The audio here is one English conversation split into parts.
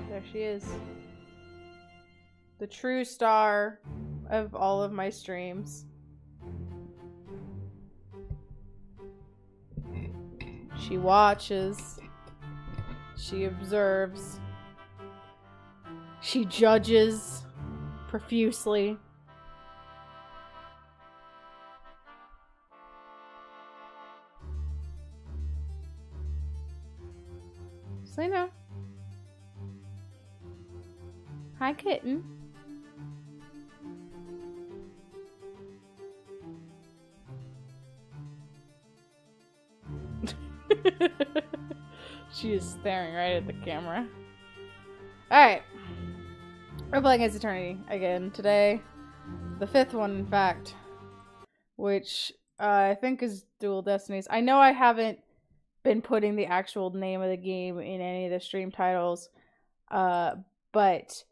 There she is. The true star of all of my streams. She watches. She observes. She judges profusely. So, you know. Hi, kitten. She is staring right at the camera. Alright. We're playing Ace Eternity again today. The fifth one, in fact. Which I think is Dual Destinies. I know I haven't been putting the actual name of the game in any of the stream titles. But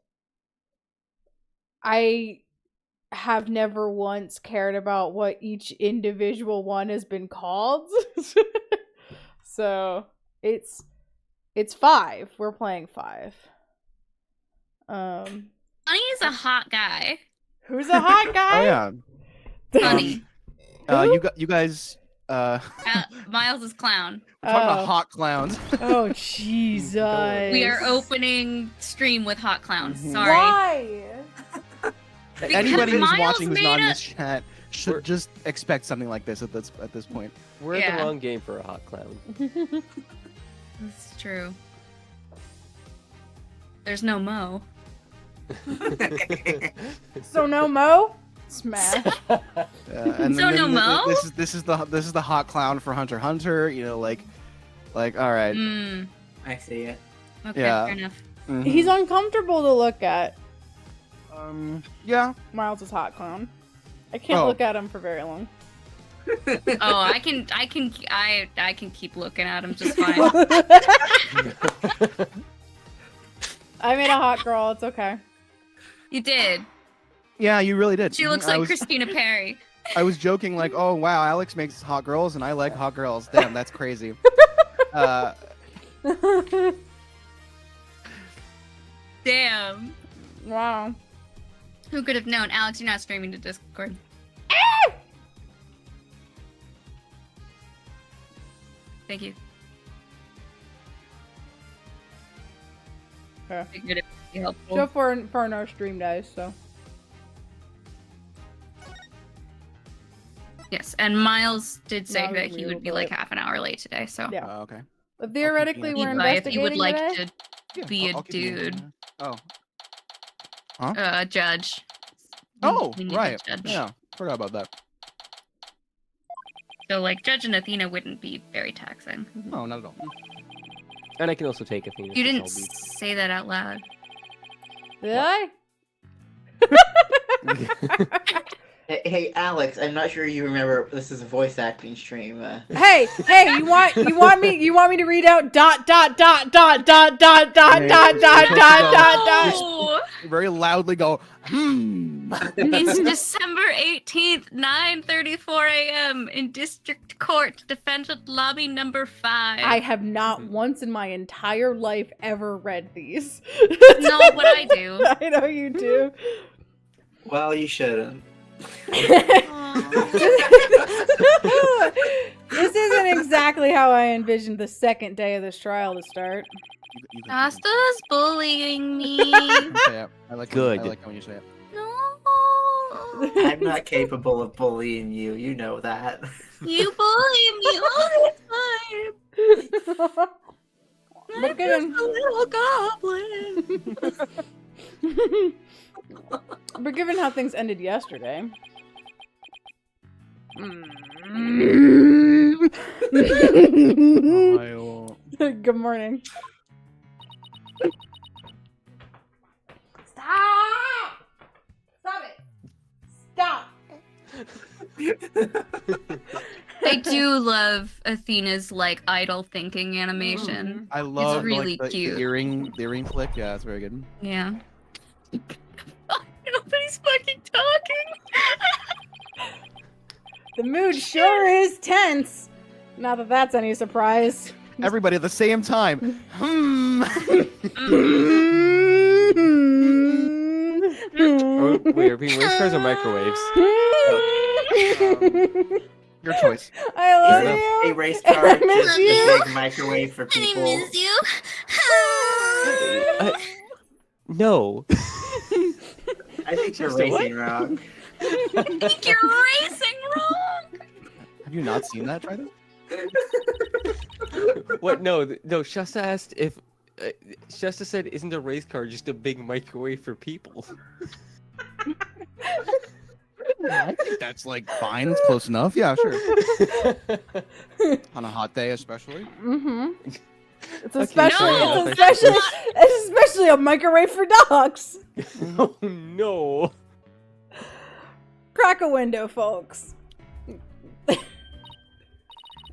I have never once cared about what each individual one has been called. So it's 5. We're playing 5. Honey is a hot guy. Who's a hot guy? Oh yeah. Honey. You guys. Miles is clown. We're talking about hot clowns. Oh Jesus! We are opening stream with hot clowns. Sorry. Why? Anybody who's Miles watching who's not in made this chat should just expect something like this at this point. We're in the wrong game for a hot clown. That's true. There's no Mo. So no Mo? Smash. And So no Mo? This is the hot clown for Hunter x Hunter. You know, like all right. I see it. Okay, Yeah. fair enough. Mhm. He's uncomfortable to look at. Yeah. Miles is hot clown. I can't look at him for very long. Oh, I can keep looking at him just fine. I made a hot girl. It's okay. You did. Yeah, you really did. She looks like Christina Perry. I was joking, like, oh wow, Alex makes hot girls, and I like hot girls. Damn, that's crazy. Damn. Wow. Who could have known? Alex, you're not streaming to Discord. Thank you. Yeah. Figured it would be helpful. So for our stream dice, so. Yes, and Miles did say Miles that he would be like but- half an hour late today, so Yeah. Oh, okay. But theoretically, we're Eli, if you would investigating like today. to Yeah, be I'll a keep an ear dude, out. Oh. judge. Oh, We need a right. judge. Yeah, forgot about that. So like Judge and Athena wouldn't be very taxing. No, not at all. And I can also take Athena. You since didn't I'll be- say that out loud. Did I? Hey, Alex, I'm not sure you remember. This is a voice acting stream. Hey, you want me to read out dot dot dot dot dot dot dot Yeah, dot you're dot supposed to dot go- dot dot. Oh! Very loudly go, It's December 18th, 9:34 a.m. in District Court, Defendant Lobby number 5. I have not once in my entire life ever read these. know what I do. I know you do. Well, you shouldn't. This isn't exactly how I envisioned the second day of this trial to start. Shasta's bullying me. Yeah, I like Good. I like when you say it. No. I'm not capable of bullying you. You know that. You bully me all the time. But given, A little goblin. but given how things ended yesterday. Good morning. Stop! Stop it! Stop! I do love Athena's like idle thinking animation. I love really like, cute. the earring flick. Yeah, it's very good. Yeah. Nobody's fucking talking. The mood sure is tense. Not that that's any surprise. Everybody at the same time. Wait, are being race cars or microwaves? Your choice. I love Is you. a race car I miss just you. a big microwave for people? you. No. I think you're Just a what? racing wrong. I think you're racing wrong. Have you not seen that? Try this. What? No, no. Shasta asked if. Shasta said, "Isn't a race car just a big microwave for people?" I think that's like fine. It's close enough. Yeah, sure. On a hot day, especially. Mm-hmm. It's Okay, especially, no. it's especially a microwave for dogs. Oh no. Crack a window, folks.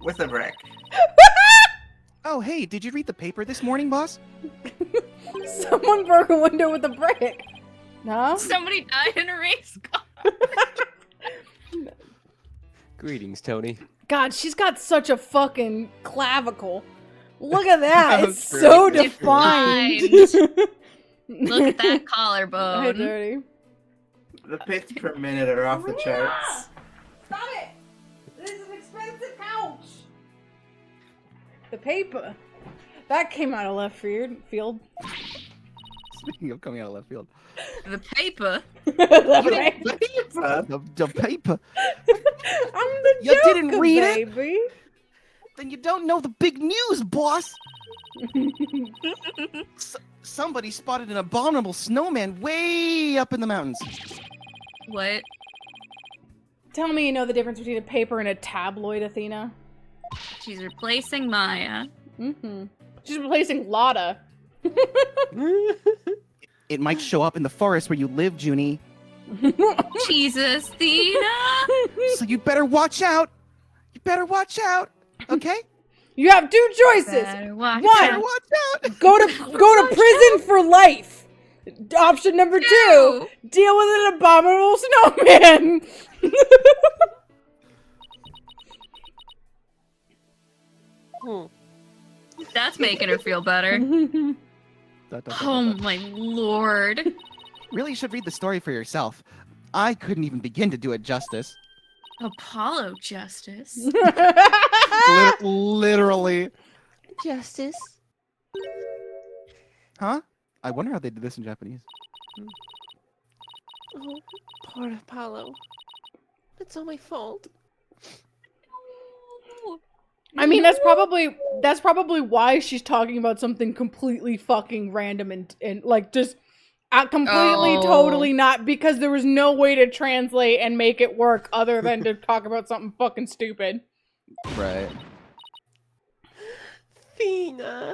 With a brick. Oh, hey, did you read the paper this morning, boss? Someone broke a window with a brick. No? Somebody died in a race car. Greetings, Tony. God, she's got such a fucking clavicle. Look at that. That It's was so very defined. Look at that Hey, collarbone. Dirty. The picks per minute are off the charts. Stop it! This is an expensive couch. The paper. That came out of left field. Speaking of coming out of left field. The paper. The paper. The paper. I'm the You didn't Joker, read it? baby. Then you don't know the big news, boss. Somebody spotted an abominable snowman way up in the mountains. What? Tell me you know the difference between a paper and a tabloid, Athena. She's replacing Maya. Mm-hmm. She's replacing Lotta. It might show up in the forest where you live, Junie. Jesus, Athena. So you better watch out. You better watch out. Okay? You have two choices. Better watch One. Better out. watch out. Go to prison for life. Option number 2, Two. deal with an abominable snowman. That's making her feel better. Oh my lord. Really should read the story for yourself. I couldn't even begin to do it justice. Apollo Justice. Literally. Justice. Huh? I wonder how they did this in Japanese. Oh, poor Apollo. It's all my fault. I mean, that's probably why she's talking about something completely fucking random and like just completely, totally not, because there was no way to translate and make it work other than to talk about something fucking stupid. Right. Fina.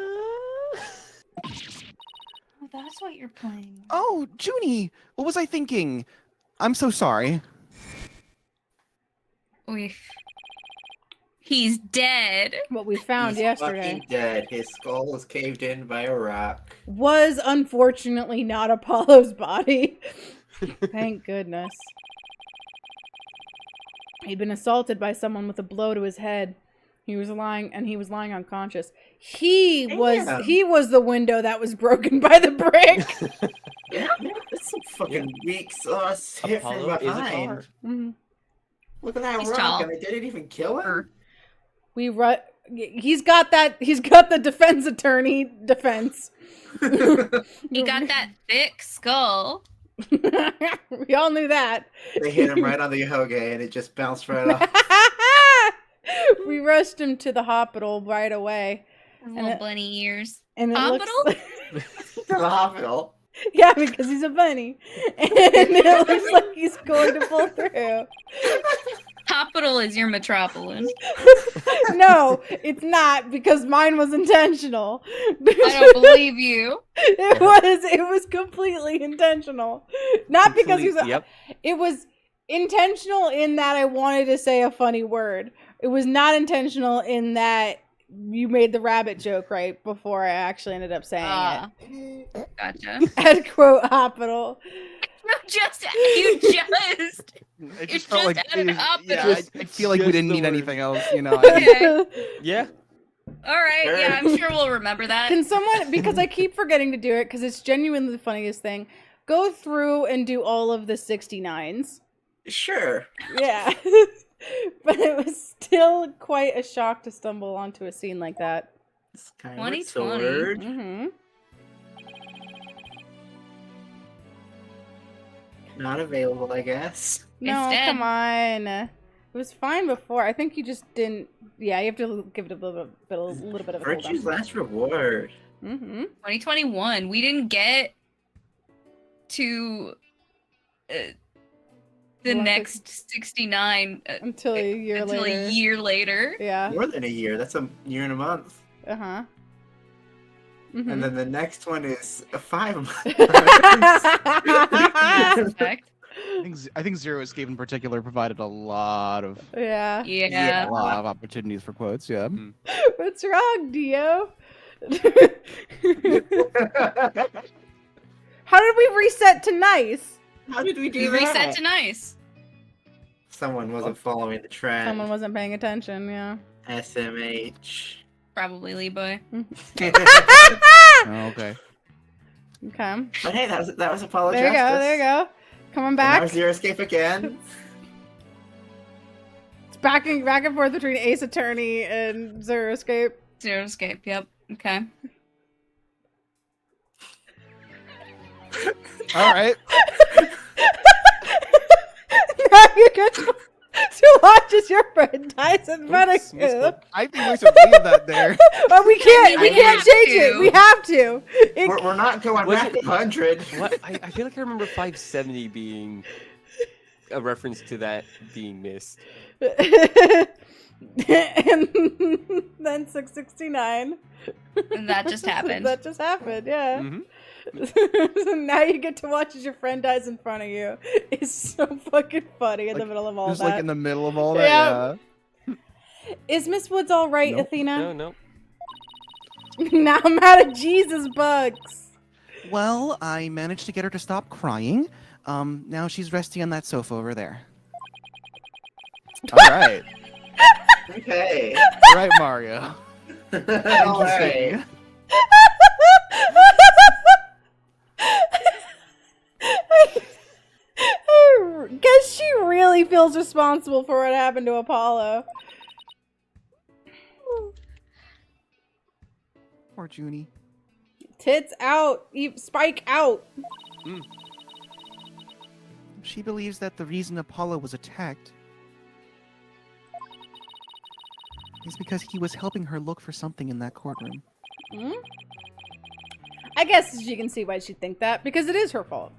Oh, that's what you're playing. Oh, Junie, what was I thinking? I'm so sorry. He's dead. What we found He's yesterday fucking dead. His skull was caved in by a rock. was unfortunately not Apollo's body. Thank goodness. He'd been assaulted by someone with a blow to his head. He was lying unconscious. He was the window that was broken by the brick. Yeah, that's some fucking weak sauce hit from Apollo is a behind. car. Mm-hmm. Look at that He's rock, tall. and it didn't even kill him. He's got the defense attorney defense. He got that thick skull. We all knew that. They hit him right on the hoge, and it just bounced right off. We rushed him to the hospital right away. Little bunny ears. And it Hospital? looks To the hospital. yeah, because he's a bunny. And it looks like he's going to pull through. Hospital is your metropolis. No, it's not, because mine was intentional. I don't believe you. It was completely intentional. Not because he's Yep. It was intentional in that I wanted to say a funny word. It was not intentional in that you made the rabbit joke right before I actually ended up saying it. Gotcha. At quote hospital. You just It just felt like at an hospital. I feel like we Just didn't the need word. anything else, you know. Okay. Yeah. All right. Yeah, I'm sure we'll remember that. Can someone, because I keep forgetting to do it because it's genuinely the funniest thing, go through and do all of the 69s? Sure. Yeah. But it was still quite a shock to stumble onto a scene like that. Skyward 2020. Sword. Mm-hmm. Not available, I guess. No, Instead. come on. It was fine before. I think you just didn't. Yeah, you have to give it a little bit of a Virtue's hold last reward. on. Mm-hmm. 2021. We didn't get to the Well, next 69 Until a year until later. a year later. Yeah. More than a year. That's a year and a month. Uh-huh. And Mm-hmm. then the next one is 5 months. Respect. I think Zero Escape in particular provided a lot of Yeah. Yeah. a lot of opportunities for quotes. Yeah. What's wrong, Dio? How did we reset to nice? How did we do We that? reset to nice. Someone wasn't following the trend. Someone wasn't paying attention, yeah. SMH. Probably Lee Boy. Oh, okay. Okay. But hey, that was Apollo There you go, Justice. there you go. Coming And back. now Zero Escape again. It's back and forth between Ace Attorney and Zero Escape. Zero Escape. Yep. Okay. All right. Now you get to watch as your friend dies in front of Oops, you. missed I think we should leave that there. But we can't We have change to. it. We have to. It- We're not going Was back it- 100. What? I feel like I remember 570 being a reference to that being missed. and then 669. And that just happened. That just happened, yeah. Mhm. So now you get to watch as your friend dies in front of you. It's so fucking funny in the Like, middle of all Just that. like in the middle of all that. Yeah. Is Miss Woods all right, Nope. Athena? No. Now I'm out of Jesus bugs. Yeah. Well, I managed to get her to stop crying. Now she's resting on that sofa over there. All right. Okay. All right, Mario. All right. I guess she really feels responsible for what happened to Apollo. Poor Junie. Tits out, spike out. She believes that the reason Apollo was attacked is because he was helping her look for something in that courtroom. Hmm? I guess you can see why she'd think that, because it is her fault.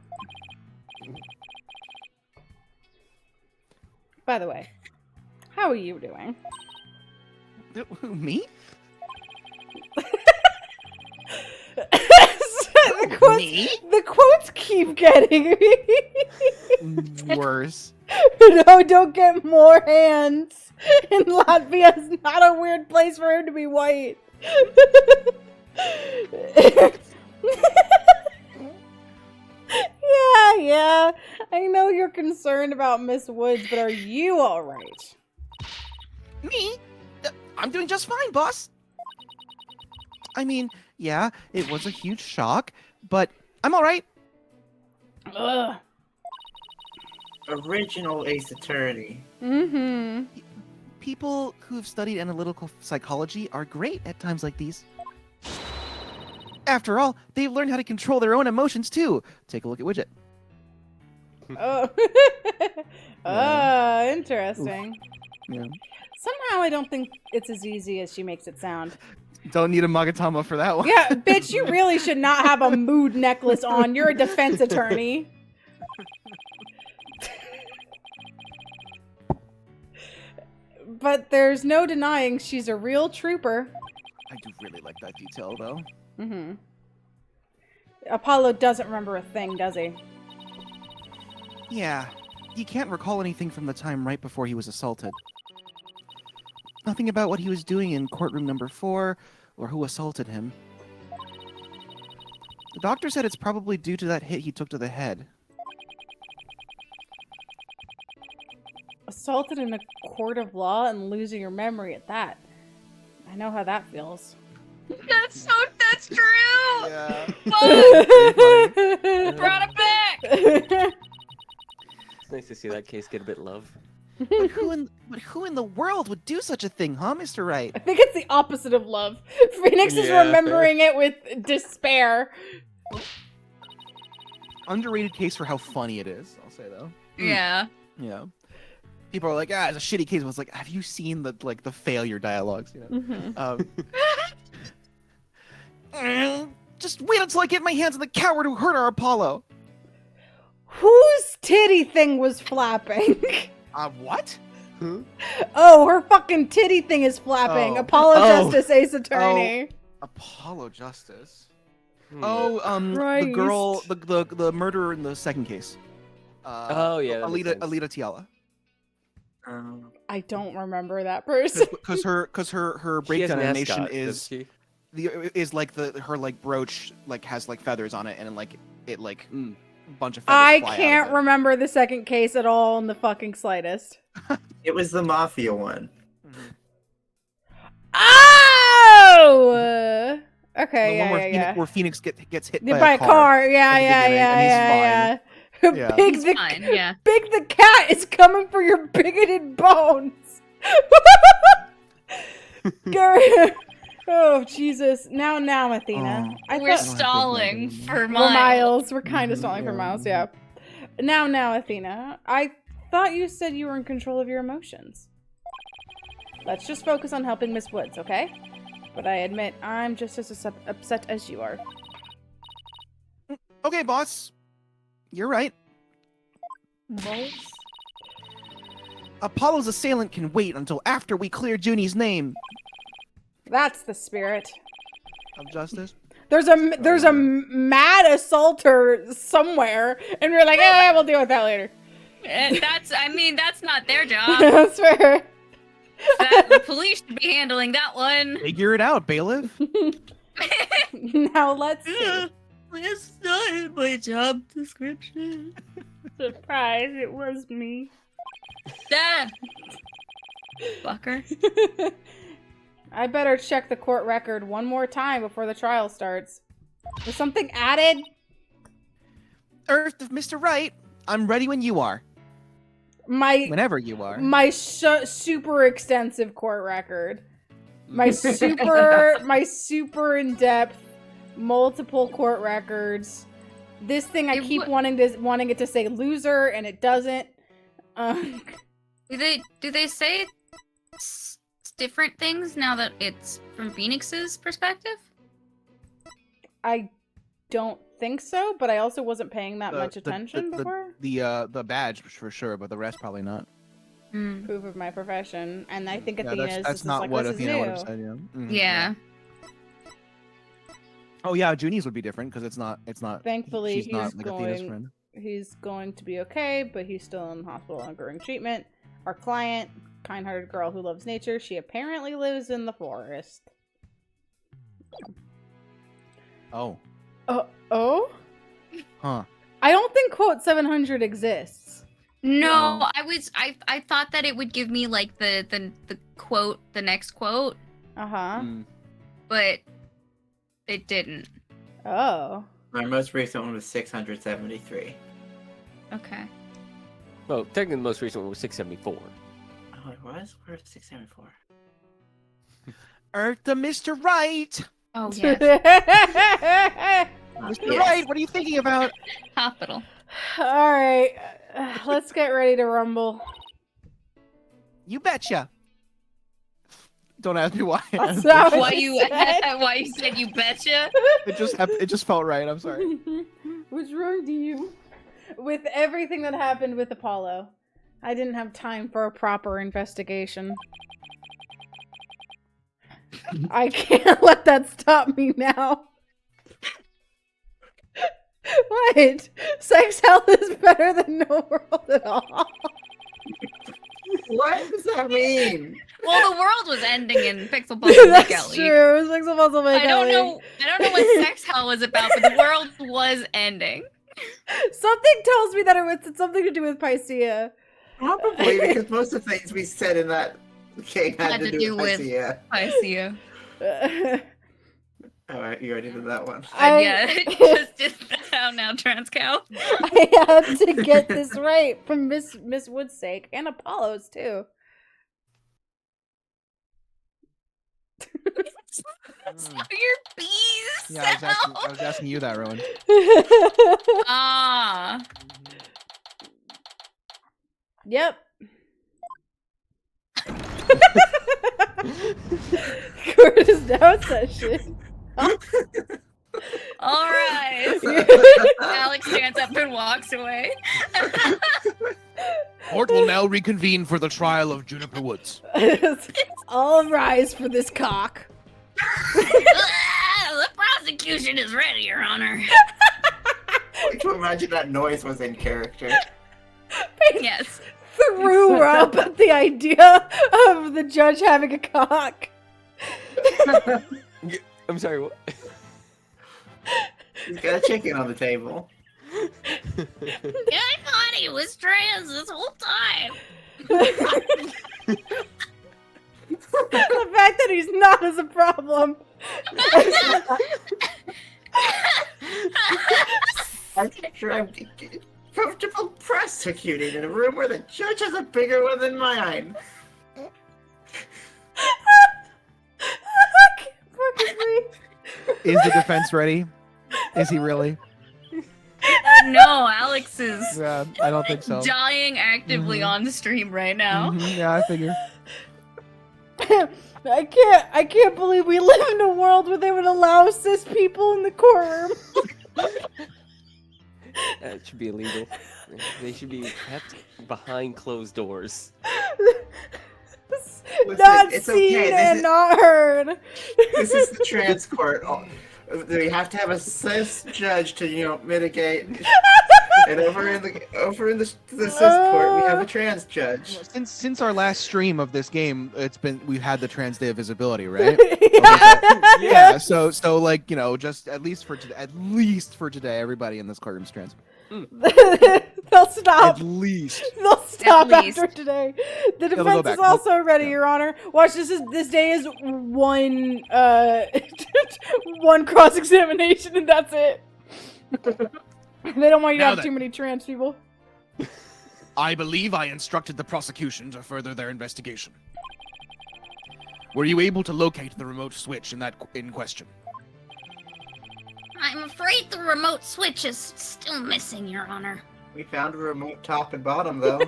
By the way, how are you doing? Me? The quotes keep getting me. Worse. No, don't get more hands. And Latvia is not a weird place for him to be white. Yeah. I know you're concerned about Miss Woods, but are you alright? Me? I'm doing just fine, boss. I mean, yeah, it was a huge shock, but I'm alright. Ugh. Original Ace Attorney. Mm-hmm. People who've studied analytical psychology are great at times like these. After all, they've learned how to control their own emotions too. Take a look at Widget. Oh. Interesting. Yeah. Somehow I don't think it's as easy as she makes it sound. Don't need a Magatama for that one. Yeah, bitch, you really should not have a mood necklace on. You're a defense attorney. But there's no denying she's a real trooper. I do really like that detail, though. Mm-hmm. Apollo doesn't remember a thing, does he? Yeah, he can't recall anything from the time right before he was assaulted. Nothing about what he was doing in courtroom number 4, or who assaulted him. The doctor said it's probably due to that hit he took to the head. Assaulted in a court of law and losing your memory at that. I know how that feels. That's true. Yeah. Brought it back. It's nice to see that case get a bit of love. But who in the world would do such a thing, huh, Mr. Wright? I think it's the opposite of love. Phoenix is Yeah, remembering it with despair. Underrated case for how funny it is, I'll say though. Yeah. Yeah. People are like, it's a shitty case. But it's like, have you seen the failure dialogues? You know. Mm-hmm. Just wait until I get my hands on the coward who hurt our Apollo. Whose titty thing was flapping? What? Oh, her fucking titty thing is flapping. Oh. Apollo Oh. Justice, Ace Attorney. Apollo Justice. Hmm. Oh, the Christ. girl, the murderer in the second case. Oh, yeah, that makes sense. Alita Tiala. I don't remember that person. Because her She has breakdown an animation ascot, is doesn't like her like brooch like has like feathers on it and like it like bunch of feathers I fly out can't of it. remember the second case at all in the fucking slightest. It was the Mafia one. Oh! Okay, The yeah, one where yeah, where Phoenix gets hit yeah. by a car. Yeah, at the yeah, beginning, and he's yeah. Yeah. Big He's the fine, yeah. Big the cat is coming for your bigoted bones. Gary- Oh Jesus! Now, Athena. Oh. I We're thought stalling for we're miles. Miles. We're kind of stalling for Yeah. Miles. Yeah. Now, Athena. I thought you said you were in control of your emotions. Let's just focus on helping Miss Woods, okay? But I admit, I'm just as upset as you are. Okay, boss. You're right. Apollo's assailant can wait until after we clear Junie's name That's the spirit. of justice. There's a mad assaulter somewhere, and we're like, we'll deal with that later. That's not their job. That's fair. The police should be handling that one. Figure it out, bailiff. Now let's see. It's not in my job description. Surprise! It was me. Dad. Fucker. I better check the court record one more time before the trial starts. Was something added? Earth of Mr. Wright, I'm ready when you are. Whenever you are. My super extensive court record. My super in-depth, multiple court records. This thing I keep wanting it to say loser, and it doesn't. Do they say different things now that it's from Phoenix's perspective? I don't think so, but I also wasn't paying that much attention before. The badge for sure, but the rest probably not. Proof of my profession, and I think Athena's that's not what Athena would have said. Yeah. Yeah. Oh yeah, Junie's would be different because it's not. Thankfully, she's not like Athena's friend. He's going to be okay, but he's still in the hospital undergoing treatment. Our client, kind-hearted girl who loves nature, she apparently lives in the forest. Oh. Oh? Huh. I don't think quote 700 exists. No, I thought that it would give me like the quote, the next quote. Uh-huh. But it didn't. Oh. My most recent one was 673. Okay. Well, technically the most recent one was 674. Oh, it was? Where's 674? Eartha, Mr. Right! Oh, yes. Mr. Right, what are you thinking about? Hospital. Alright. Let's get ready to rumble. You betcha. Don't ask me why. That's not Why you said you betcha? It just felt right. I'm sorry. What's wrong to you? With everything that happened with Apollo, I didn't have time for a proper investigation. I can't let that stop me now. What? Sex hell is better than no world at all. What does that mean? Well, the world was ending in Pixel Puzzle That's Make-Out true. League. It was Pixel Puzzle Make-Out I don't League. know what sex hell was about, but the world was ending. Something tells me that it was something to do with Picea. Probably, because most of the things we said in that game had to do with Picea. Picea. Alright, you already did that one. Yeah, just now trans cow. I had to get this right for Miss Wood's sake and Apollo's too. Your bees. Yeah, I was asking you that, Rowan. Ah. Yep. Curtis now session. All right. Alex stands up and walks away. Court will now reconvene for the trial of Juniper Woods. All rise for this cock. The prosecution is ready, Your Honor. I can imagine that noise was in character. Yes. Threw up at the idea of the judge having a cock. I'm sorry, what? He's got a chicken on the table. Yeah, I thought he was trans this whole time. The fact that he's not is a problem. I'm sure I'm comfortable prosecuting in a room where the judge has a bigger one than mine. Is the defense ready? Is he really? No, Alex is Yeah, I don't think so. dying actively on the stream right now. Yeah, I figure. I can't believe we live in a world where they would allow cis people in the courtroom. That should be illegal. They should be kept behind closed doors. Not it's seen okay. and not heard. This is the trans court. We have to have a cis judge to, mitigate. And over in the cis court, we have a trans judge. Since our last stream of this game, we've had the Trans Day of Visibility, right? Yeah. So like just at least for today, everybody in this courtroom's trans. They'll stop. At least. They'll stop At least. after today. The they'll go defense back. is also ready, Your Honor. Watch, this day is one one cross-examination and that's it. They don't want you to Now have then. too many trans people. I believe I instructed the prosecution to further their investigation. Were you able to locate the remote switch in question? I'm afraid the remote switch is still missing, Your Honor. We found a remote top and bottom, though.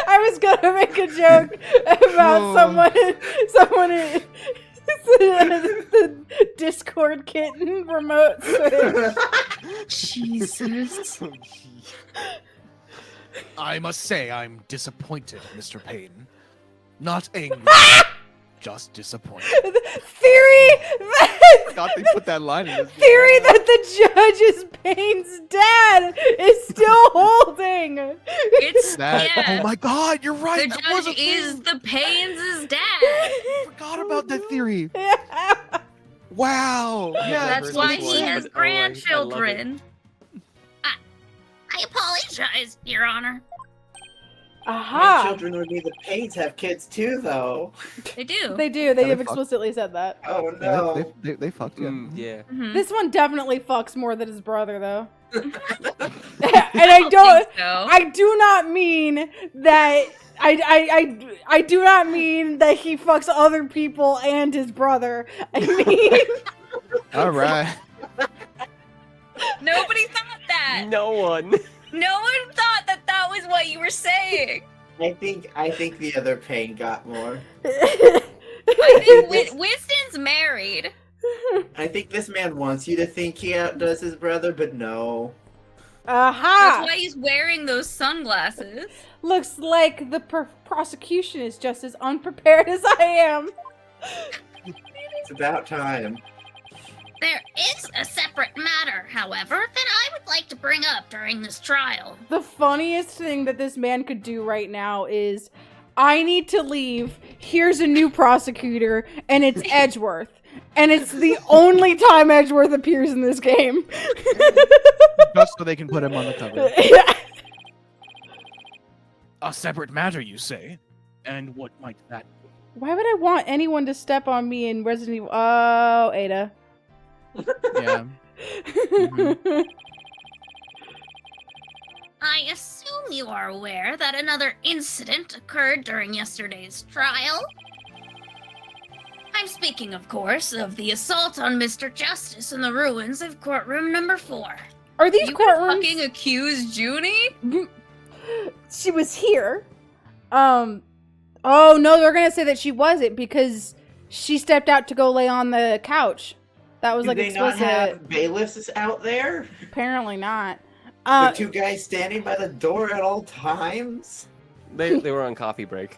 I I was gonna make a joke about someone in the Discord kitten remote switch. Jesus. Oh, gee. I must say I'm disappointed, Mr. Payton. Not angry, just disappointed. Theory God, they put that line in this game. theory that the judge is Payne's dad is still holding. It's That, yeah. Oh my God, you're right. The that was a judge is thing. the Pains' dad. I forgot about that theory. Yeah. Wow. Yeah, That's heard why this he one, has but, oh, I love it. grandchildren. I apologize, Your Honor. My Aha. children would be the Paynes have kids too, though. They do. They do. They they have fuck. explicitly said that. Oh Yeah, no. they fucked you. Yeah. Mhm. This one definitely fucks more than his brother, though. And I I don't. think so. I do not mean that. I do not mean that he fucks other people and his brother. I mean, All right. Nobody thought that. No one. No one thought that that was what you were saying. I think the other Payne got more. I think Winston's married. I think this man wants you to think he outdoes his brother, but no. Aha! That's why he's wearing those sunglasses. Looks like the prosecution is just as unprepared as I am. It's about time. There is a separate matter, however, that I would like to bring up during this trial. The funniest thing that this man could do right now is, I need to leave. Here's a new prosecutor, and it's Edgeworth. And it's the only time Edgeworth appears in this game. Just so they can put him on the cover. Yeah. A separate matter, you say? And what might that be? Why would I want anyone to step on me in Resident Evil? Oh, Ada. Yeah. I assume you are aware that another incident occurred during yesterday's trial. I'm speaking, of course, of the assault on Mr. Justice in the ruins of courtroom number 4. Are these You could courtrooms? fucking accuse Junie? She was here. Oh no, they're gonna say that she wasn't because she stepped out to go lay on the couch. That was Do like they explicit. not have bailiffs out there? Apparently not. The two guys standing by the door at all times? They were on coffee break.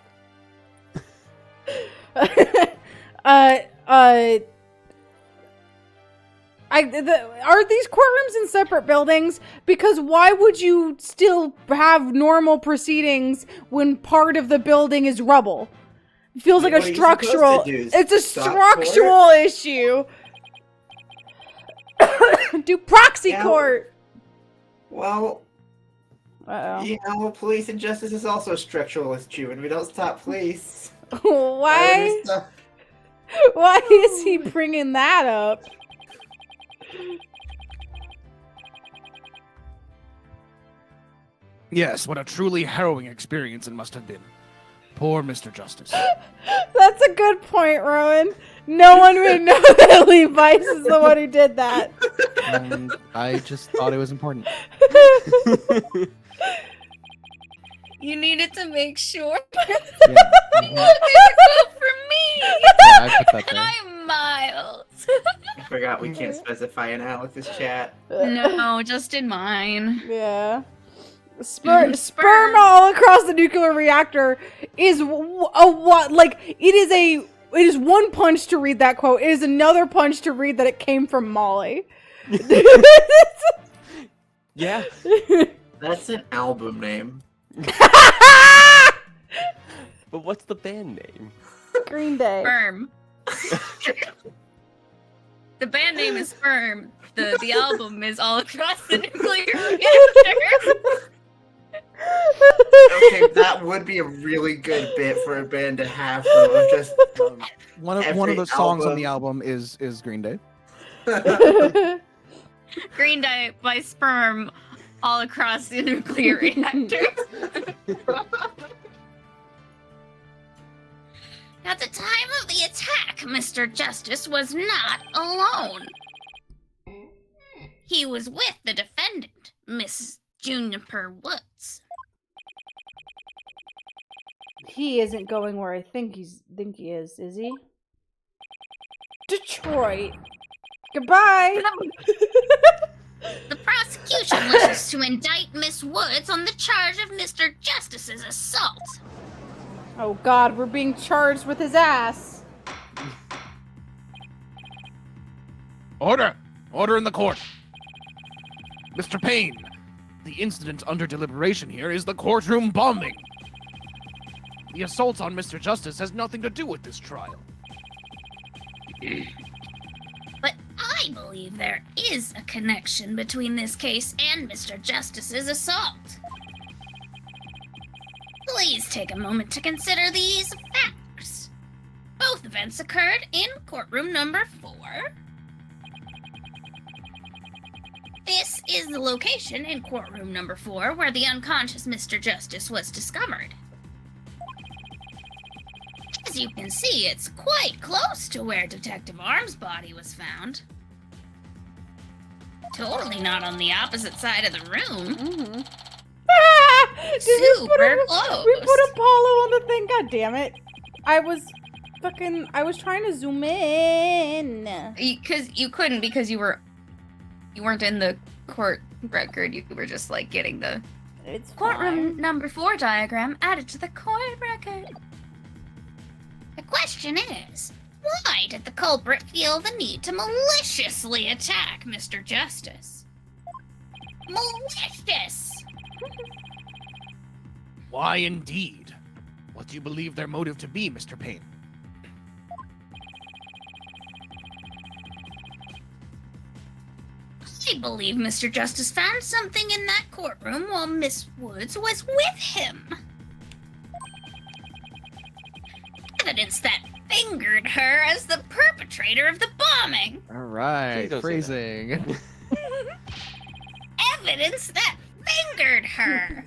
Are these courtrooms in separate buildings? Because why would you still have normal proceedings when part of the building is rubble? It feels like What a are you supposed to structural. do, It's a stop structural issue. Do proxy Yeah. court. Well, Uh you know, police and justice is also a structural issue, and we don't stop police. oh. Why? Stuff. Why is he bringing that up? Yes, what a truly harrowing experience it must have been. Poor Mr. Justice. That's a good point, Rowan. No one would know that Lee Vice is the one who did that. And I just thought it was important. You needed to make sure. Yeah. You wanted to go for me. Yeah, I put that there. I'm Miles. I forgot we can't specify in Alex's chat. No, just in mine. Yeah. Sperm. Sperm all across the nuclear reactor is a what? Like it is one punch to read that quote. It is another punch to read that it came from Molly. Yeah. That's an album name. But what's the band name? Green Day. Sperm. The band name is Sperm. The album is All Across the Nuclear Reactor. Okay, that would be a really good bit for a band to have, though. Of just One of Every the songs on the album. album is Green Day. Green Day by Sperm All Across the Nuclear Reactor. At the time of the attack, Mr. Justice was not alone. He was with the defendant, Miss Juniper Woods. He isn't going where I think he is he? Detroit. Goodbye. The prosecution wishes to indict Miss Woods on the charge of Mr. Justice's assault. Oh God, we're being charged with his ass. Order! Order in the court! Mr. Payne, the incident under deliberation here is the courtroom bombing. The assault on Mr. Justice has nothing to do with this trial. But I believe there is a connection between this case and Mr. Justice's assault. Please take a moment to consider these facts. Both events occurred in courtroom number 4. This is the location in courtroom number 4 where the unconscious Mr. Justice was discovered. As you can see, it's quite close to where Detective Arm's body was found. Totally not on the opposite side of the room. Mm-hmm. Super close. We put Apollo on the thing. God damn it! I was trying to zoom in. Because you couldn't, because you weren't in the court record. You were just like getting the It's courtroom fine. number 4 diagram added to the court record. The question is, why did the culprit feel the need to maliciously attack Mr. Justice? Malicious! Why indeed? What do you believe their motive to be, Mr. Payne? I believe Mr. Justice found something in that courtroom while Miss Woods was with him. Evidence that fingered her as the perpetrator of the bombing. All right, Please don't say phrasing. Evidence that fingered her.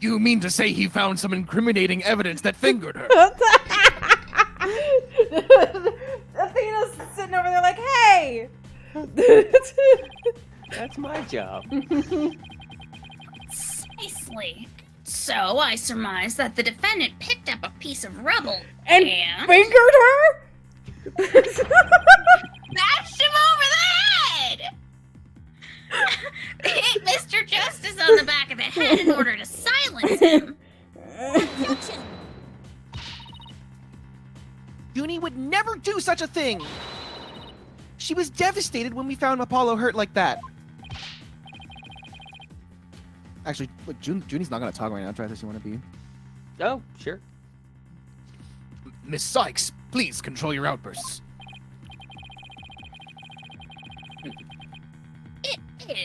You mean to say he found some incriminating evidence that fingered her? Athena's sitting over there like, hey. That's my job. Precisely. So I surmise that the defendant picked up a piece of rubble And fingered her? bashed him over the head. Hit Mr. Justice on the back of the head in order to silence him. Catch him. Junie would never do such a thing! She was devastated when we found Apollo hurt like that. Actually, look, Junie's not gonna talk right now. Try this, you wanna be? Oh, sure. Miss Sykes, please control your outbursts. It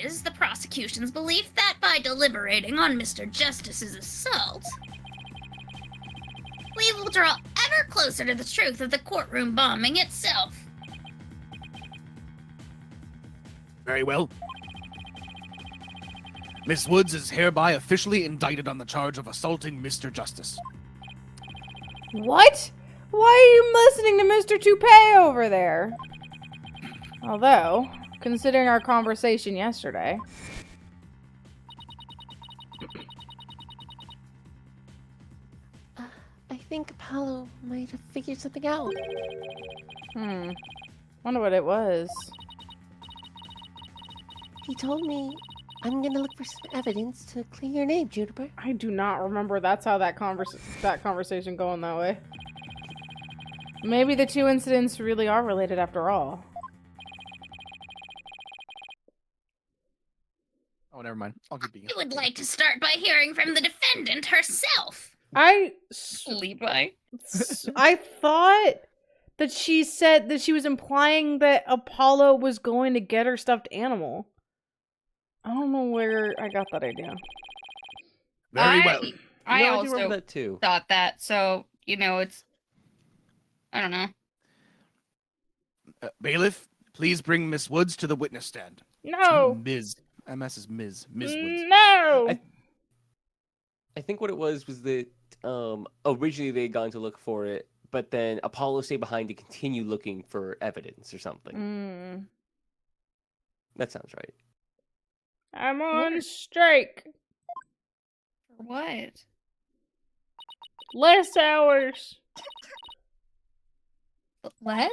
is the prosecution's belief that by deliberating on Mr. Justice's assault, we will draw ever closer to the truth of the courtroom bombing itself. Very well. Miss Woods is hereby officially indicted on the charge of assaulting Mr. Justice. What? Why are you listening to Mr. Toupee over there? Although, considering our conversation yesterday. I think Apollo might have figured something out. Wonder what it was. He told me I'm gonna look for some evidence to clear your name, Juniper. I do not remember that's how that conversation going that way. Maybe the two incidents really are related after all. Oh, never mind. I'll keep being. I would like to start by hearing from the defendant herself. I Levi. thought that she said that she was implying that Apollo was going to get her stuffed animal. I don't know where I got that idea. Very well. I do also remember that too. thought that, so, it's... I don't know. Bailiff, please bring Miss Woods to the witness stand. No. Ms. MS is Ms. Ms. Woods. No. I think what it was that originally they had gone to look for it, but then Apollo stayed behind to continue looking for evidence or something. That sounds right. I'm on strike. For what? Less hours. Less?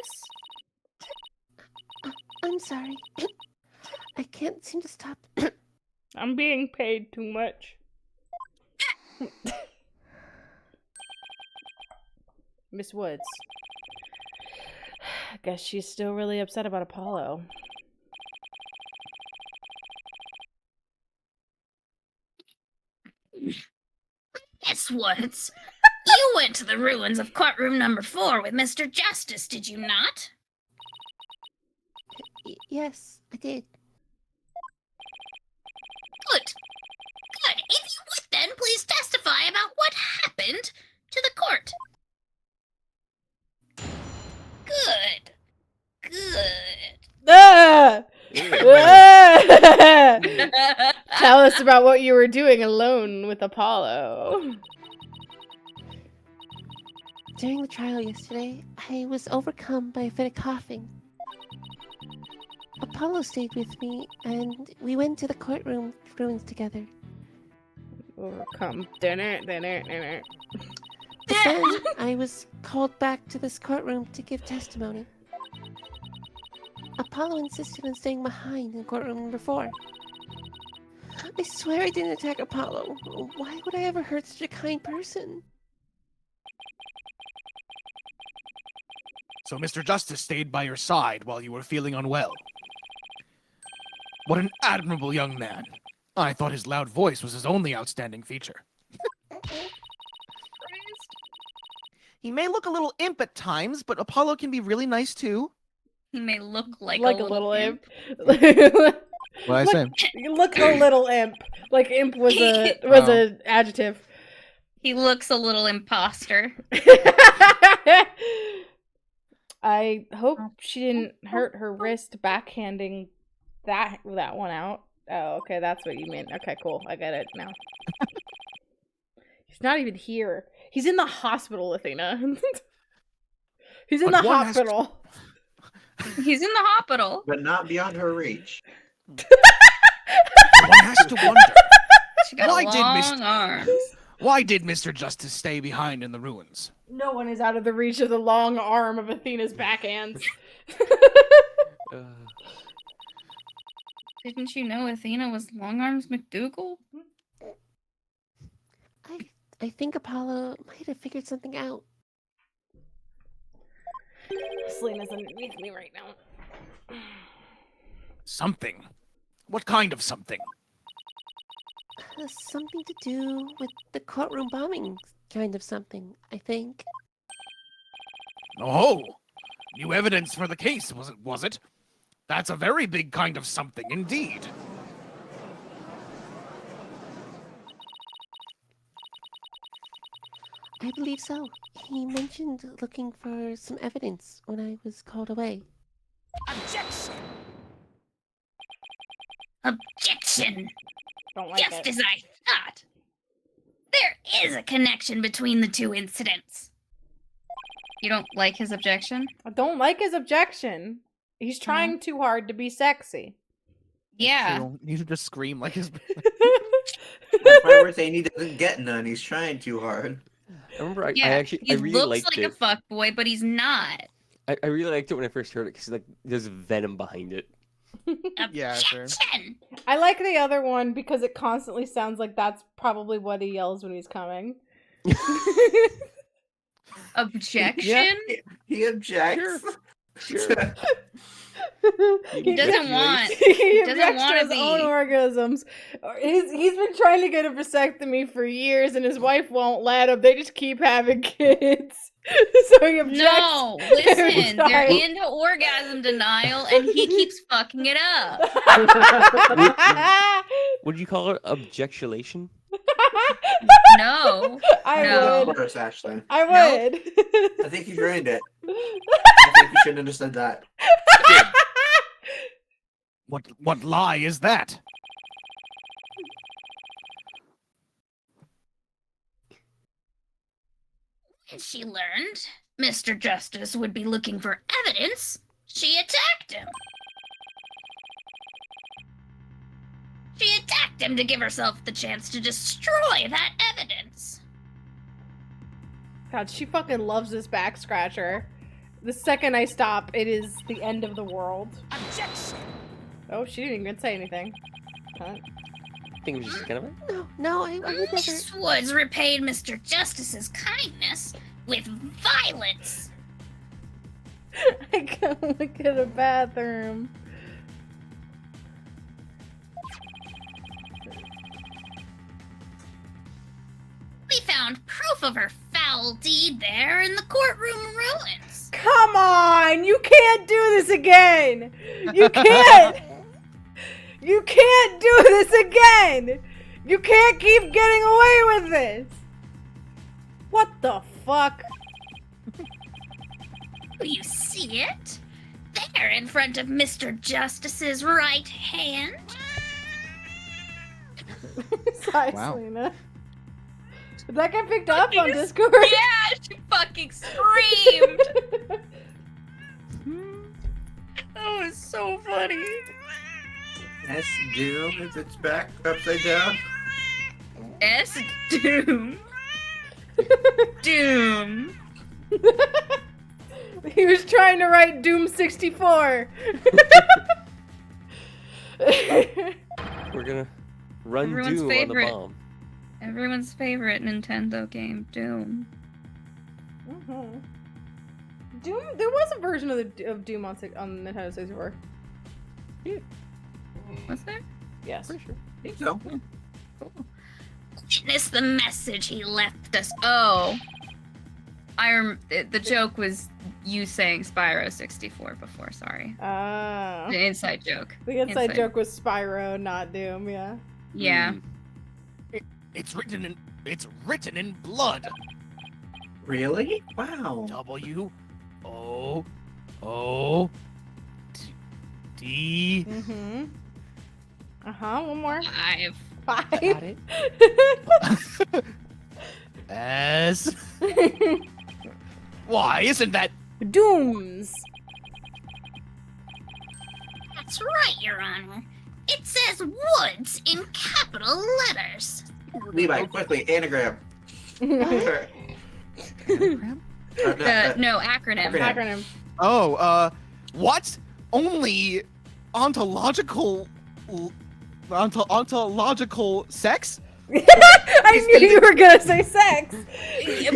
I'm sorry. I can't seem to stop. I'm being paid too much. Miss Woods. I guess she's still really upset about Apollo. Miss Woods, you went to the ruins of courtroom number 4 with Mr. Justice, did you not? Yes, I did. Good. Good. If you would then, please testify about what happened to the court. Good. Good. Ah! Ah! Tell us about what you were doing alone with Apollo. During the trial yesterday, I was overcome by a fit of coughing. Apollo stayed with me, and we went to the courtroom ruins together. Overcome. But then I was called back to this courtroom to give testimony. Apollo insisted on staying behind in courtroom number 4. I swear I didn't attack Apollo. Why would I ever hurt such a kind person? So Mr. Justice stayed by your side while you were feeling unwell. What an admirable young man. I thought his loud voice was his only outstanding feature. He may look a little imp at times, but Apollo can be really nice too. He may look like a little imp. What I say? You look a little imp. Like imp was a adjective. He looks a little imposter. I hope she didn't hurt her wrist backhanding that one out. Oh, okay, that's what you meant. Okay, cool. I get it now. He's not even here. He's in the hospital, Athena. He's in the hospital. He's in the hospital. But not beyond her reach. One has to wonder, She got long arms. why did Mr. Justice stay behind in the ruins? No one is out of the reach of the long arm of Athena's backhands. Didn't you know Athena was Long Arms McDougal? I think Apollo might have figured something out. Selena's underneath me right now. Something? What kind of something? Something to do with the courtroom bombing, kind of something, I think. Oh, new evidence for the case, was it? That's a very big kind of something indeed. I believe so. He mentioned looking for some evidence when I was called away. Objection! Objection! Don't like Just it. as I thought. There is a connection between the two incidents. You don't like his objection? I don't like his objection. He's trying too hard to be sexy. Yeah. You should just scream like his. That's why we're saying he doesn't get none. He's trying too hard. I remember I He really looks liked like it. a fuckboy, but he's not. I really liked it when I first heard it because like there's venom behind it. Yeah, sure. Objection! I like the other one because it constantly sounds like that's probably what he yells when he's coming. Objection? He objects. Sure. He doesn't want. He doesn't objects to wanna his own be. orgasms. He's been trying to get a vasectomy for years, and his wife won't let him. They just keep having kids. So he objects. No, listen. They're Sorry. into orgasm denial, and he keeps fucking it up. Would you call it objectulation? No. I No. would. Worse, Ashley. I Nope. would. I think you've ruined it. I think you shouldn't have just said that. What lie is that? When she learned Mr. Justice would be looking for evidence, she attacked him. She attacked him to give herself the chance to destroy that evidence. God, she fucking loves this back scratcher. The second I stop, it is the end of the world. Objection! Oh, she didn't even say anything. Huh? I think it was just kind of a, No, I would never. Miss Woods repaid Mr. Justice's kindness with violence. I gotta look at a bathroom. We found proof of her foul deed there in the courtroom ruins. Come on! You can't do this again! You can't! You can't do this again! You can't keep getting away with this! What the fuck? Do you see it? There in front of Mr. Justice's right hand. Sorry, Wow. Selena. Did that get picked up on Discord? Yeah, she fucking screamed. That was so funny. S Doom if it's back upside down. S Doom. Doom. He was trying to write Doom 64. we're gonna run Everyone's Doom favorite. on the bomb. Everyone's favorite Nintendo game, Doom. Mhm. Doom. There was a version of Doom on Nintendo 64. Was there? Yes. Pretty sure. I think so. Witness the message he left us. Oh. The joke was you saying Spyro 64 before, sorry. The inside joke. The inside joke was Spyro, not Doom. Yeah. Yeah. It's written in blood. Really? Wow. W O O D. Mm-hmm. One more. 5. 5. Got it. S. Why isn't that? Dooms. That's right, Your Honor. It says Woods in capital letters. Levi, quickly, anagram. Anagram? No, acronym. Acronym. Oh, what? Only ontological sex? I knew you were gonna say sex.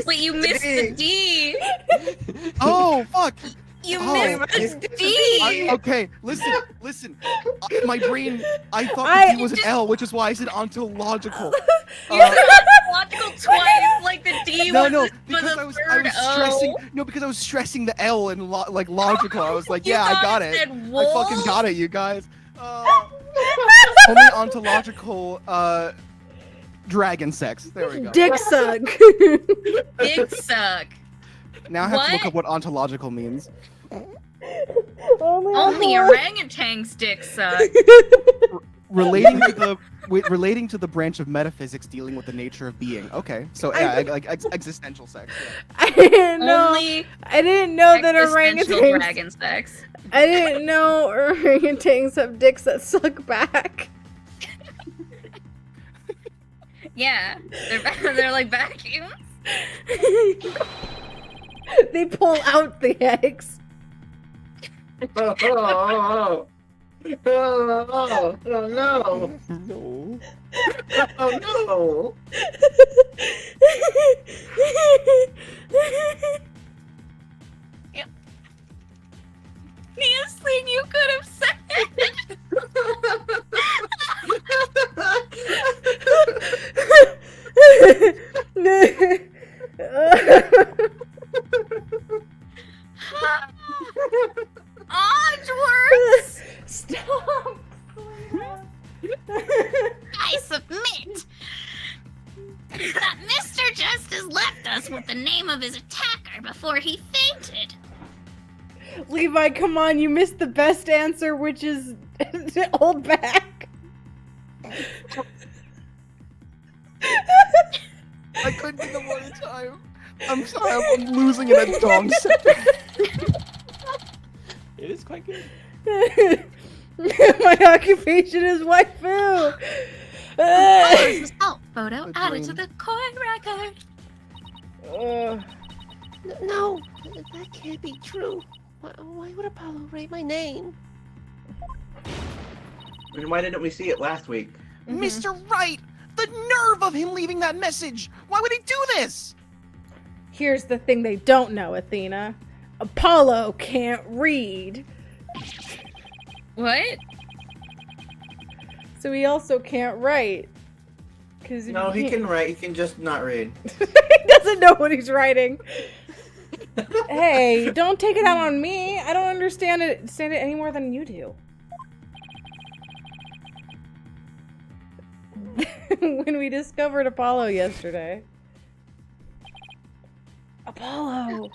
But you missed the D. Oh, fuck. You Oh. missed the D. Okay, listen. My brain, I thought the D was an L, which is why I said ontological. You said ontological twice, like the D No, was no, was because a I was third stressing. O. No, because I was stressing the L and logical. I was like, You yeah, I thought got it it. said I fucking wolf? got it, you guys. Only ontological dragon sex. There we go. Dick suck. Dick suck. Now I have to look What? up what ontological means. Only orangutans dick suck. Relating to the branch of metaphysics dealing with the nature of being. Okay, so yeah, like existential sex. Yeah. I didn't know. Only I didn't know that existential orangutans. dragon sex. I didn't know orangutans have dicks that suck back. Yeah, they're like vacuums. They pull out the eggs. Oh no! No. Oh no! Funniest thing you could have said. Onwards! Stop! I submit that Mr. Justice left us with the name of his attacker before he fainted. Levi, come on, you missed the best answer, which is hold back. I couldn't think of one at a time. I'm sorry, I'm losing in a dong set. It is quite good. My occupation is waifu. Result photo A added to dream. the court record. No, that can't be true. Why would Apollo write my name? And why didn't we see it last week? Mr. Wright! The nerve of him leaving that message! Why would he do this? Here's the thing they don't know, Athena. Apollo can't read. What? So he also can't write. Cause No, he can write. He can just not read. he doesn't know what he's writing. Hey, don't take it out on me. I don't understand it any more than you do. When we discovered Apollo yesterday. Apollo!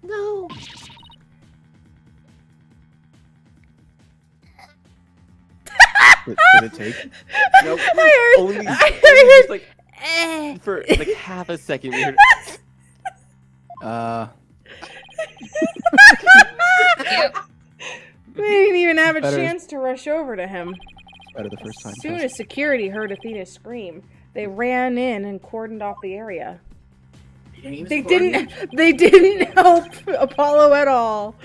No. Did it take? Nope. Only I just like heard, for like half a second we heard. Yep. we didn't even have a Better- chance to rush over to him. Better the first time. As soon as security heard Athena scream, they ran in and cordoned off the area. They didn't help Apollo at all.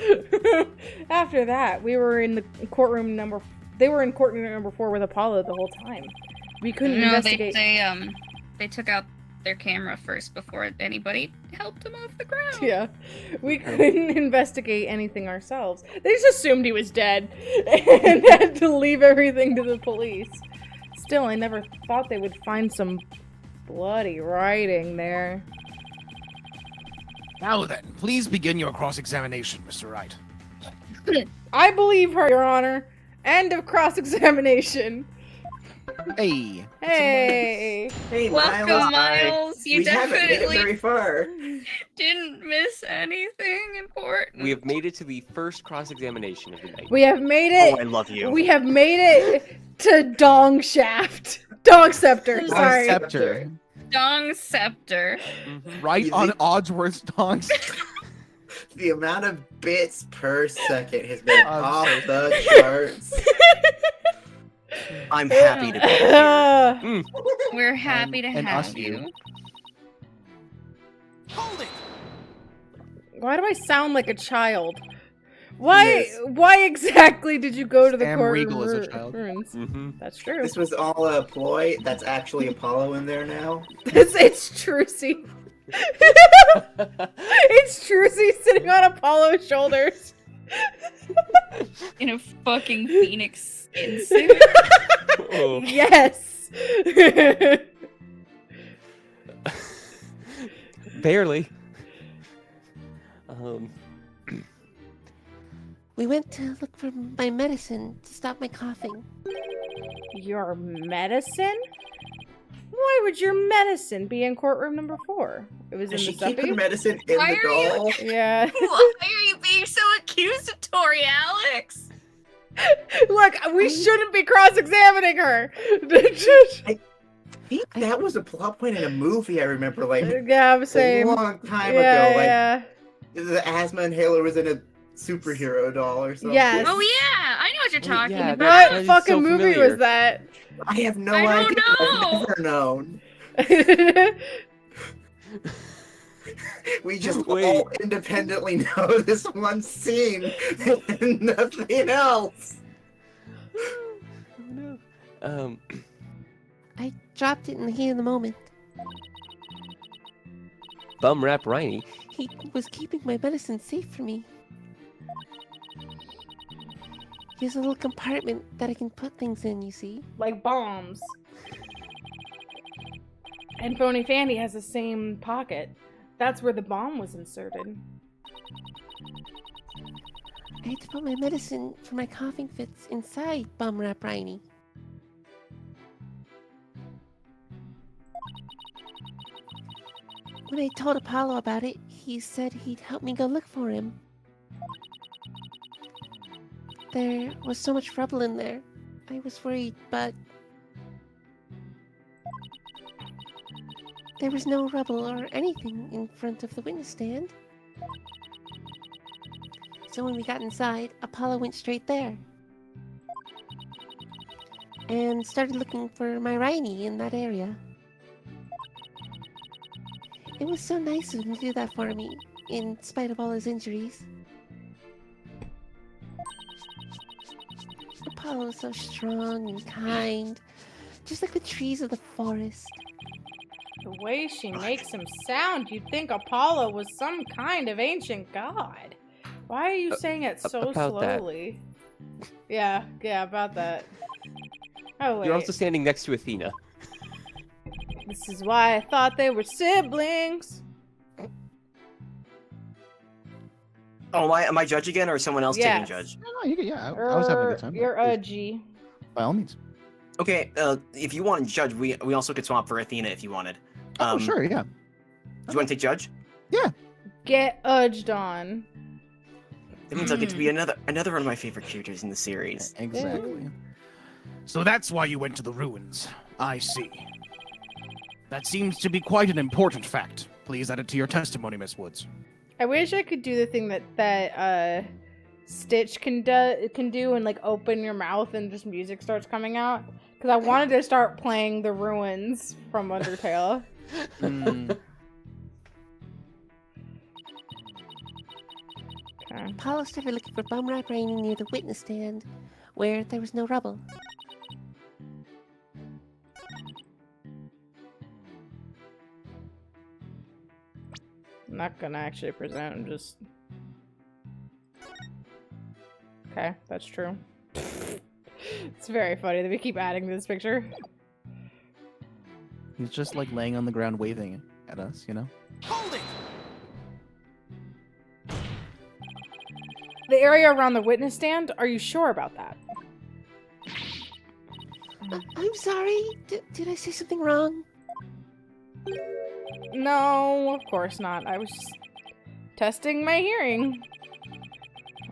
After that, we were in the courtroom number. They were in courtroom number 4 with Apollo the whole time. We couldn't No, investigate. they took out their camera first before anybody helped him off the ground. Yeah, we couldn't investigate anything ourselves. They just assumed he was dead and had to leave everything to the police. Still, I never thought they would find some bloody writing there. Now then, please begin your cross-examination, Mr. Wright. I believe her, Your Honor. End of cross-examination. Hey. Hey. Hey, Welcome, Miles. Miles. You We haven't made it definitely very far. didn't miss anything important. We have made it to the first cross-examination of the night. We have made Oh, it. I love you. We have made it to Dong Shaft. Dog Scepter. Sorry. Scepter. Dong Scepter. Mhm. Right You on think- Odsworth's dongs. The amount of bits per second has been I'm off so the charts. I'm happy to be here. We're happy to and have us, you. Hold it! Why do I sound like a child? Why? Yes. Why exactly did you go to the Sam courtroom? Regal is a child. rooms? Mhm. That's true. This was all a ploy. That's actually Apollo in there now. It's Trucy. It's Trucy sitting on Apollo's shoulders. In a fucking phoenix skin suit. Oh. Yes. Barely. We went to look for my medicine to stop my coughing. Your medicine? Why would your medicine be in courtroom number 4? It was in Does the she keep her stuffy? medicine in Why the are you- doll? Yeah. Why are you being so accusatory, Alex? Look, we shouldn't be cross-examining her. I think that was a plot point in a movie I remember, like, Yeah, I'm a saying. long time Yeah, ago. Like, yeah. the asthma inhaler was in a superhero doll or something. Yes. Oh yeah, I know what you're Wait, talking yeah, about. that What is fucking so movie familiar. was that? I have no I don't idea. know. I've never known. We just Wait. all independently know this one scene and nothing else. Oh, no. I dropped it in the heat of the moment. Bum Rap Riney. He was keeping my medicine safe for me. He has a little compartment that I can put things in, you see? Like bombs. And Phony Fanny has the same pocket. That's where the bomb was inserted. I had to put my medicine for my coughing fits inside Bum Rap Riney. When I told Apollo about it, he said he'd help me go look for him. There was so much rubble in there. I was worried, but there was no rubble or anything in front of the witness stand. So when we got inside, Apollo went straight there. And started looking for my Riney in that area. It was so nice of him to do that for me, in spite of all his injuries. Apollo is so strong and kind, just like the trees of the forest. The way she makes him sound, you'd think Apollo was some kind of ancient god. Why are you saying it so about that. slowly? Yeah, about that. Oh, wait. You're also standing next to Athena. This is why I thought they were siblings. Oh, am I judge again, or is someone else taking Yes. judge? No, I was having a good time. You're G. By all means. Okay, if you want judge, we also could swap for Athena if you wanted. Oh, sure, yeah. Do you want to take judge? Get udged on. That means I'll get to be another one of my favorite characters in the series. Exactly. So that's why you went to the ruins. I see. That seems to be quite an important fact. Please add it to your testimony, Miss Woods. I wish I could do the thing that Stitch can do and like open your mouth and just music starts coming out. Because I wanted to start playing the ruins from Undertale. Okay. Apollo started looking for bum rap raining near the witness stand, where there was no rubble. I'm not gonna actually present, I'm just... Okay, that's true. It's very funny that we keep adding to this picture. He's just like laying on the ground waving at us, you know? Hold it! The area around the witness stand, are you sure about that? I'm sorry, did I say something wrong? No, of course not. I was just testing my hearing.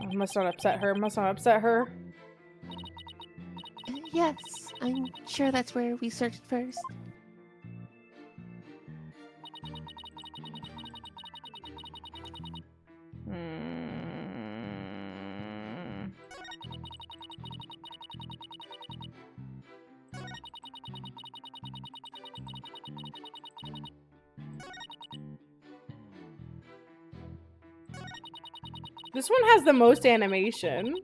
I must not upset her. Yes, I'm sure that's where we searched first. This one has the most animation. You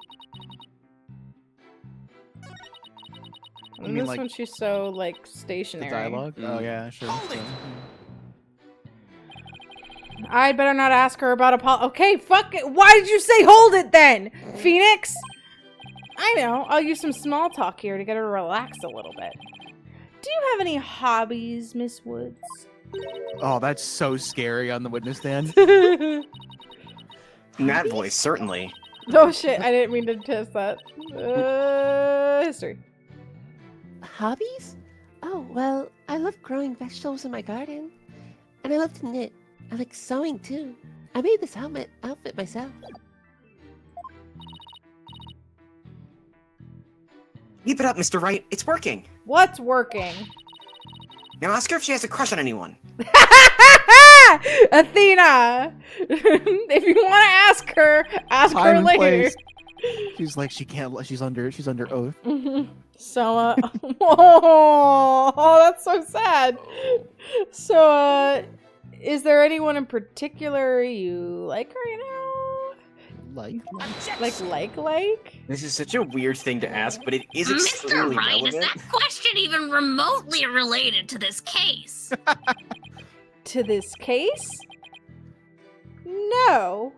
And mean, this like, one she's so like The stationary. dialogue? Oh, yeah, sure. Hold it. I'd better not ask her about Apollo. Okay, fuck it. Why did you say hold it then, Phoenix? I know. I'll use some small talk here to get her to relax a little bit. Do you have any hobbies, Miss Woods? Oh, that's so scary on the witness stand. In that voice, certainly. Oh shit, I didn't mean to test that. History. Hobbies? Oh, well, I love growing vegetables in my garden. And I love to knit. I like sewing too. I made this outfit myself. Keep it up, Mr. Wright. It's working. What's working? Now ask her if she has a crush on anyone. Athena! If you want to ask her Time and later. place. She's like, she can't, she's under oath. So, oh, that's so sad. So, is there anyone in particular you like right now? Like? Like? This is such a weird thing to ask, but it is Mr. extremely Wright, is relevant. that question even remotely related to this case? To this case? No.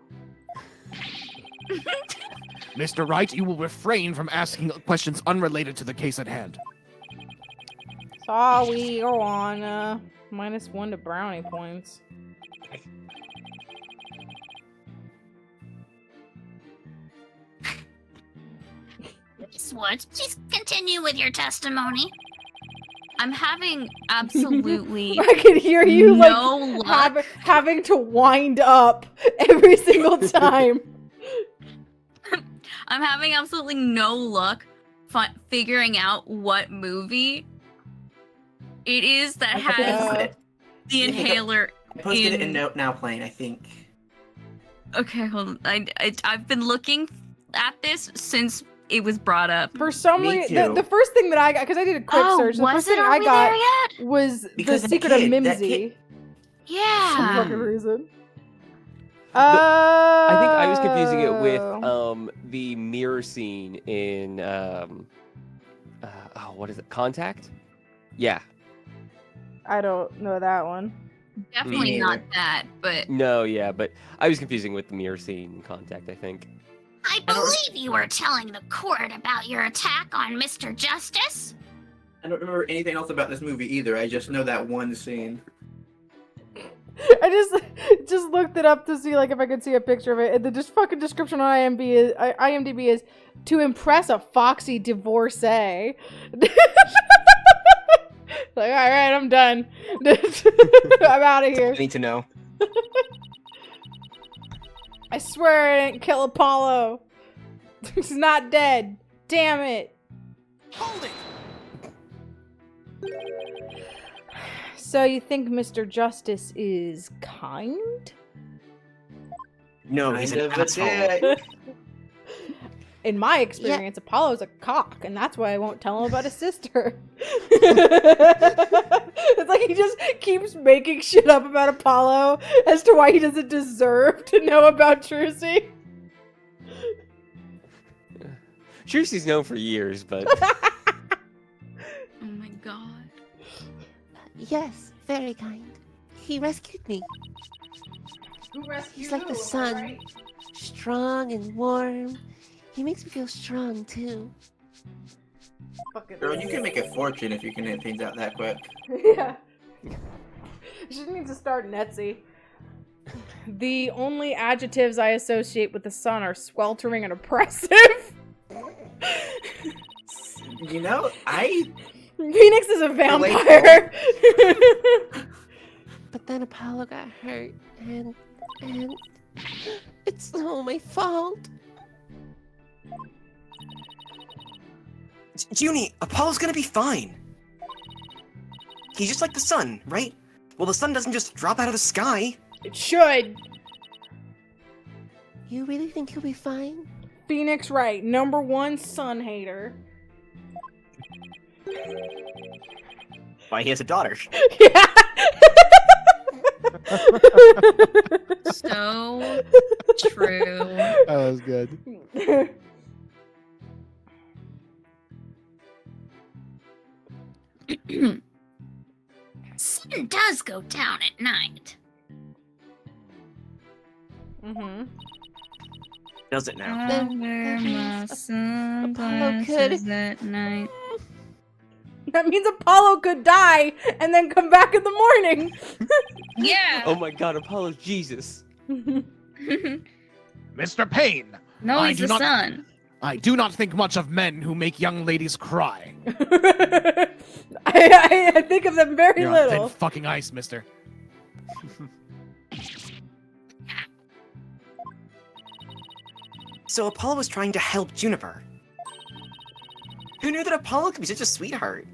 Mr. Wright, you will refrain from asking questions unrelated to the case at hand. So we go on, -1 to brownie points. Miss Woods, please continue with your testimony. I'm having absolutely I can hear you no like luck. having to wind up every single time. I'm having absolutely no luck figuring out what movie it is that has the inhaler. I posted it in Note Now Playing, I think. Okay, hold on. I've been looking at this since it was brought up. For some Me reason, too. the first thing that I got, because I did a quick search, the was first it? thing Are I we got there yet? was Because The that Secret of kid- that Mimsy. kid- some fucking Yeah. reason. I think I was confusing it with Oh. the mirror scene in what is it? Contact? Yeah. I don't know that one. Definitely Me not neither. that, but No, yeah, but I was confusing with the mirror scene in Contact, I think. I believe you were telling the court about your attack on Mr. Justice. I don't remember anything else about this movie either. I just know that one scene. I just looked it up to see like if I could see a picture of it, and the just fucking description on IMDb is to impress a foxy divorcee. Like, all right, I'm done. I'm out of here. I need to know. I swear I didn't kill Apollo. He's not dead. Damn it. Hold it! So you think Mr. Justice is kind? No, he's an Kind of a asshole. dick. In my experience, Apollo's a cock, and that's why I won't tell him about his sister. It's like he just keeps making shit up about Apollo as to why he doesn't deserve to know about Trucy. Trucy's known for years, but oh my god. Yes, very kind. He rescued me. He's like the sun. Strong and warm. He makes me feel strong, too. Girl, you can make a fortune if you can hit things out that quick. Yeah. She needs to start Netsy. The only adjectives I associate with the sun are sweltering and oppressive. You know, Phoenix is a vampire. But then Apollo got hurt, and it's all my fault. Junie, Apollo's gonna be fine. He's just like the sun, right? Well, the sun doesn't just drop out of the sky. It should. You really think he'll be fine? Phoenix Wright, #1 sun hater. Why, he has a daughter. Yeah. So true. That was good. Sun does go down at night. Mm-hmm. Does it now? Then- Where that my means Apollo could- sunglasses at night. That means Apollo could die and then come back in the morning. Yeah. oh my god, Apollo's Jesus. Mr. Payne, No, I he's do the not- sun. I do not think much of men who make young ladies cry. I think of them very You're on little. thin fucking ice, mister. So Apollo was trying to help Juniper. Who knew that Apollo could be such a sweetheart?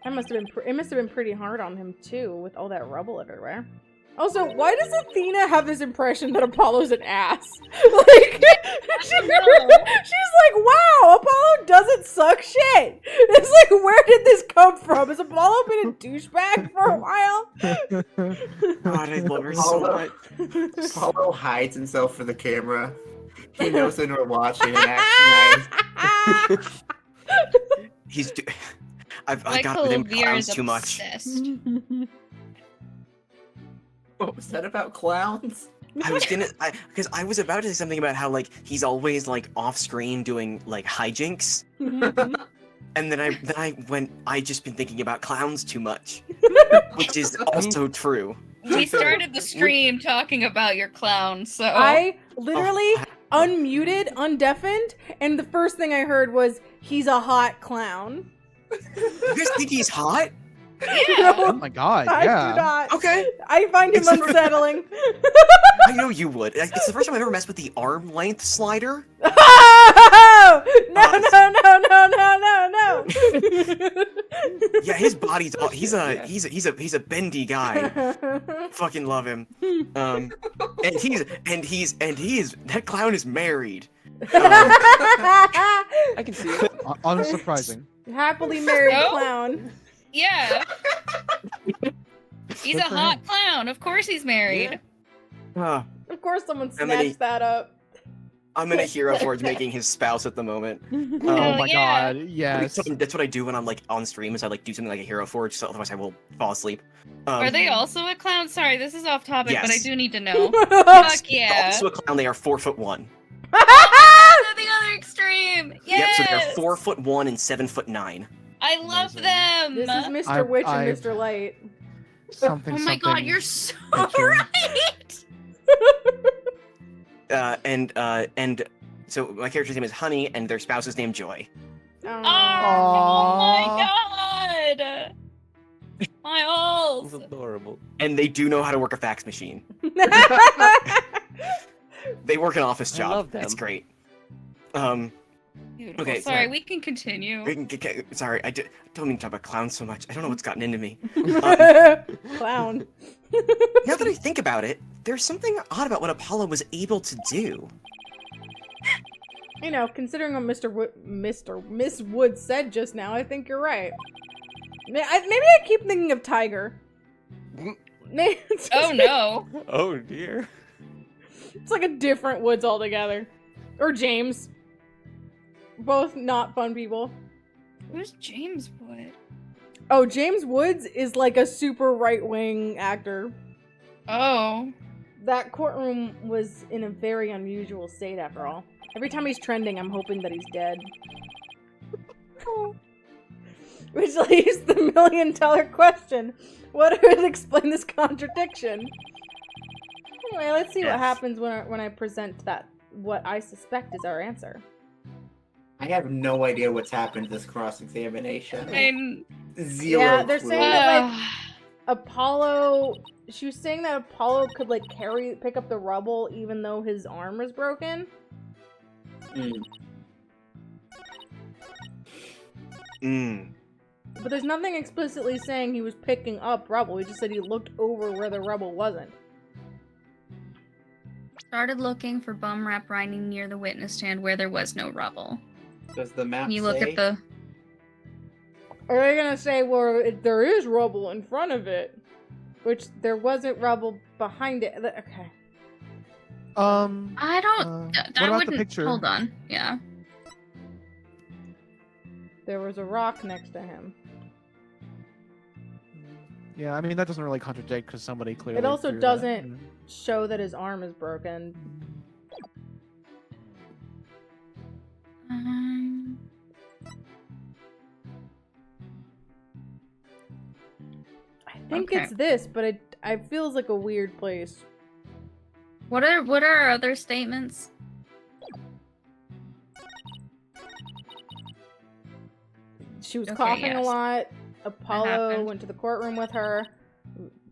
That must have been. It must have been pretty hard on him too, with all that rubble everywhere. Also, why does Athena have this impression that Apollo's an ass? Like, she's like, wow, Apollo doesn't suck shit. It's like, where did this come from? Has Apollo been a douchebag for a while? God, I love her so much. Apollo hides himself for the camera. He knows when we're watching and acts nice. I got with him clowns too much. Obsessed. What was that about clowns? Because I was about to say something about how like he's always like off screen doing like hijinks, and then I just been thinking about clowns too much, which is also true. We started the stream talking about your clown, so I literally unmuted, undeafened, and the first thing I heard was, he's a hot clown. You guys think he's hot? yeah. Oh my god, I do yeah. not. Okay, I find him It's the- unsettling. I know you would. It's the first time I've ever messed with the arm length slider. Oh! No. Yeah, his body's he's a bendy guy. Fucking love him. And that clown is married. I can see it. Unsurprising. Happily married So? clown. Yeah. He's Good a for hot him. clown. Of course he's married. Ah, Of course, someone How many- snatched that up. I'm in a hero towards making his spouse at the moment. Oh Hell my yeah. god, yes. That's what I do when I'm like on stream. Is I like do something like a hero forge, so otherwise I will fall asleep. Are they also a clown? Sorry, this is off topic, but I Yes. do need to know. Yes. Fuck yeah. Also a clown. They are 4'1". Oh, the other extreme. Yes. Yep. So they're 4'1" and 7'9". I love Amazing. them. This is Mr. Witch and I've- Mr. Light. Something. Oh my god, something you're so picture. right. And so my character's name is Honey, and their spouse is named Joy. Oh, Aw. my god. My It's old. adorable. And they do know how to work a fax machine. They work an office I job. love them. It's great. Beautiful. Okay, Sorry, so- we can continue. Sorry, I don't mean to talk about clowns so much. I don't know what's gotten into me. Clown. Now that I think about it, there's something odd about what Apollo was able to do. You know, considering what Miss Wood said just now, I think you're right. Maybe I keep thinking of Tiger. Oh no. Oh dear. It's like a different Woods altogether. Or James. Both not fun people. Who's James Wood? Oh, James Woods is like a super right-wing actor. Oh. That courtroom was in a very unusual state after all. Every time he's trending, I'm hoping that he's dead. Which leaves the million-dollar question. What would explain this contradiction? Anyway, let's see what Yes. happens when I present that, what I suspect is our answer. I have no idea what's happened to this cross-examination. I'm. Zero Yeah, they're clue. saying that, like, Apollo... She was saying that Apollo could, like, pick up the rubble even though his arm was broken. But there's nothing explicitly saying he was picking up rubble. He just said he looked over where the rubble wasn't. Started looking for bum wrap riding near the witness stand where there was no rubble. Does the map Can you say? look at the. Are they gonna say, well, there is rubble in front of it? Which there wasn't rubble behind it. Okay. I don't. what I about the wouldn't. picture? Hold on. Yeah. There was a rock next to him. Yeah, I mean that doesn't really contradict because somebody clearly. It also threw that, doesn't you know. show that his arm is broken. I think Okay. it's this, but it feels like a weird place. What are our other statements? She was Okay, coughing a yes. lot. Apollo happened. went to the courtroom with her.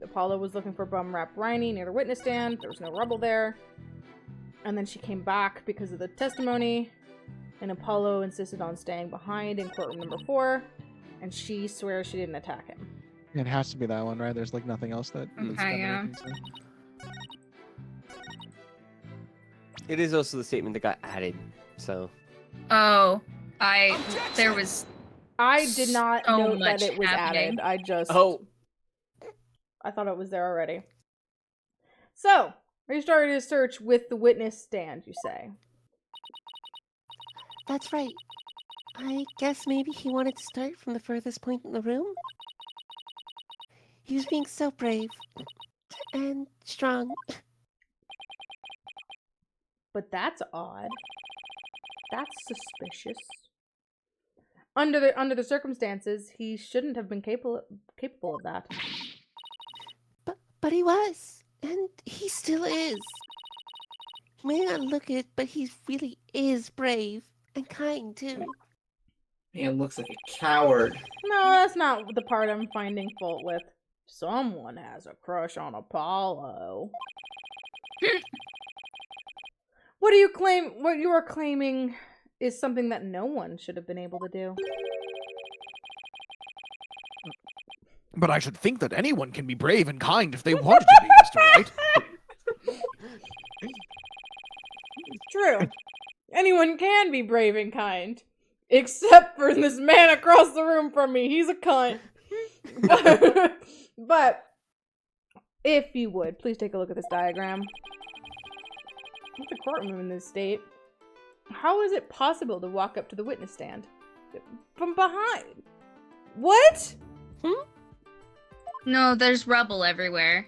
Apollo was looking for bum wrap Riney near the witness stand. There was no rubble there. And then she came back because of the testimony. And Apollo insisted on staying behind in courtroom number 4. And she swears she didn't attack him. It has to be that one, right? There's like nothing else that. that's Okay, got yeah. anything to- It is also the statement that got added, so. Oh, there was. I did not So note that much it was happening. added. I just... Oh, I thought it was there already. So, we started a search with the witness stand, you say? That's right. I guess maybe he wanted to start from the furthest point in the room? He was being so brave. And strong. But that's odd. That's suspicious. Under the circumstances, he shouldn't have been capable of that. But he was. And he still is. He may not look it, but he really is brave. And kind, too. Man looks like a coward. No, that's not the part I'm finding fault with. Someone has a crush on Apollo. What you are claiming is something that no one should have been able to do. But I should think that anyone can be brave and kind if they wanted to be, Mr. White. True. Anyone can be brave and kind. Except for this man across the room from me. He's a cunt. But If you would, please take a look at this diagram. What's a courtroom in this state? How is it possible to walk up to the witness stand? From behind? What? No, there's rubble everywhere.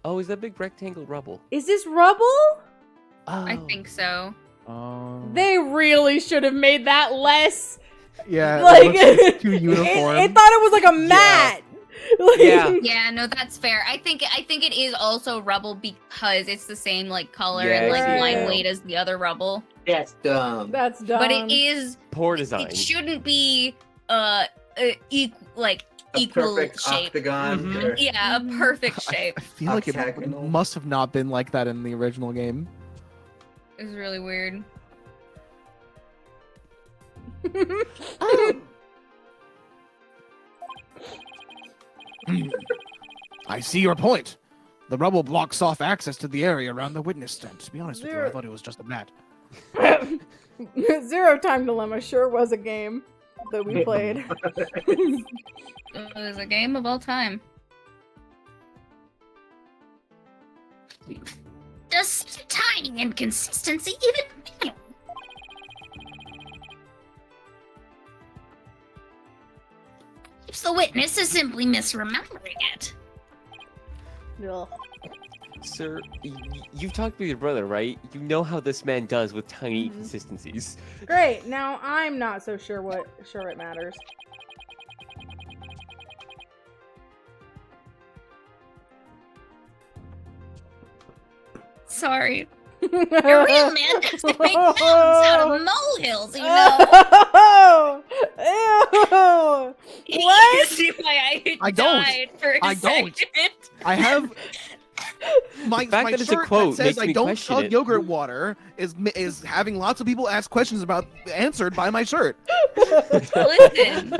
Oh, is that big rectangle rubble? Is this rubble? I Oh. think so. They really should have made that less. Yeah, Like, it looks too uniform. It thought it was like a mat. Like- Yeah. Yeah, no, that's fair. I think it is also rubble because it's the same like color Yeah, and I like see it line now. weight as the other rubble. That's dumb. That's dumb. But it is Poor design. it shouldn't be A equal perfect shape. octagon. Mhm. or- Yeah, a perfect shape. I feel like it Octagonal. must have not been like that in the original game. It was really weird. Oh, I see your point. The rubble blocks off access to the area around the witness stand. To be honest with you, I There- thought it was just a mat. Zero Time Dilemma sure was a game that we played. It was a game of all time. Does tiny inconsistency even matter? Perhaps the witness is simply misremembering it. Ugh. Sir, you've talked with your brother, right? You know how this man does with tiny Mhm. inconsistencies. Great. Now I'm not so sure it matters. Sorry. A real man doesn't make mountains out of molehills, you know? Ew. What? You see why I don't. died for a I don't. second? I have my fact my that it's a shirt quote that says makes I me don't question chug it. yogurt water is having lots of people ask questions about answered by my shirt. Listen.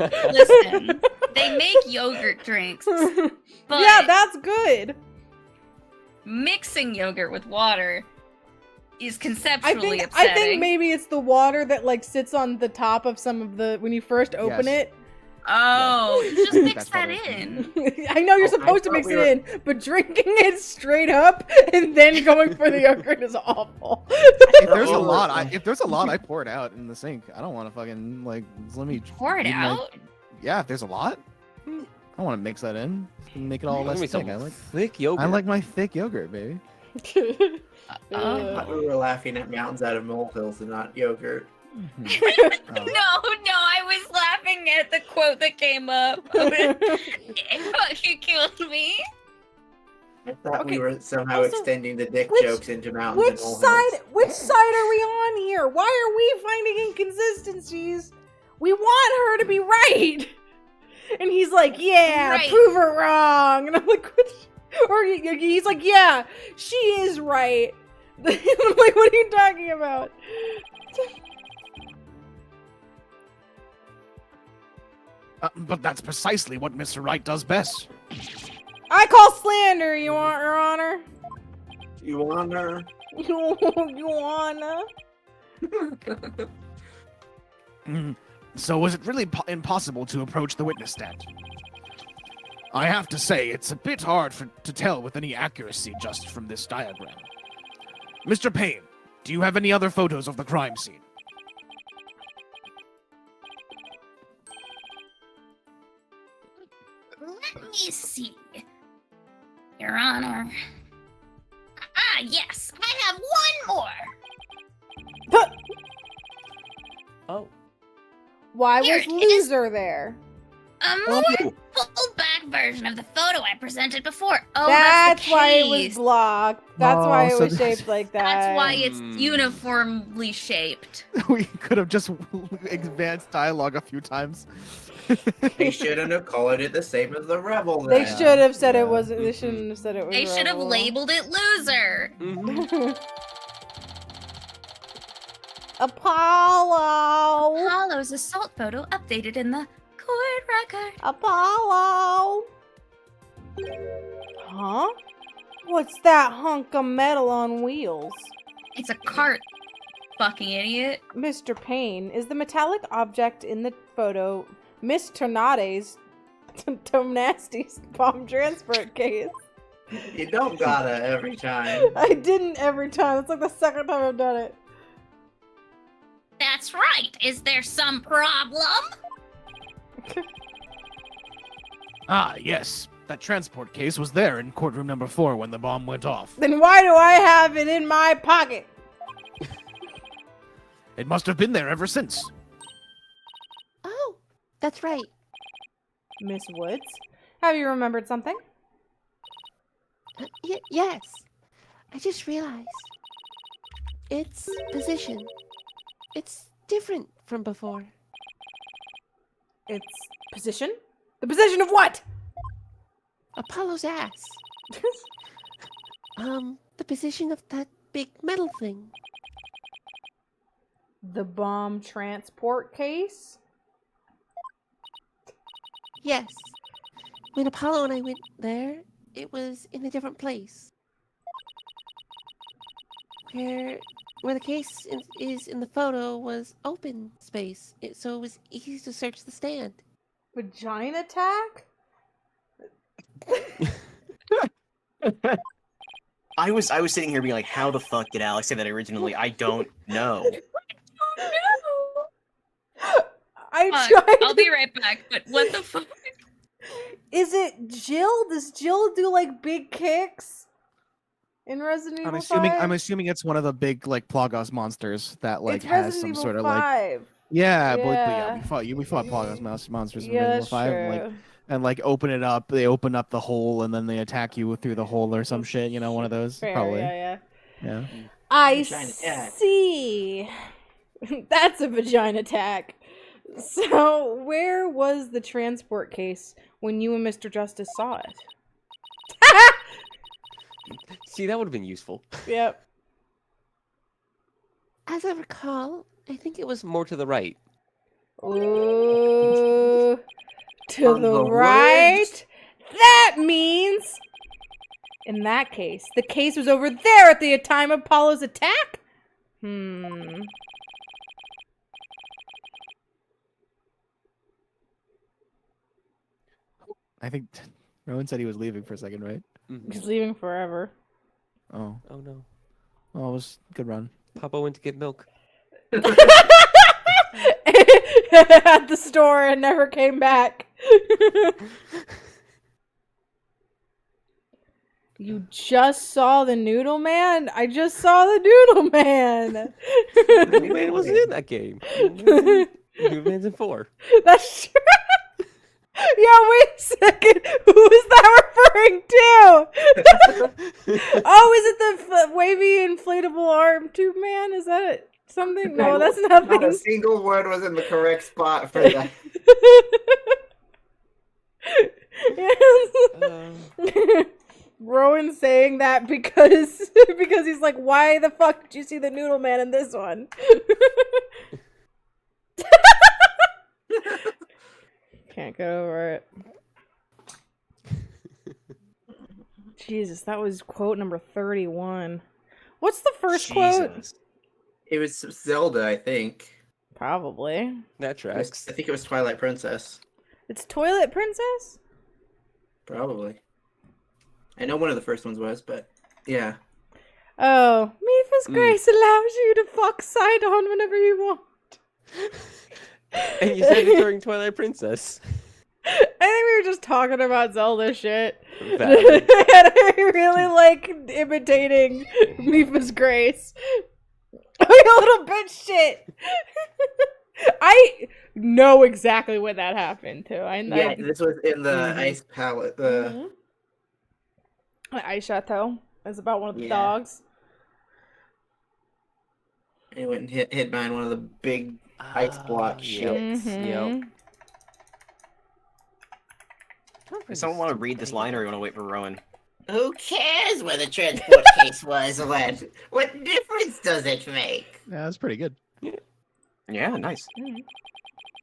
They make yogurt drinks, but Yeah, that's good. mixing yogurt with water is I conceptually think upsetting. maybe it's the water that like sits on the top of some of the when you first open Yes. it. Oh, you just mix That's that what I in. I know you're Oh, I supposed to thought mix we it were- in, but drinking it straight up and then going for the yogurt is awful. If there's a Oh. lot, I pour it out in the sink. I don't want to fucking like let me Pour it leave my- out. Yeah, if there's a lot, I don't want to mix that in. Make it all Let less me thick. some thick yogurt. I like my thick yogurt, baby. I Oh. thought we were laughing at mountains out of molehills and not yogurt. No, I was laughing at the quote that came up. It fucking killed me. I thought Okay, we were somehow also, extending the dick which- jokes into mountains Which and molehills. side are we on here? Why are we finding inconsistencies? We want her to be right. And he's like, yeah, Right. prove her wrong. And I'm like, what? Or he's like, yeah, she is right. I'm like, what are you talking about? But that's precisely what Mr. Wright does best. I call slander, Your Honor. You want her? You wanna? So was it really impossible to approach the witness stand? I have to say, it's a bit hard to tell with any accuracy just from this diagram. Mr. Payne, do you have any other photos of the crime scene? Let me see. Your Honor. Ah, yes, I have one more. Oh. Why Here was it is. Loser there? A more pulled back version of the photo I presented before. Oh, That's the why it was case. blocked. That's Oh, why it so was that's- shaped like that. That's why it's Hmm. uniformly shaped. We could have just advanced dialogue a few times. They shouldn't have called it the same as the rebel. They then. should have said Yeah. it was. They shouldn't have said it was. They should have Rebel. labeled it loser. Mhm. Apollo. Apollo's assault photo updated in the court record. Apollo. Huh? What's that hunk of metal on wheels? It's a cart, fucking idiot. Mr. Payne, is the metallic object in the photo Miss Tornade's Tom Nasty's bomb transport case. You don't gotta every time. I didn't every time. It's like the second time I've done it. That's right. Is there some problem? Ah, yes. That transport case was there in courtroom number 4 when the bomb went off. Then why do I have it in my pocket? It must have been there ever since. Oh, that's right. Miss Woods, have you remembered something? Yes. I just realized. Its position. It's different from before. Its position? The position of what? Apollo's ass. The position of that big metal thing. The bomb transport case? Yes. When Apollo and I went there, it was in a different place. Where the case is in the photo was open space, so it was easy to search the stand. Vagina attack? I was sitting here being like, how the fuck did Alex say that originally? I don't know. I tried. I'll be right back, but what the fuck? Is it Jill? Does Jill do like big kicks in Resident Evil 5? I'm assuming it's one of the big like Plagos monsters that like It's has Resident some Evil sort of 5. like yeah, Yeah. we fought Plagos monsters in Yeah, Resident Evil that's 5 true. and like open it up, they open up the hole and then they attack you through the hole or some shit, you know, one of those Fair, probably. yeah. Yeah. I Vagina attack. see. That's a vagina attack. So, where was the transport case when you and Mr. Justice saw it? See, that would have been useful. Yep. As I recall, I think it was More to the right. Ooh, to On the the right? woods? That means, in that case, the case was over there at the time of Apollo's attack? I think Rowan said he was leaving for a second, right? He's leaving forever. Oh. Oh no. Oh, it was a good run. Papa went to get milk. At the store and never came back. You just saw the Noodle Man? I just saw the Noodle Man. Noodle Man wasn't in that game. Noodle Man's in 4. That's true. Yeah, wait a second. Who is that referring to? Oh, is it the wavy inflatable arm tube man? Is that it? Something? No, that's Not a nothing. single word was in the correct spot for that. Rowan saying that because he's like, why the fuck did you see the Noodle Man in this one? Can't get over it. Jesus, that was quote number 31. What's the first quote? Jesus. It was Zelda, I think. Probably. That I tracks. think it was Twilight Princess. It's Toilet Princess? Probably. I know one of the first ones was, but yeah. Oh, Mipha's Grace allows you to fuck Sidon whenever you want. And you said it during Twilight Princess. I think we were just talking about Zelda shit. Valid. And I really like imitating Mipha's Grace. You little bitch shit. I know exactly what that happened to. Yeah, this was in the Ice Palette. The Ice Chateau. It's about one of the Yeah. dogs. It went and hit behind one of the big ice block ships. Mhm. Does someone want to read this line, or you want to wait for Rowan? Who cares where the transport case was when? What difference does it make? Yeah, that's pretty good. Yeah, nice. It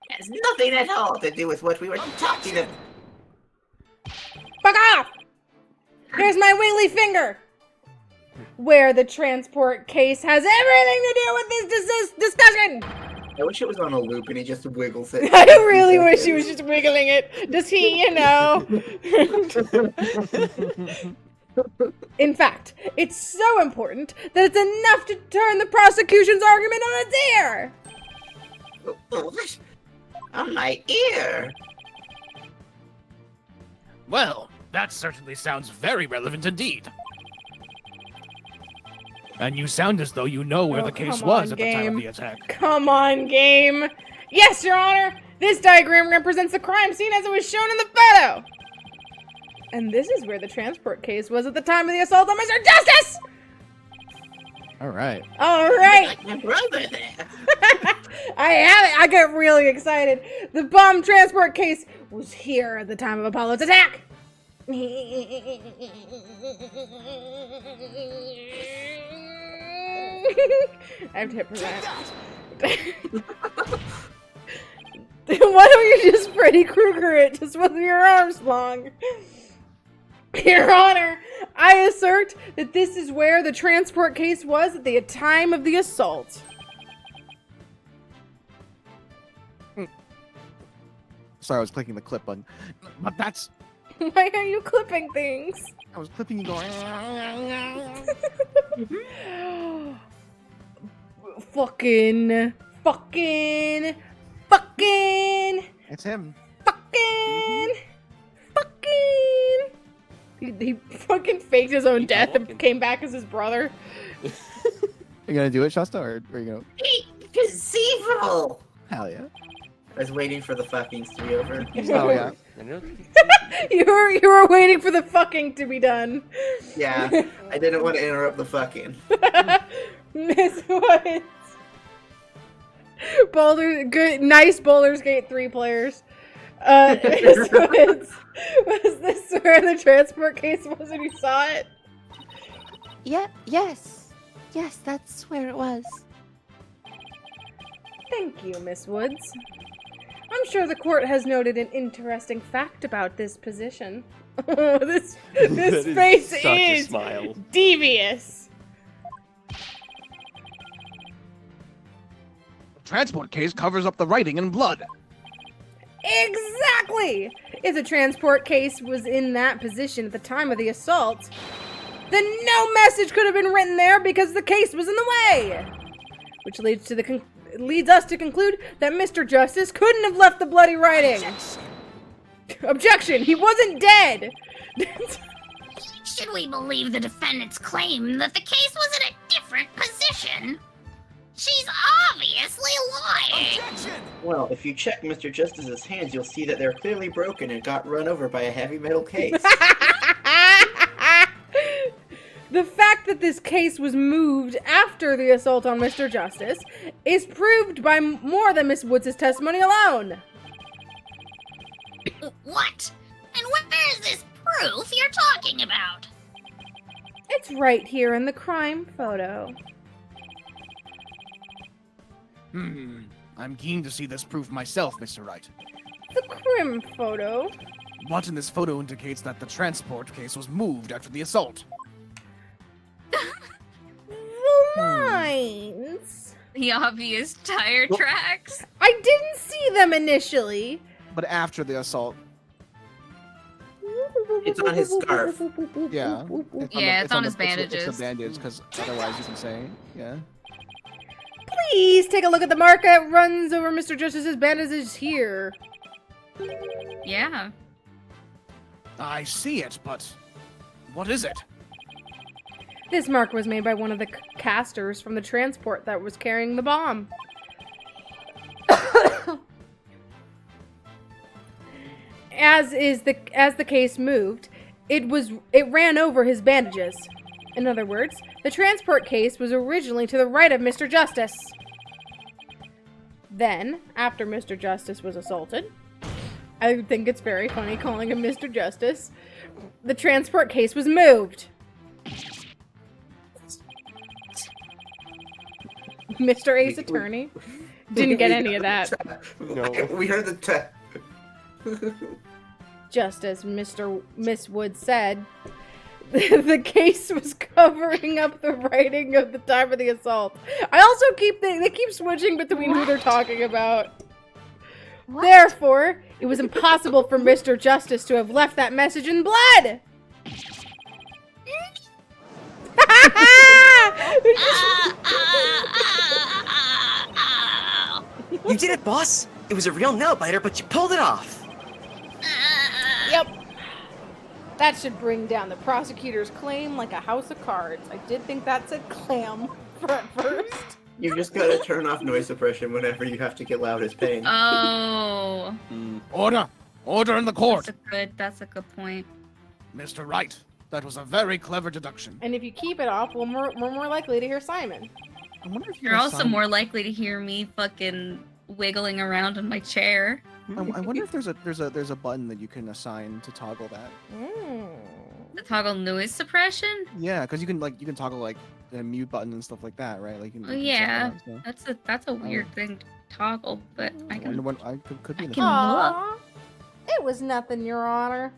has nothing at all to do with what we were talking about. Fuck off! Here's my wiggly finger! Where the transport case has everything to do with this discussion! I wish it was on a loop and he just wiggles it. I really wish he was just wiggling it. Does he, you know? In fact, it's so important that it's enough to turn the prosecution's argument on its ear. What? On my ear. Well, that certainly sounds very relevant indeed. And you sound as though you know where Oh, the case come was on, at the time of game. the attack. Come on, game. Yes, Your Honor. This diagram represents the crime scene as it was shown in the photo. And this is where the transport case was at the time of the assault on Mr. Justice. All right. All right. Like my brother there. I have it. I get really excited. The bomb transport case was here at the time of Apollo's attack. I have to hit prevent. Why don't you just Freddy Krueger it just with your arms long? Your Honor, I assert that this is where the transport case was at the time of the assault. Sorry, I was clicking the clip button. But that's... Why are you clipping things? I was clipping you going. Fucking. It's him. He fucking faked his own death and came back as his brother. You gonna do it, Shasta, or are you gonna? Inconceivable. Hell yeah. I was waiting for the fuckings to be over. Oh yeah. You were waiting for the fucking to be done. Yeah, I didn't want to interrupt the fucking. Miss Woods. Nice Baldur's Gate 3 players. Miss Woods, was this where the transport case was when you saw it? Yes, that's where it was. Thank you, Miss Woods. I'm sure the court has noted an interesting fact about this position. this face such a is smile. devious. The transport case covers up the writing in blood. Exactly! If the transport case was in that position at the time of the assault, then no message could have been written there because the case was in the way. Which leads us to conclude that Mr. Justice couldn't have left the bloody writing. Objection! He wasn't dead! Should we believe the defendant's claim that the case was in a different position? She's obviously lying! Well, if you check Mr. Justice's hands, you'll see that they're clearly broken and got run over by a heavy metal case. The fact that this case was moved after the assault on Mr. Justice is proved by more than Miss Woods' testimony alone. What? And where is this proof you're talking about? It's right here in the crime photo. I'm keen to see this proof myself, Mr. Wright. The crime photo? What in this photo indicates that the transport case was moved after the assault? The lines. The obvious tire tracks. I didn't see them initially. But after the assault, It's on his scarf. yeah. Yeah, it's on his It's bandages. a bandage, because otherwise you can say, yeah. Please take a look at the mark that runs over Mr. Justice's bandages here. Yeah. I see it, but what is it? This mark was made by one of the casters from the transport that was carrying the bomb. As the case moved, it ran over his bandages. In other words, the transport case was originally to the right of Mr. Justice. Then, after Mr. Justice was assaulted, I think it's very funny calling him Mr. Justice, the transport case was moved. Mr. Ace Attorney didn't get any of that. No. We heard the Just as Miss Wood said, The case was covering up the writing of the time of the assault. I also they keep switching between who they're talking about. What? Therefore, it was impossible for Mr. Justice to have left that message in blood. You did it, boss! It was a real nail biter, but you pulled it off! Yep. That should bring down the prosecutor's claim like a house of cards. I did think that said clam at first. You just gotta turn off noise suppression whenever you have to get loud as pain. Oh, Order! Order in the court! that's a good point. Mr. Wright, that was a very clever deduction. And if you keep it off, we're more likely to hear Simon. I wonder if You're also more likely to hear me fucking wiggling around in my chair. I wonder if there's a button that you can assign to toggle that. The toggle noise suppression? Yeah, because you can toggle like the mute button and stuff like that, right? Like. Oh yeah, that's a weird thing to toggle, but I can. Could be. Aww. It was nothing, Your Honor.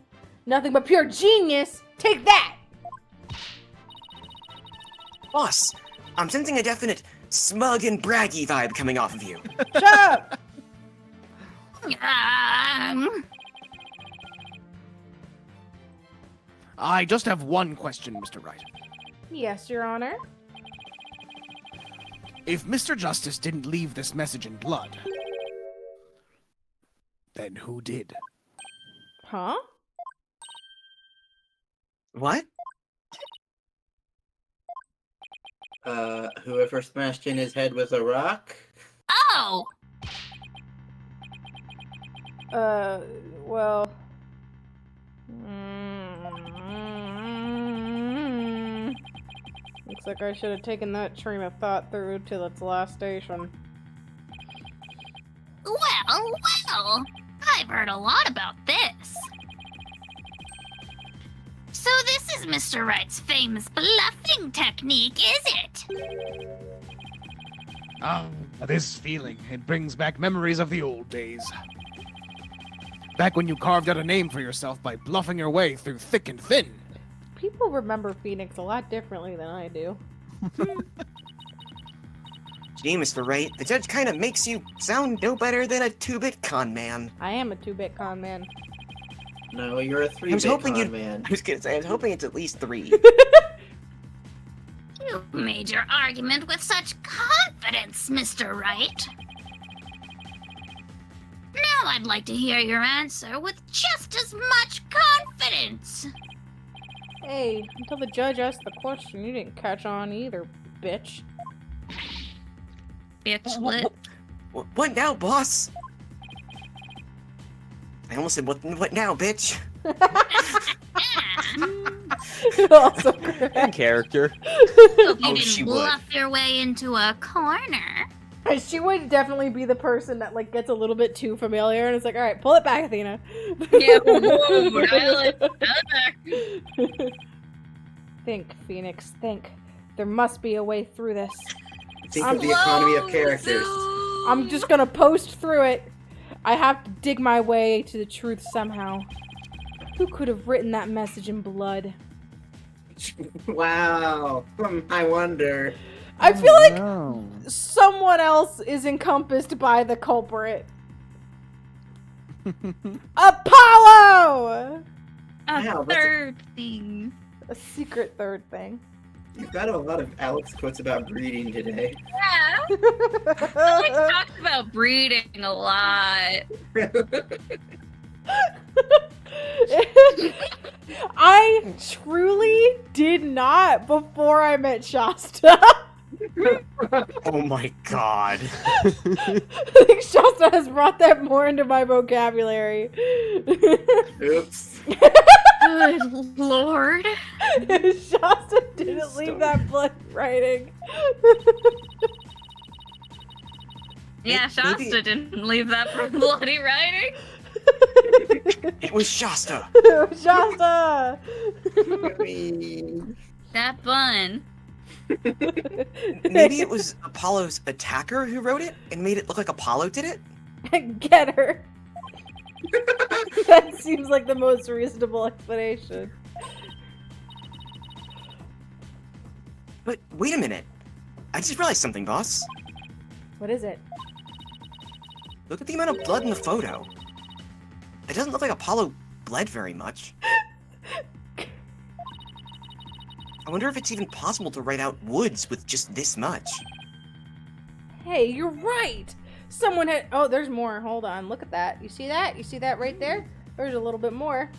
Nothing but pure genius. Take that. Boss, I'm sensing a definite smug and braggy vibe coming off of you. Shut up. I just have one question, Mr. Wright. Yes, Your Honor. If Mr. Justice didn't leave this message in blood, then who did? Huh? What? Whoever smashed in his head with a rock? Oh! Well... Looks like I should have taken that train of thought through till its last station. Well, I've heard a lot about this. So this is Mr. Wright's famous bluffing technique, is it? Oh, this feeling. It brings back memories of the old days. Back when you carved out a name for yourself by bluffing your way through thick and thin. People remember Phoenix a lot differently than I do. Gee, Mr. Wright, the judge kind of makes you sound no better than a 2-bit con man. I am a 2-bit con man. No, you're a 3-bit con man. I was gonna say, I was hoping it's at least 3. You made your argument with such confidence, Mr. Wright. Now I'd like to hear your answer with just as much confidence. Hey, until the judge asked the question, you didn't catch on either, bitch. Bitchlet. What now, boss? I almost said, what now, bitch? Also In character. Hope you she didn't would. bluff your way into a corner. She would definitely be the person that like gets a little bit too familiar and it's like, all right, pull it back, Athena. Yeah, whoa, dial it back. Think, Phoenix, think. There must be a way through this. Think of the economy of characters. I'm just gonna post through it. I have to dig my way to the truth somehow. Who could have written that message in blood? Wow. I wonder. I feel like someone else is encompassed by the culprit. Apollo! Wow, A that's third thing. A secret third thing. You've got a lot of Alex quotes about breeding today. Yeah. I like talked about breeding a lot. I truly did not before I met Shasta. Oh my god. I think Shasta has brought that more into my vocabulary. Oops. Good lord. Shasta didn't leave that blood writing. Yeah, Maybe- Shasta didn't leave that for bloody writing. It was Shasta. Shasta! That bun. Maybe it was Apollo's attacker who wrote it and made it look like Apollo did it? Get her. That seems like the most reasonable explanation. But wait a minute. I just realized something, boss. What is it? Look at the amount of blood in the photo. It doesn't look like Apollo bled very much. I wonder if it's even possible to write out Woods with just this much. Hey, you're right! Someone had... Oh, there's more. Hold on. Look at that. You see that? You see that right there? There's a little bit more.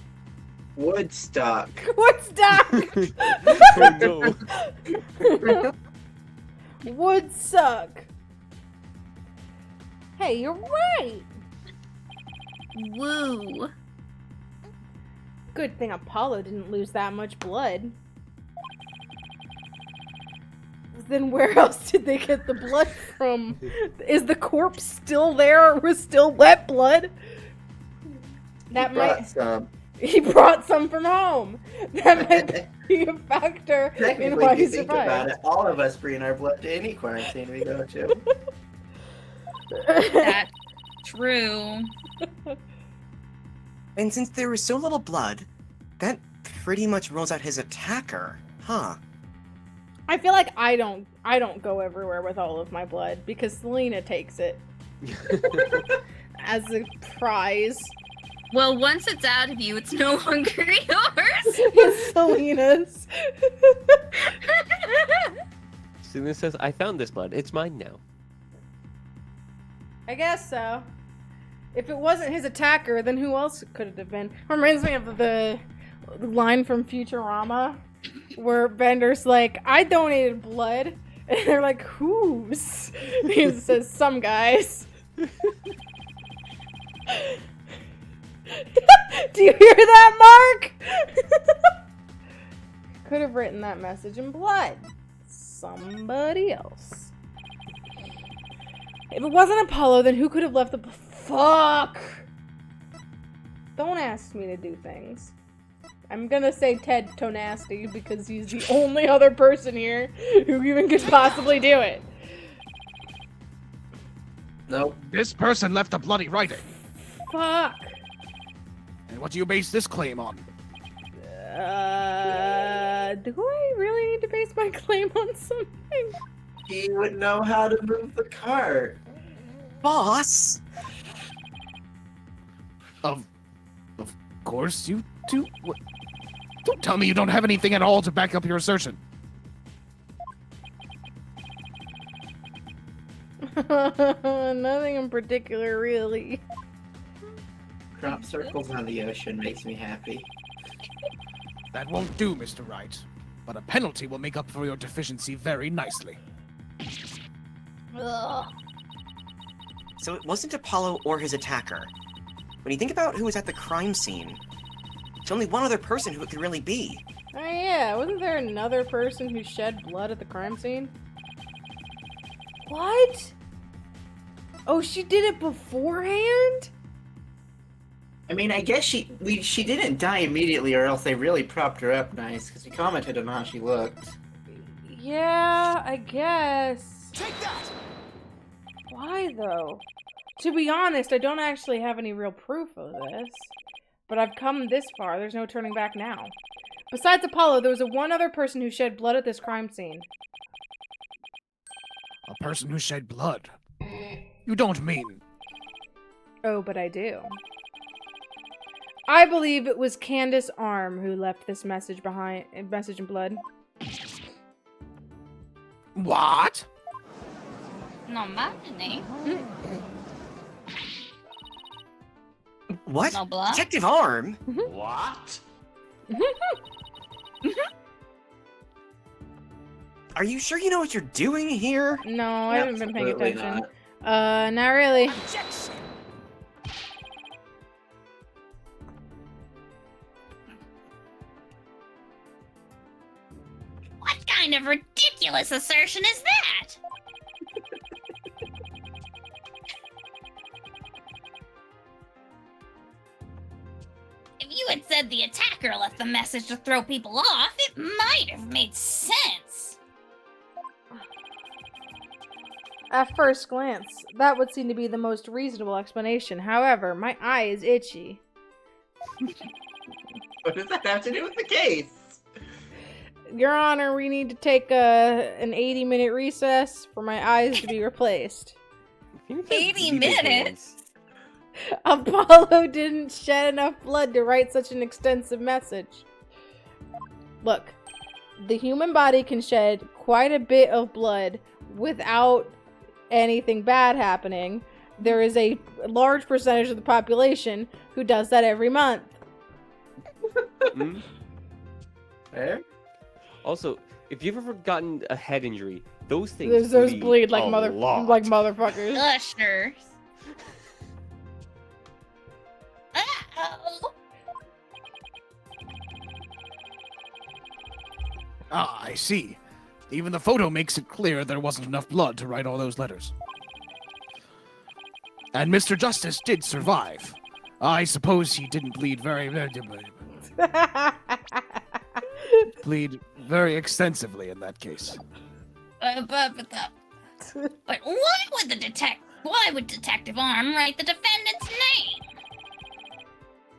Woodstock. Woodstock! Oh, no. Woodsuck. Hey, you're right! Woo. Good thing Apollo didn't lose that much blood. Then where else did they get the blood from? Is the corpse still there, or was still wet blood? That He brought some from home. That might be a factor in Technically, why if he you think about survived. it, all of us bring our blood to any quarantine we go to. That's true. And since there was so little blood, that pretty much rules out his attacker, huh? I feel like I don't go everywhere with all of my blood because Selena takes it as a prize. Well, once it's out of you, it's no longer yours. It's Selena's. Selena says, I found this blood. It's mine now. I guess so. If it wasn't his attacker, then who else could it have been? Reminds me of the line from Futurama where Bender's like, I donated blood. And they're like, whose? He says, some guys. Do you hear that, Mark? Could have written that message in blood. Somebody else. If it wasn't Apollo, then who could have left the... Fuck! Don't ask me to do things. I'm gonna say Ted Tonasty because he's the only other person here who even could possibly do it. Nope. This person left a bloody writing. Fuck. And what do you base this claim on? Do I really need to base my claim on something? He would know how to move the cart. Boss! Of course you do. What? Don't tell me you don't have anything at all to back up your assertion. Nothing in particular, really. Crop circles on the ocean makes me happy. That won't do, Mr. Wright. But a penalty will make up for your deficiency very nicely. Ugh. So it wasn't Apollo or his attacker. When you think about who was at the crime scene, there's only one other person who it could really be. Oh yeah, wasn't there another person who shed blood at the crime scene? What? Oh, she did it beforehand? I mean, I guess she didn't die immediately, or else they really propped her up nice, because he commented on how she looked. Yeah, I guess. Take that! Why, though? To be honest, I don't actually have any real proof of this. But I've come this far, there's no turning back now. Besides Apollo, there was one other person who shed blood at this crime scene. A person who shed blood? You don't mean... Oh, but I do. I believe it was Candace Arm who left this message in blood. What? No money. What? No blood? Detective Arm? What? Are you sure you know what you're doing here? No, I haven't been paying Absolutely attention. not. Not really. Objection! What kind of ridiculous assertion is that? If you had said the attacker left the message to throw people off, it might have made sense. At first glance, that would seem to be the most reasonable explanation. However, my eye is itchy. What does that have to do with the case? Your Honor, we need to take an 80-minute recess for my eyes to be replaced. 80 minutes? Apollo didn't shed enough blood to write such an extensive message. Look, the human body can shed quite a bit of blood without anything bad happening. There is a large percentage of the population who does that every month. Fair? Also, if you've ever gotten a head injury, those things Those bleed like a lot. motherfuckers. Gushers. Uh-oh. Ah, I see. Even the photo makes it clear there wasn't enough blood to write all those letters. And Mr. Justice did survive. I suppose he didn't bleed bleed very extensively in that case. But why would Detective Arm write the defendant's name?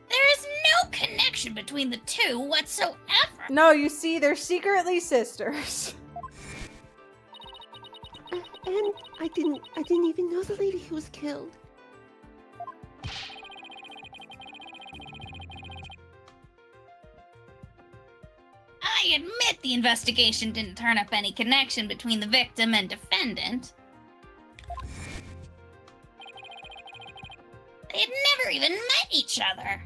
There is no connection between the two whatsoever. No, you see, they're secretly sisters. And I didn't even know the lady who was killed. I admit the investigation didn't turn up any connection between the victim and defendant. They had never even met each other.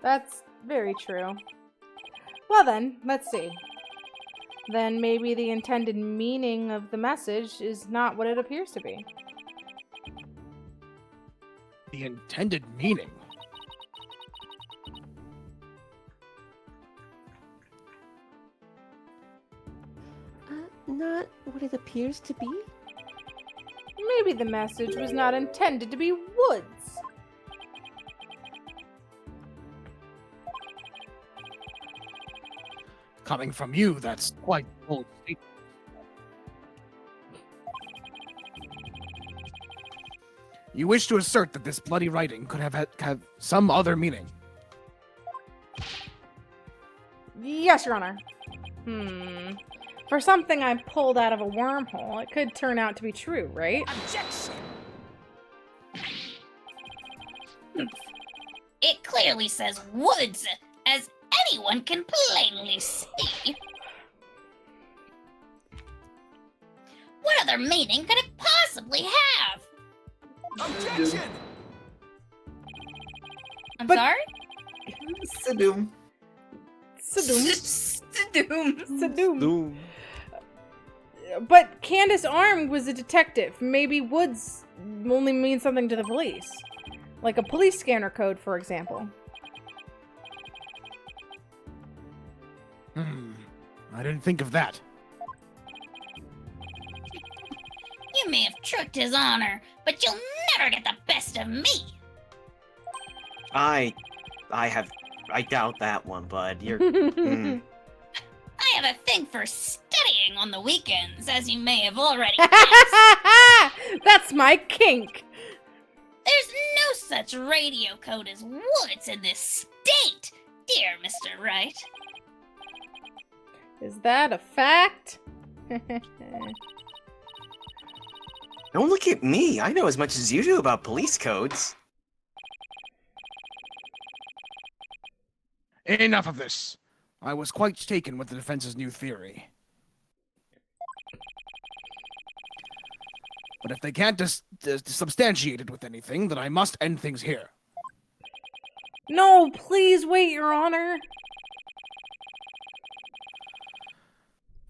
That's very true. Well then, let's see. Then maybe the intended meaning of the message is not what it appears to be. The intended meaning? Not what it appears to be? Maybe the message was not intended to be Woods. Coming from you, that's quite a bold statement. You wish to assert that this bloody writing could have had some other meaning? Yes, Your Honor. For something I pulled out of a wormhole, it could turn out to be true, right? Objection! It clearly says Woods, as anyone can plainly see. What other meaning could it possibly have? Objection! I'm But- sorry? Sadoom. Sadoom. But Candace Arm was a detective. Maybe Woods only means something to the police. Like a police scanner code, for example. I didn't think of that. You may have tricked his honor, but you'll never get the best of me. I doubt that one, bud. You're. I have a thing for studying on the weekends, as you may have already guessed. That's my kink. There's no such radio code as Woods in this state, dear Mr. Wright. Is that a fact? Don't look at me. I know as much as you do about police codes. Enough of this. I was quite taken with the defense's new theory. But if they can't substantiate it with anything, then I must end things here. No, please wait, Your Honor.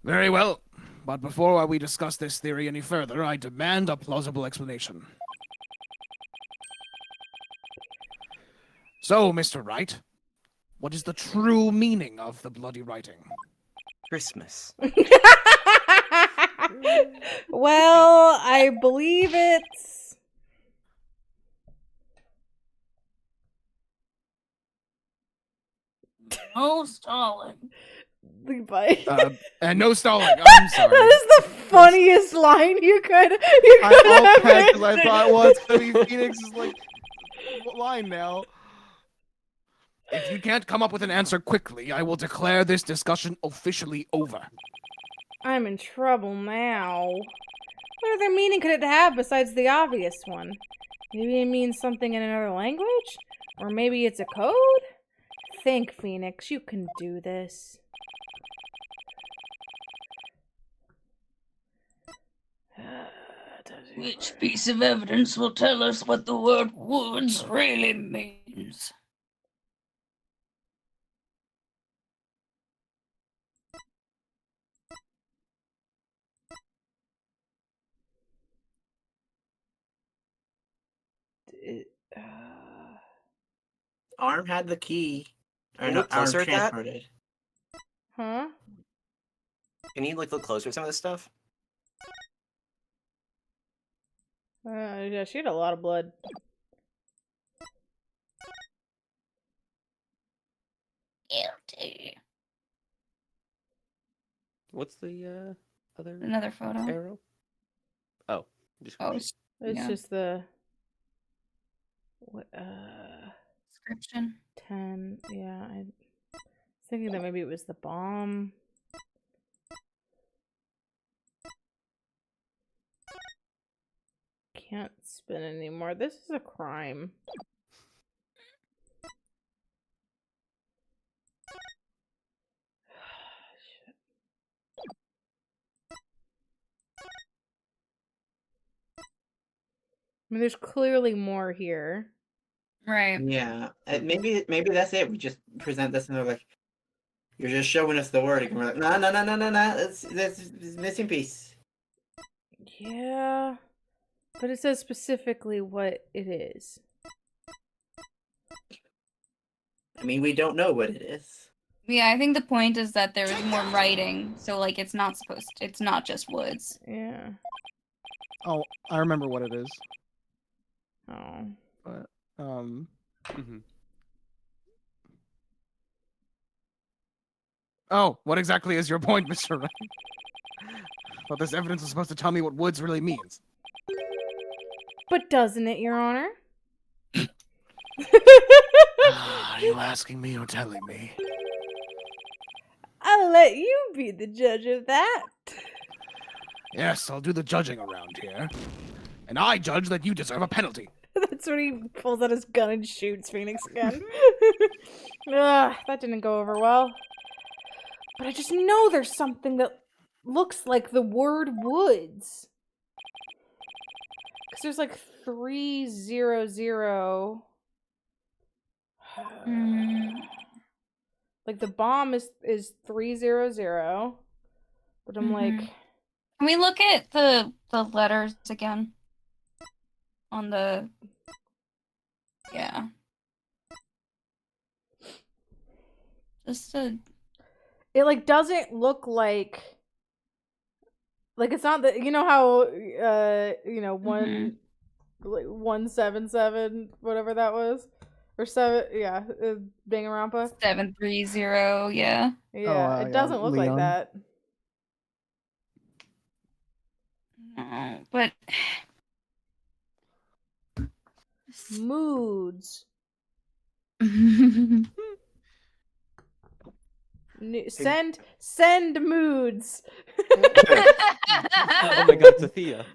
Very well. But before we discuss this theory any further, I demand a plausible explanation. So, Mr. Wright, what is the true meaning of the bloody writing? Christmas. Well, I believe it's... No stalling. Levi. And no stalling. I'm sorry. That is the funniest line you could I have okay, because I written. thought, well, it's gonna be Phoenix's like line now. If you can't come up with an answer quickly, I will declare this discussion officially over. I'm in trouble now. What other meaning could it have besides the obvious one? Maybe it means something in another language? Or maybe it's a code? Think, Phoenix. You can do this. Which piece of evidence will tell us what the word woods really means? Arm had the key. Or Can you no, look Arm closer at that? transported. Huh? Can you like look closer at some of this stuff? Yeah, she had a lot of blood. Guilty. What's the other Another photo. arrow? Oh, Oh, It's yeah. just the... What, Description. 10, yeah, I was thinking that maybe it was the bomb. Can't spin anymore. This is a crime. Shit. I mean, there's clearly more here. Right. Yeah, maybe that's it. We just present this and they're like, "You're just showing us the word." And we're like, "No, no, no, no, no, no. That's missing piece." Yeah, but it says specifically what it is. I mean, we don't know what it is. Yeah, I think the point is that there was more writing, so like it's not just woods. Yeah. Oh, I remember what it is. Oh. But Mm-hmm. Oh, what exactly is your point, Mr. Wright? Well, this evidence is supposed to tell me what woods really means. But doesn't it, Your Honor? Are you asking me or telling me? I'll let you be the judge of that. Yes, I'll do the judging around here. And I judge that you deserve a penalty. That's when he pulls out his gun and shoots Phoenix again. Ugh, that didn't go over well. But I just know there's something that looks like the word woods. Because there's like 300. Like the bomb is 300. But I'm like... Can we look at the letters again? On the... Yeah. Just a... It like doesn't look like it's not the, you know how you know, 177 whatever that was, or 7, yeah, Bangarappa 730, yeah. Yeah, it doesn't look like Leon. that. No, but Moods. Send moods. Oh my god, Sophia.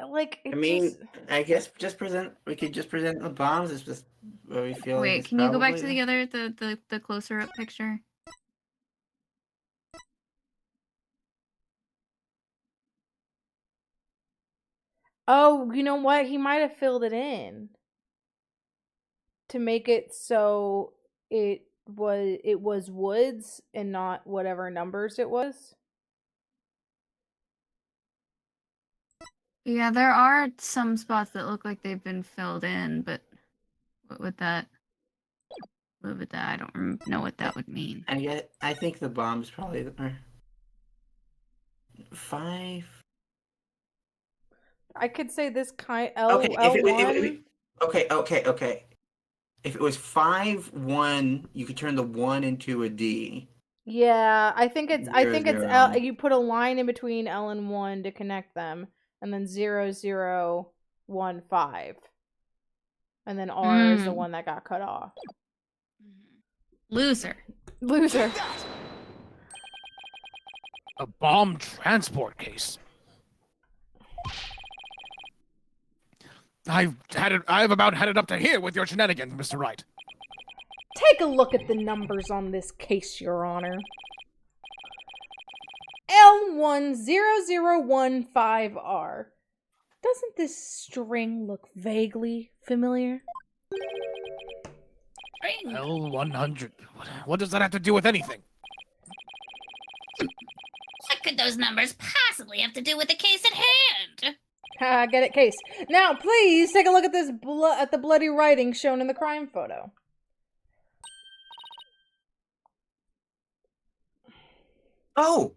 Like, I mean, I guess we could just present the bombs. It's just what we feel. wait, like can you go back to probably the other the closer up picture? Oh, you know what? He might have filled it in to make it so it was woods and not whatever numbers it was. Yeah, there are some spots that look like they've been filled in, but what would that? I don't know what that would mean. I think the bombs probably are 5. I could say this kind Okay, L1. okay. If it was 5-1, you could turn the 1 into a D. Yeah, I think it's Zero. L. You put a line in between L and 1 to connect them, and then 00 015. And then R is the one that got cut off. Loser. Loser. A bomb transport case. I've about had it up to here with your shenanigans, Mr. Wright. Take a look at the numbers on this case, Your Honor. L10015R. Doesn't this string look vaguely familiar? L100. What does that have to do with anything? What could those numbers possibly have to do with the case at hand? Get it, case. Now, please take a look at this at the bloody writing shown in the crime photo. Oh,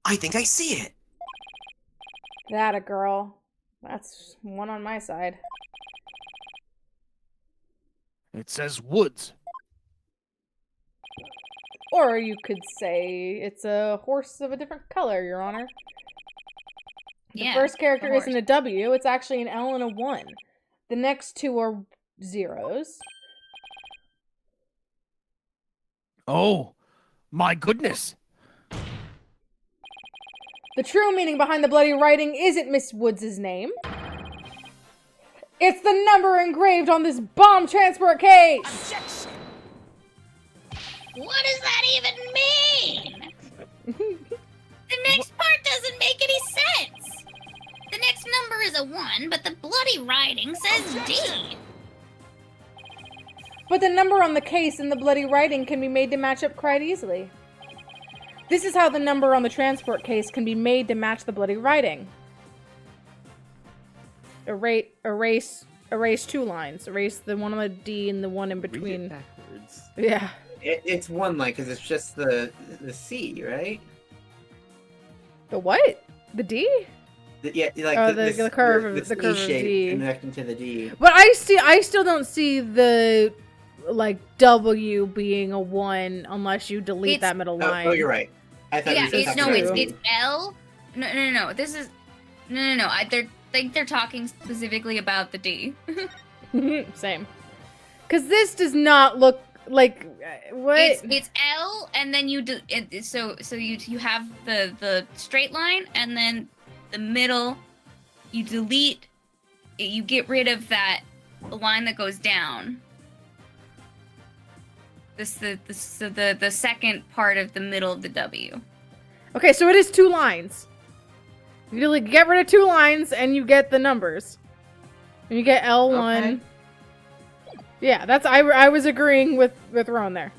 I think I see it. That a girl. That's one on my side. It says Woods. Or you could say it's a horse of a different color, Your Honor. The first character isn't a W, it's actually an L and a 1. The next two are zeros. Oh, my goodness. The true meaning behind the bloody writing isn't Miss Woods' name. It's the number engraved on this bomb transport case! Objection! What does that even mean? The next part doesn't make any sense. The next number is a 1, but the bloody writing says D. But the number on the case and the bloody writing can be made to match up quite easily. This is how the number on the transport case can be made to match the bloody writing. Erase 2 lines. Erase the one on the D and the one in between. Read it backwards. Yeah. It's one line because it's just the C, right? The what? The D? Yeah, like Oh, the curve of the curve of shape D. connecting to the D. But I still don't see the like W being a 1 unless you delete that middle line. Oh, you're right. I thought Yeah, you said it's something. it's L. No. This is no. I think they're talking specifically about the D. Same. Because this does not look like what? It's L, and then you so you have the straight line, and then the middle. You delete. You get rid of that line that goes down. The second part of the middle of the W. Okay, so it is 2 lines. You like get rid of 2 lines and you get the numbers. And you get L1. Okay. Yeah, that's I was agreeing with Ron there.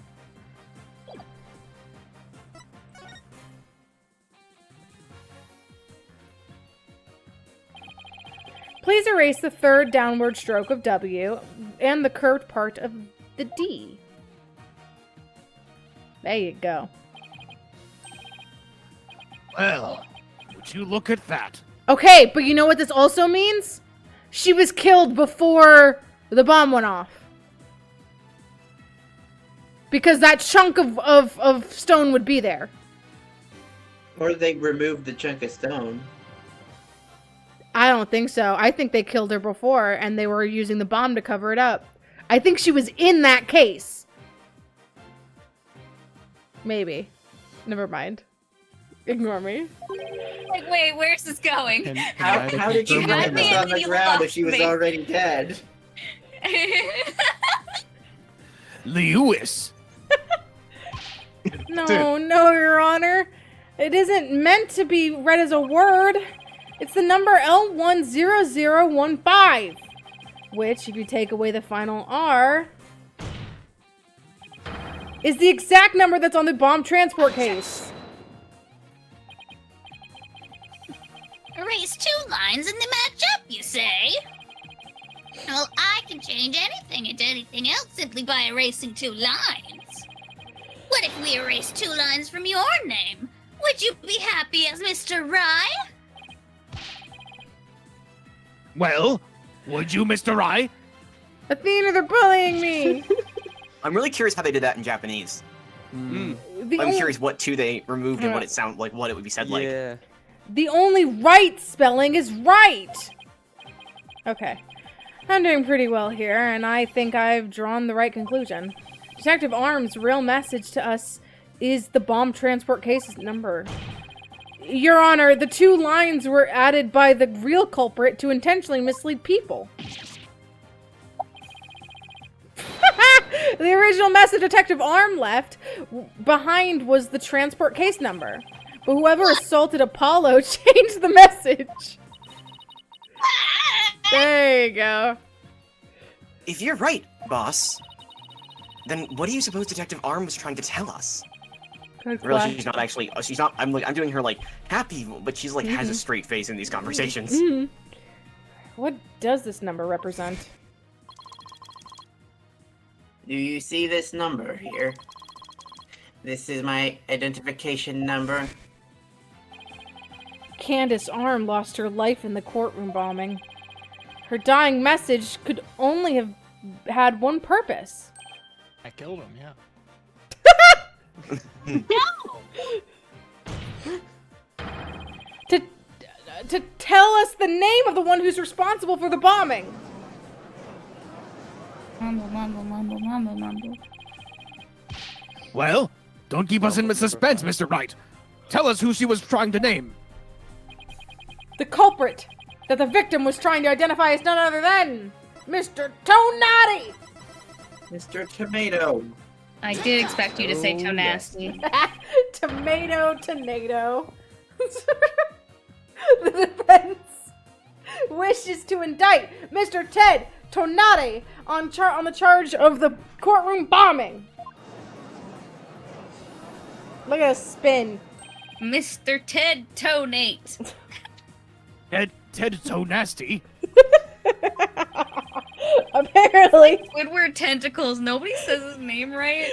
Please erase the third downward stroke of W and the curved part of the D. There you go. Well, would you look at that? Okay, but you know what this also means? She was killed before the bomb went off. Because that chunk of stone would be there. Or they removed the chunk of stone. I don't think so. I think they killed her before and they were using the bomb to cover it up. I think she was in that case. Maybe. Never mind. Ignore me. Like, wait, where's this going? How did she find this on the ground if she was already dead? Lewis. No, Your Honor. It isn't meant to be read as a word. It's the number L10015, which, if you take away the final R, is the exact number that's on the bomb transport case. Erase 2 lines and they match up, you say? Well, I can change anything into anything else simply by erasing 2 lines. What if we erase 2 lines from your name? Would you be happy as Mr. Rye? Well, would you, Mr. Rye? Athena, they're bullying me. I'm really curious how they did that in Japanese. I'm curious what 2 they removed and what it sound like, what it would be said like. Yeah. The only right spelling is right. Okay. I'm doing pretty well here, and I think I've drawn the right conclusion. Detective Arm's real message to us is the bomb transport case number. Your Honor, the 2 lines were added by the real culprit to intentionally mislead people. The original message Detective Arm left behind was the transport case number. But whoever assaulted Apollo changed the message. There you go. If you're right, boss, then what do you suppose Detective Arm was trying to tell us? Really, she's not actually. She's not. I'm doing her like happy, but she's like has a straight face in these conversations. What does this number represent? Do you see this number here? This is my identification number. Candace Arm lost her life in the courtroom bombing. Her dying message could only have had one purpose. I killed him, yeah. To tell us the name of the one who's responsible for the bombing. Mumble, mumble, mumble, mumble, mumble. Well, don't keep us in suspense, Mr. Wright. Tell us who she was trying to name. The culprit that the victim was trying to identify is none other than Mr. Tonati! Mr. Tomato. I did expect you to say toe nasty. Tomato. The defense wishes to indict Mr. Ted Tonati on the charge of the courtroom bombing. Look at us spin. Mr. Ted Tonate. Ted so nasty. Apparently. Squidward tentacles. Nobody says his name right.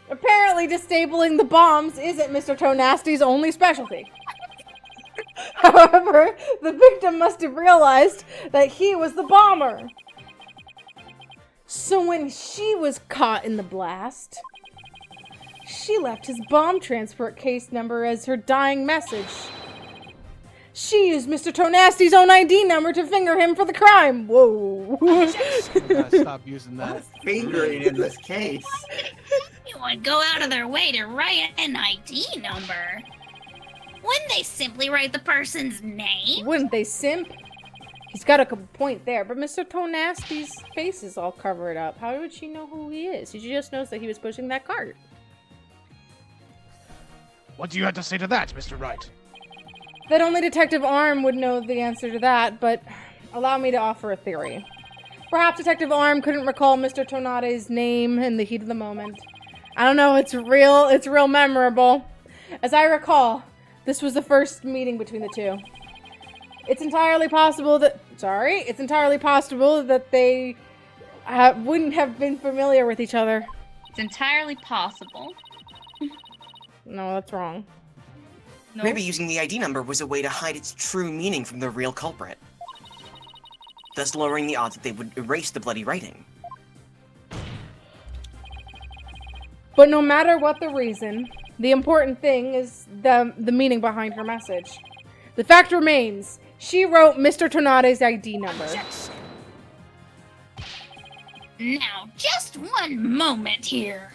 Apparently disabling the bombs isn't Mr. Tonasty's only specialty. However, the victim must have realized that he was the bomber. So when she was caught in the blast, she left his bomb transport case number as her dying message. She used Mr. Tonasty's own ID number to finger him for the crime. Whoa. You gotta stop using that. Fingering in this case. You would go out of their way to write an ID number. Wouldn't they simply write the person's name? Wouldn't they simp? He's got a good point there, but Mr. Tonasty's face is all covered up. How would she know who he is? She just knows that he was pushing that cart. What do you have to say to that, Mr. Wright? That only Detective Arm would know the answer to that, but allow me to offer a theory. Perhaps Detective Arm couldn't recall Mr. Tonati's name in the heat of the moment. I don't know, it's real memorable. As I recall, this was the first meeting between the two. It's entirely possible that they wouldn't have been familiar with each other. It's entirely possible. No, that's wrong. No. Maybe using the ID number was a way to hide its true meaning from the real culprit, thus lowering the odds that they would erase the bloody writing. But no matter what the reason, the important thing is the meaning behind her message. The fact remains, she wrote Mr. Tonati's ID number. Now, just one moment here.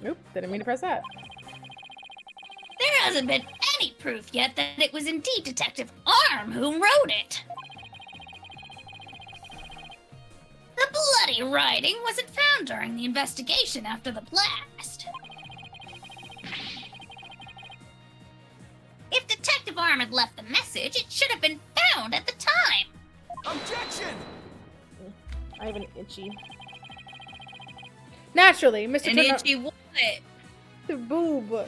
Oop, didn't mean to press that. There hasn't been any proof yet that it was indeed Detective Arm who wrote it. The bloody writing wasn't found during the investigation after the blast. If Detective Arm had left the message, it should have been found at the time. Objection! I have an itchy. Naturally, Mr. An itchy what? The boob.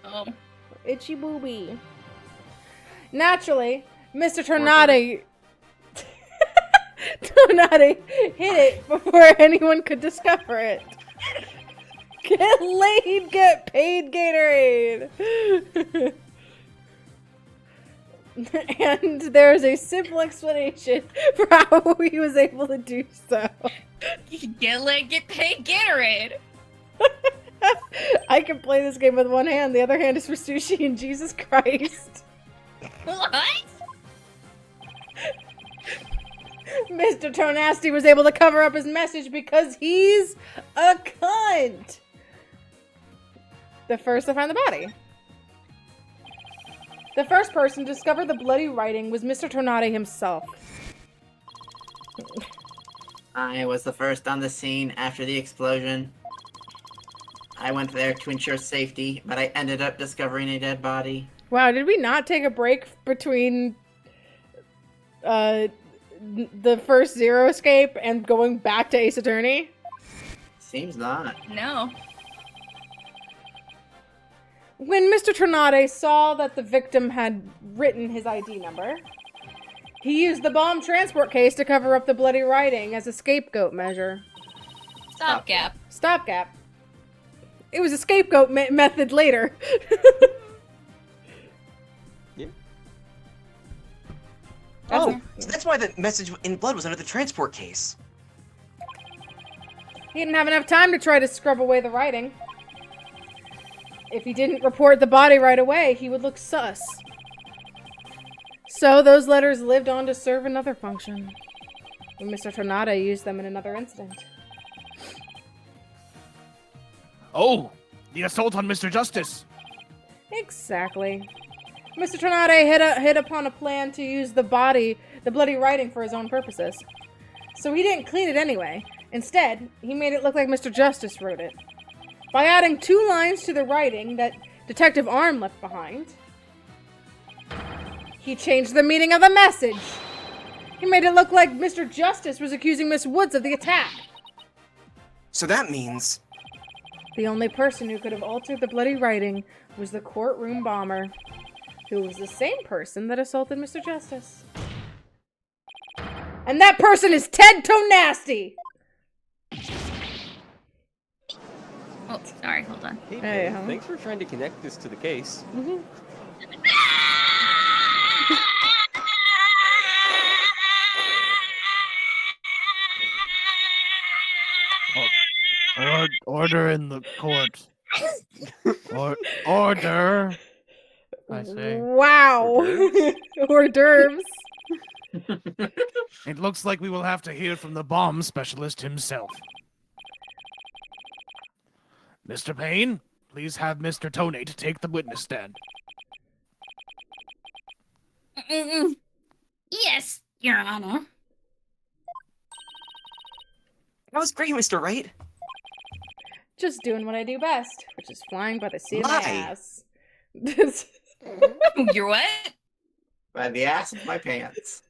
Oh. Itchy booby. Naturally, Mr. Tonati hid it before anyone could discover it. Get laid, get paid, Gatorade. And there's a simple explanation for how he was able to do so. Get laid, get paid, Gatorade. I can play this game with one hand. The other hand is for sushi and Jesus Christ. What? Mr. Tonasty was able to cover up his message because he's a cunt. The first to find the body. The first person to discover the bloody writing was Mr. Tornado himself. I was the first on the scene after the explosion. I went there to ensure safety, but I ended up discovering a dead body. Wow, did we not take a break between the first Zero escape and going back to Ace Attorney? Seems not. No. When Mr. Tornado saw that the victim had written his ID number, he used the bomb transport case to cover up the bloody writing as a scapegoat measure. Stopgap. Stopgap. It was a scapegoat method later. Yeah. Oh, so that's why the message in blood was under the transport case. He didn't have enough time to try to scrub away the writing. If he didn't report the body right away, he would look sus. So those letters lived on to serve another function, when Mr. Tornado used them in another incident. Oh, the assault on Mr. Justice. Exactly. Mr. Tornado hit upon a plan to use the bloody writing for his own purposes. So he didn't clean it anyway. Instead, he made it look like Mr. Justice wrote it. By adding 2 lines to the writing that Detective Arm left behind, he changed the meaning of the message. He made it look like Mr. Justice was accusing Miss Woods of the attack. So that means... The only person who could have altered the bloody writing was the courtroom bomber, who was the same person that assaulted Mr. Justice. And that person is Ted Tonasty! Oh, sorry, hold on. Hey, Hey, Ben, thanks for trying to connect this to the case. Order in the court. Order. I say. Wow! Hors d'oeuvres. It looks like we will have to hear from the bomb specialist himself. Mr. Payne, please have Mr. Tonate take the witness stand. Yes, Your Honor. That was great, Mr. Wright. Just doing what I do best, which is flying by the seat of my Lie. ass. You're what? By the ass of my pants.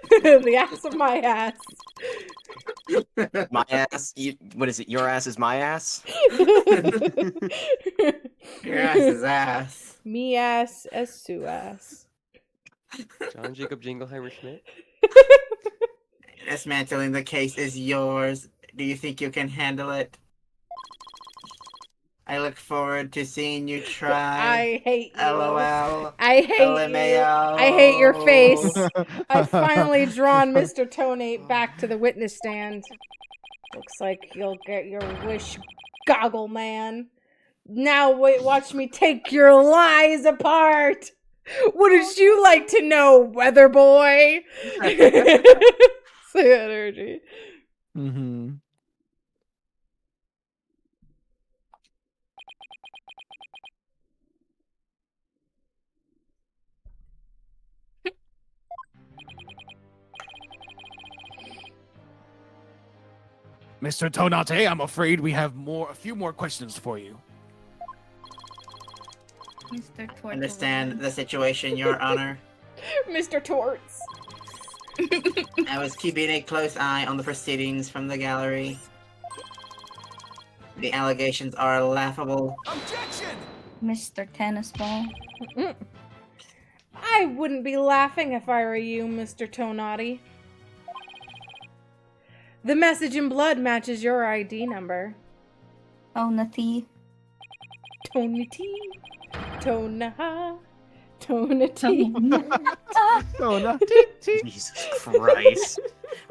The ass of my ass. My ass? What is it? Your ass is my ass? Your ass is ass. Me ass as Sue ass. John Jacob Jingleheimer Schmidt. Dismantling the case is yours. Do you think you can handle it? I look forward to seeing you try. I hate you. LOL. I hate LMAO. you. I hate your face. I've finally drawn Mr. Tonate back to the witness stand. Looks like you'll get your wish, Goggle Man. Now wait, watch me take your lies apart. Wouldn't you like to know, Weather Boy? Say energy. Mm-hmm. Mr. Tonate, I'm afraid we have a few more questions for you. Mr. Tortle. Understand the situation, Your Honor. Mr. Torts. I was keeping a close eye on the proceedings from the gallery. The allegations are laughable. Mr. Tennis Ball. I wouldn't be laughing if I were you, Mr. Tonati. The message in blood matches your ID number. Tonati. Tonati. Tonaha. Tonati. Jesus Christ.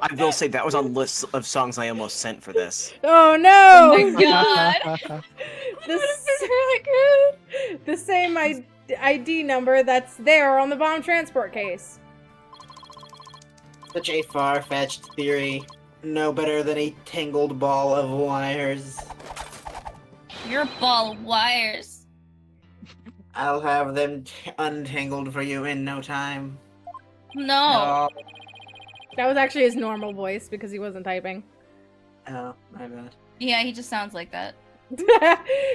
I will say that was on lists of songs I almost sent for this. Oh no! Oh my god! This This is really good. the same ID number that's there on the bomb transport case. Such a far-fetched theory. No better than a tangled ball of wires. You're a ball of wires. I'll have them untangled for you in no time. No. That was actually his normal voice because he wasn't typing. Oh, my bad. Yeah, he just sounds like that.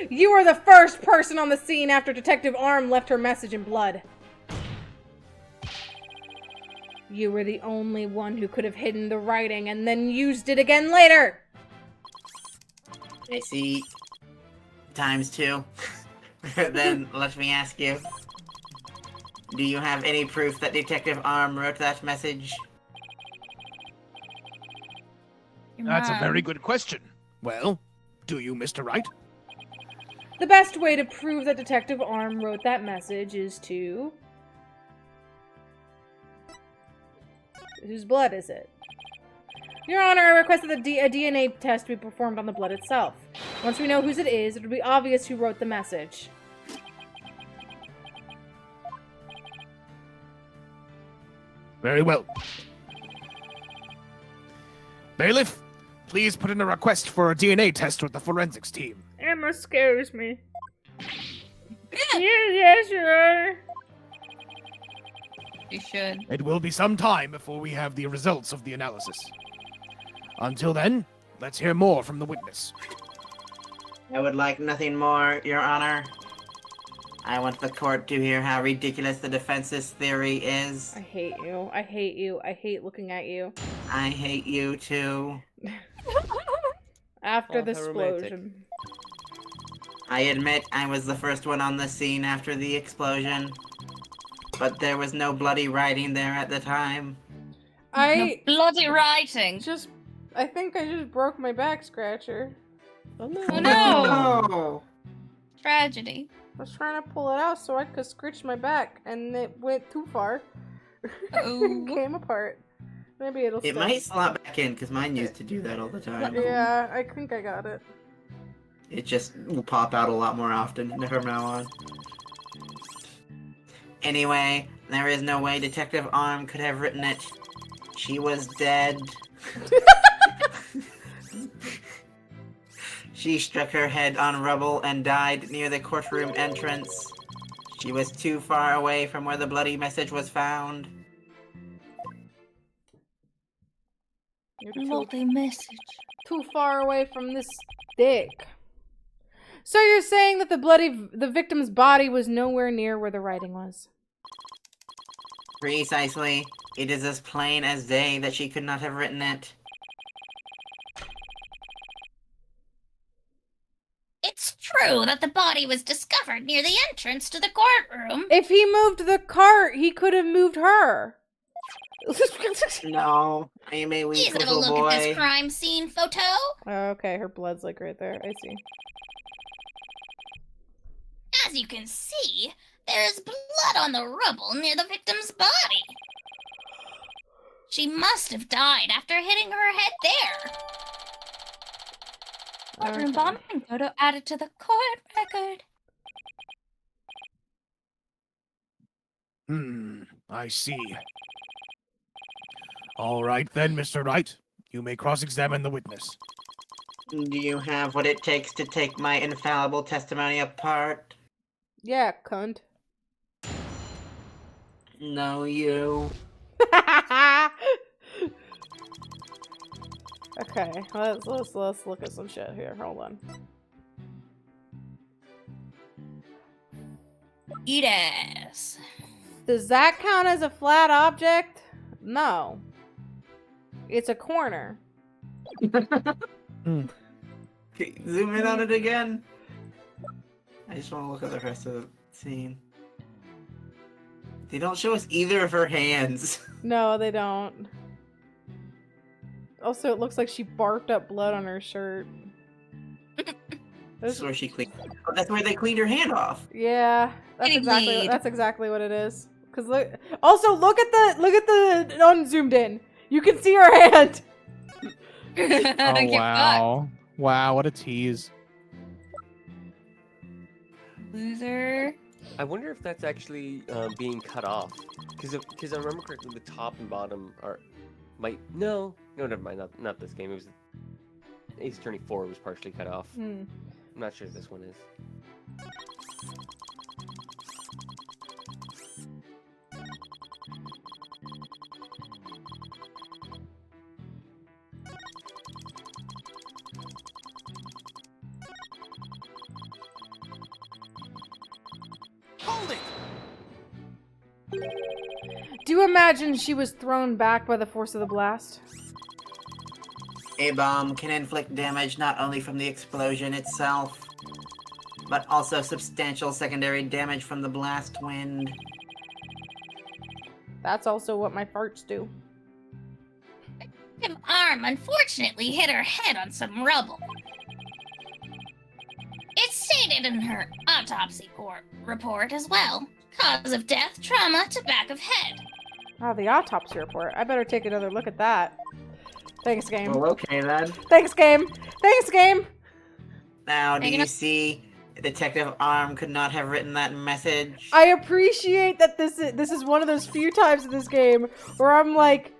You were the first person on the scene after Detective Arm left her message in blood. You were the only one who could have hidden the writing and then used it again later. I see. ×2. Then let me ask you. Do you have any proof that Detective Arm wrote that message? That's a very good question. Well, do you, Mr. Wright? The best way to prove that Detective Arm wrote that message is to... Whose blood is it? Your Honor, I request that a DNA test be performed on the blood itself. Once we know whose it is, it'll be obvious who wrote the message. Very well. Bailiff, please put in a request for a DNA test with the forensics team. Emma scares me. Yes, Your Honor. You should. It will be some time before we have the results of the analysis. Until then, let's hear more from the witness. I would like nothing more, Your Honor. I want the court to hear how ridiculous the defense's theory is. I hate you. I hate you. I hate looking at you. I hate you too. After Oh, the how romantic. explosion. I admit I was the first one on the scene after the explosion. But there was no bloody writing there at the time. No bloody writing. I think I just broke my back scratcher. Oh no. Oh no. No! Tragedy. I was trying to pull it out so I could scratch my back, and it went too far. Oh. It came apart. Maybe it'll It stay. might slot back in, because mine used to do that all the time. Yeah, I think I got it. It just will pop out a lot more often from now on. Anyway, there is no way Detective Arm could have written it. She was dead. She struck her head on rubble and died near the courtroom entrance. She was too far away from where the bloody message was found. You're too, Bloody message. too far away from this dick. So you're saying that the victim's body was nowhere near where the writing was? Precisely. It is as plain as day that she could not have written it. It's true that the body was discovered near the entrance to the courtroom. If he moved the cart, he could have moved her. No, I am a Please weak have a little look at boy. this crime scene photo. Okay, her blood's like right there. I see. As you can see, there is blood on the rubble near the victim's body. She must have died after hitting her head there. Courtroom Okay. bombing photo added to the court record. I see. All right then, Mr. Wright. You may cross-examine the witness. Do you have what it takes to take my infallible testimony apart? Yeah, cunt. No, you. Okay, let's look at some shit here. Hold on. Eat ass. Does that count as a flat object? No. It's a corner. Zoom in on it again. I just want to look at the rest of the scene. They don't show us either of her hands. No, they don't. Also, it looks like she barked up blood on her shirt. That's where she cleaned. Oh, that's where they cleaned her hand off. Yeah, that's Indeed. exactly what it is. Cause look, also look at the unzoomed in. You can see her hand. Oh wow. Wow, what a tease. Loser. I wonder if that's actually being cut off. Because I remember correctly, the top and bottom are no, never mind. Not this game. It was Ace Attorney 4 was partially cut off. I'm not sure if this one is. Hold it! Do you imagine she was thrown back by the force of the blast? A bomb can inflict damage not only from the explosion itself, but also substantial secondary damage from the blast wind. That's also what my farts do. Her arm unfortunately hit her head on some rubble. It's stated in her autopsy report as well. Cause of death, trauma to back of head. Oh, the autopsy report. I better take another look at that. Thanks, game. Well, okay then. Thanks, game. Thanks, game. Now, do Hanging you up. see Detective Arm could not have written that message? I appreciate that this is one of those few times in this game where I'm like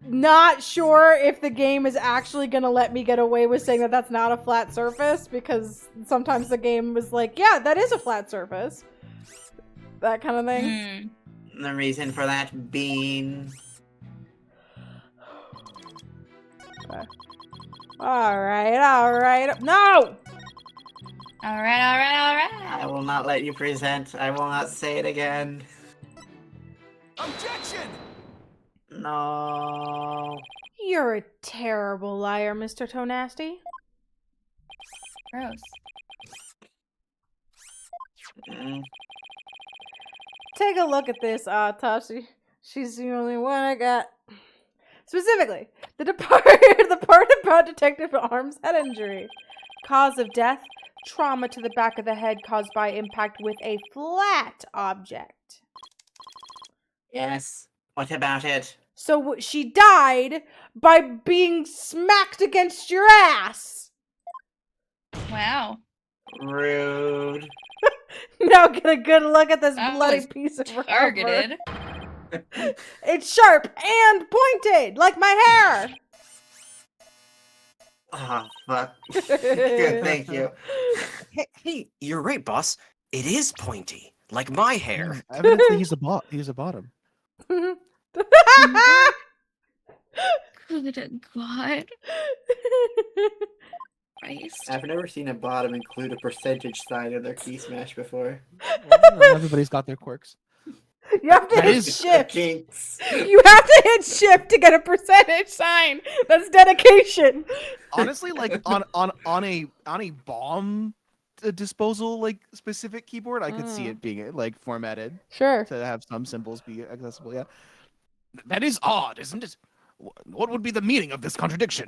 not sure if the game is actually gonna let me get away with saying that that's not a flat surface, because sometimes the game was like, yeah, that is a flat surface. That kind of thing. The reason for that being... Okay. Alright. No! Alright. I will not let you present. I will not say it again. Objection! No. You're a terrible liar, Mr. Toe Nasty. Gross. Mm. Take a look at this autopsy. She's the only one I got. Specifically, the part about Detective Arm's head injury. Cause of death, trauma to the back of the head caused by impact with a flat object. Yes. What about it? So she died by being smacked against your ass. Wow. Rude. Now get a good look at this That bloody was piece of rubber. Targeted. It's sharp and pointed, like my hair. Oh, fuck. Good, thank you. Hey, you're right, boss. It is pointy, like my hair. Evidence that he's a bottom. Good God. Christ. I've never seen a bottom include a percentage sign in their key smash before. Well, everybody's got their quirks. You have to That hit is shift. Jinx. You have to hit shift to get a percentage sign. That's dedication. Honestly, like on a bomb disposal like specific keyboard, I could see it being like formatted Sure. to have some symbols be accessible. Yeah. That is odd, isn't it? What would be the meaning of this contradiction?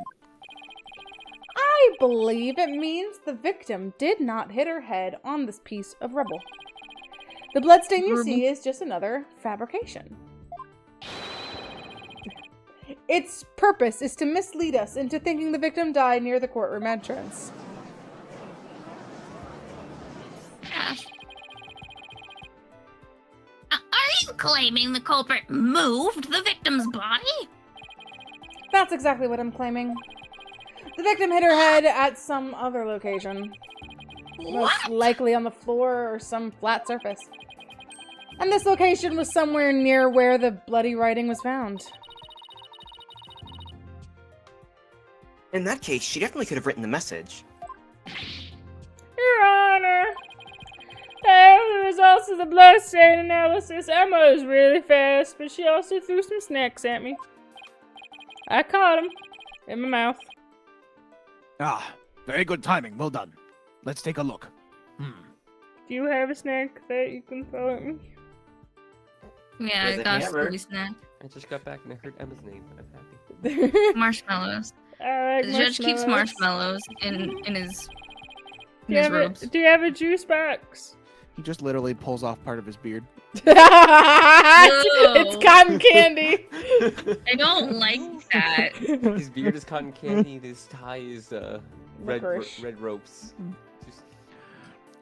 I believe it means the victim did not hit her head on this piece of rubble. The bloodstain you see is just another fabrication. Its purpose is to mislead us into thinking the victim died near the courtroom entrance. Are you claiming the culprit moved the victim's body? That's exactly what I'm claiming. The victim hit her head at some other location. Most likely on the floor or some flat surface. And this location was somewhere near where the bloody writing was found. In that case, she definitely could have written the message. Your Honor, the results of the bloodstain analysis, Emma is really fast, but she also threw some snacks at me. I caught them in my mouth. Ah, very good timing. Well done. Let's take a look. Do you have a snack that you can throw at me? Yeah, I Doesn't got a ever. Scooby snack. I just got back and I heard Emma's name. I'm happy. Marshmallows. I like The judge keeps marshmallows in his Do you, robes. do you have a juice box? He just literally pulls off part of his beard. It's cotton candy. I don't like that. His beard is cotton candy. His tie is red Licorice. ropes. Just...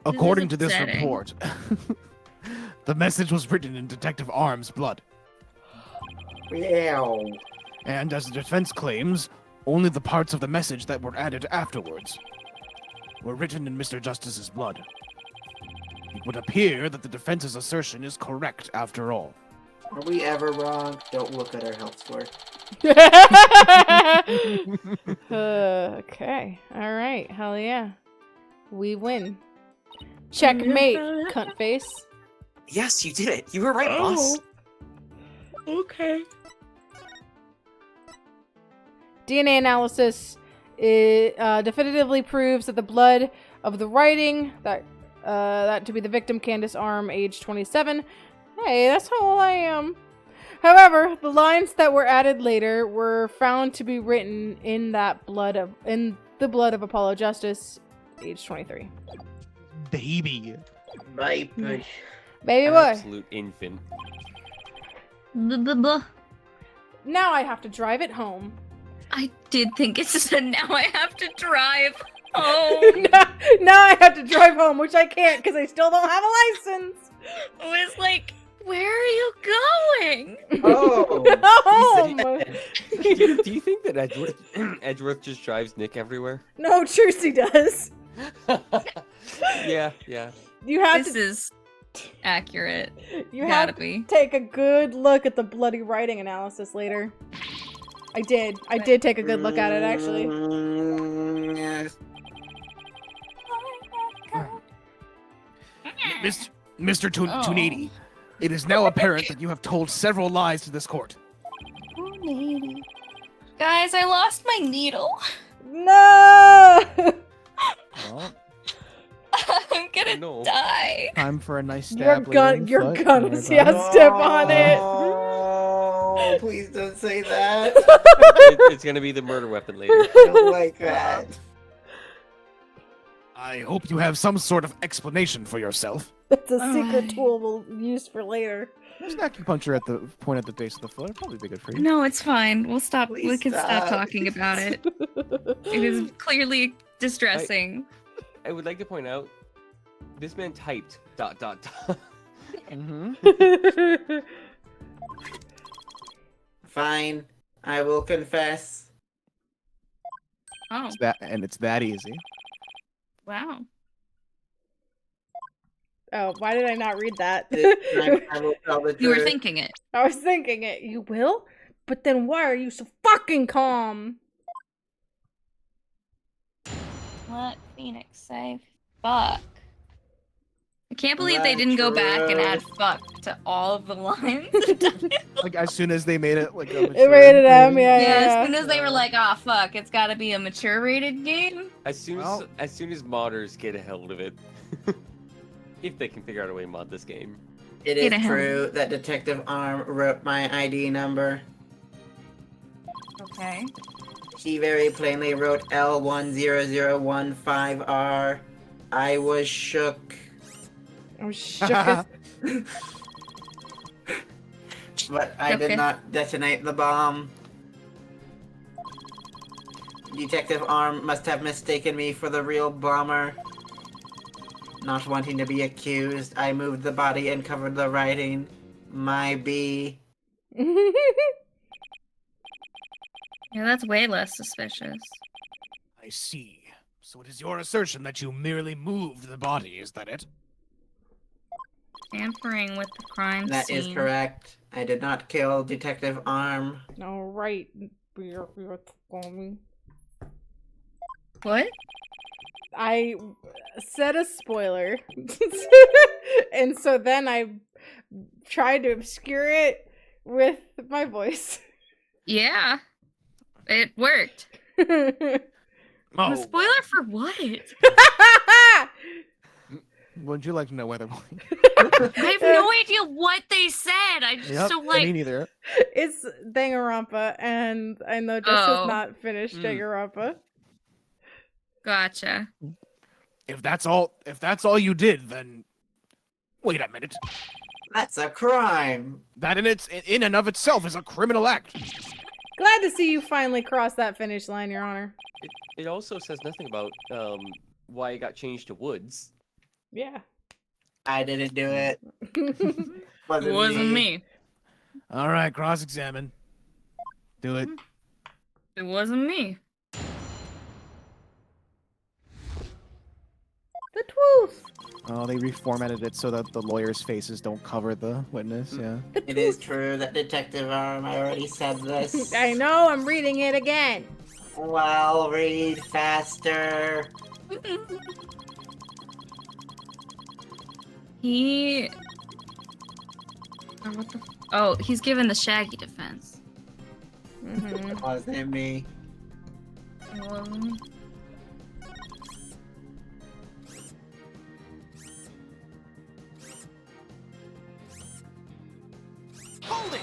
According to this upsetting. report, the message was written in Detective Arm's blood. Ew. And as the defense claims, only the parts of the message that were added afterwards were written in Mr. Justice's blood. It would appear that the defense's assertion is correct after all. Are we ever wrong? Don't look at our health score. Okay. All right. Hell yeah. We win. Checkmate, cunt face. Yes, you did it. You were right, boss. Okay. DNA analysis definitively proves that the blood of the writing that to be the victim, Candace Arm, age 27. Hey, that's how old I am. However, the lines that were added later were found to be written in the blood of Apollo Justice, age 23. Baby. My push. Baby An boy. absolute infant. Blah. Now I have to drive it home. I did think it said now I have to drive home. now I have to drive home, which I can't because I still don't have a license. I was like, where are you going? Oh. Home. Do you think that Edgeworth just drives Nick everywhere? No, Trucy does. Yeah. You have This to. is accurate. You Gotta have to be. take a good look at the bloody writing analysis later. I did. I did take a good look at it, actually. Yes. Mr. Tunidi, it is now apparent that you have told several lies to this court. Guys, I lost my needle. No! Well, I'm gonna No. die. time for a nice Your stab. later in the your foot. guns. Don't worry about Yeah, step on it. Oh, please don't say that. It's gonna be the murder weapon later. I don't like that. I hope you have some sort of explanation for yourself. It's a secret Alright. tool we'll use for later. it. Just acupuncture at the point at the base of the foot. It'd probably be good for you. No, it's fine. We'll stop. We Please can stop stop. talking about it. It is clearly distressing. I would like to point out, this man typed ... Mm-hmm. Fine, I will confess. Oh, It's that easy. wow. Oh, why did I not read that? This time I will tell the You were truth. thinking it. I was thinking it. You will? But then why are you so fucking calm? What Phoenix say? Fuck. I can't believe they That's didn't go back and true. add fuck to all of the lines. Like as soon as they made it like a It mature rated M, rating. yeah, Yeah, as soon as they were like, "Ah, fuck, it's got to be a mature rated game." As soon Well. as modders get a hold of it, if they can figure out a way to mod this game. It Get is a hell. true that Detective Arm wrote my ID number. Okay. She very plainly wrote L10015R. I was shook. I'm shook as... But I Okay. did not detonate the bomb. Detective Arm must have mistaken me for the real bomber. Not wanting to be accused, I moved the body and covered the writing. My B. Yeah, that's way less suspicious. I see. So it is your assertion that you merely moved the body, is that it? Tampering with the crime That scene. is correct. I did not kill Detective Arm. All right. You're calling. What? I said a spoiler. And so then I tried to obscure it with my voice. Yeah. It worked. Oh, A spoiler for what? Would you like to know whether? I have no idea what they said. I just Yep, so me like neither. It's Danganronpa, and I know Jess Oh. has not finished Mm. Danganronpa. gotcha. if that's all you did, then wait a minute. That's a crime. That in and of itself is a criminal act. Glad to see you finally cross that finish line, Your Honor. It also says nothing about why it got changed to Woods. Yeah. I didn't do it. It wasn't me. All right, cross-examine. Do it. It wasn't me. The truth. Oh, they reformatted it so that the lawyers' faces don't cover the witness. Yeah. It is true that Detective Arm, I already said this. I know. I'm reading it again. Well, read faster. He. What the? Oh, he's given the Shaggy defense. It wasn't me. Hold it!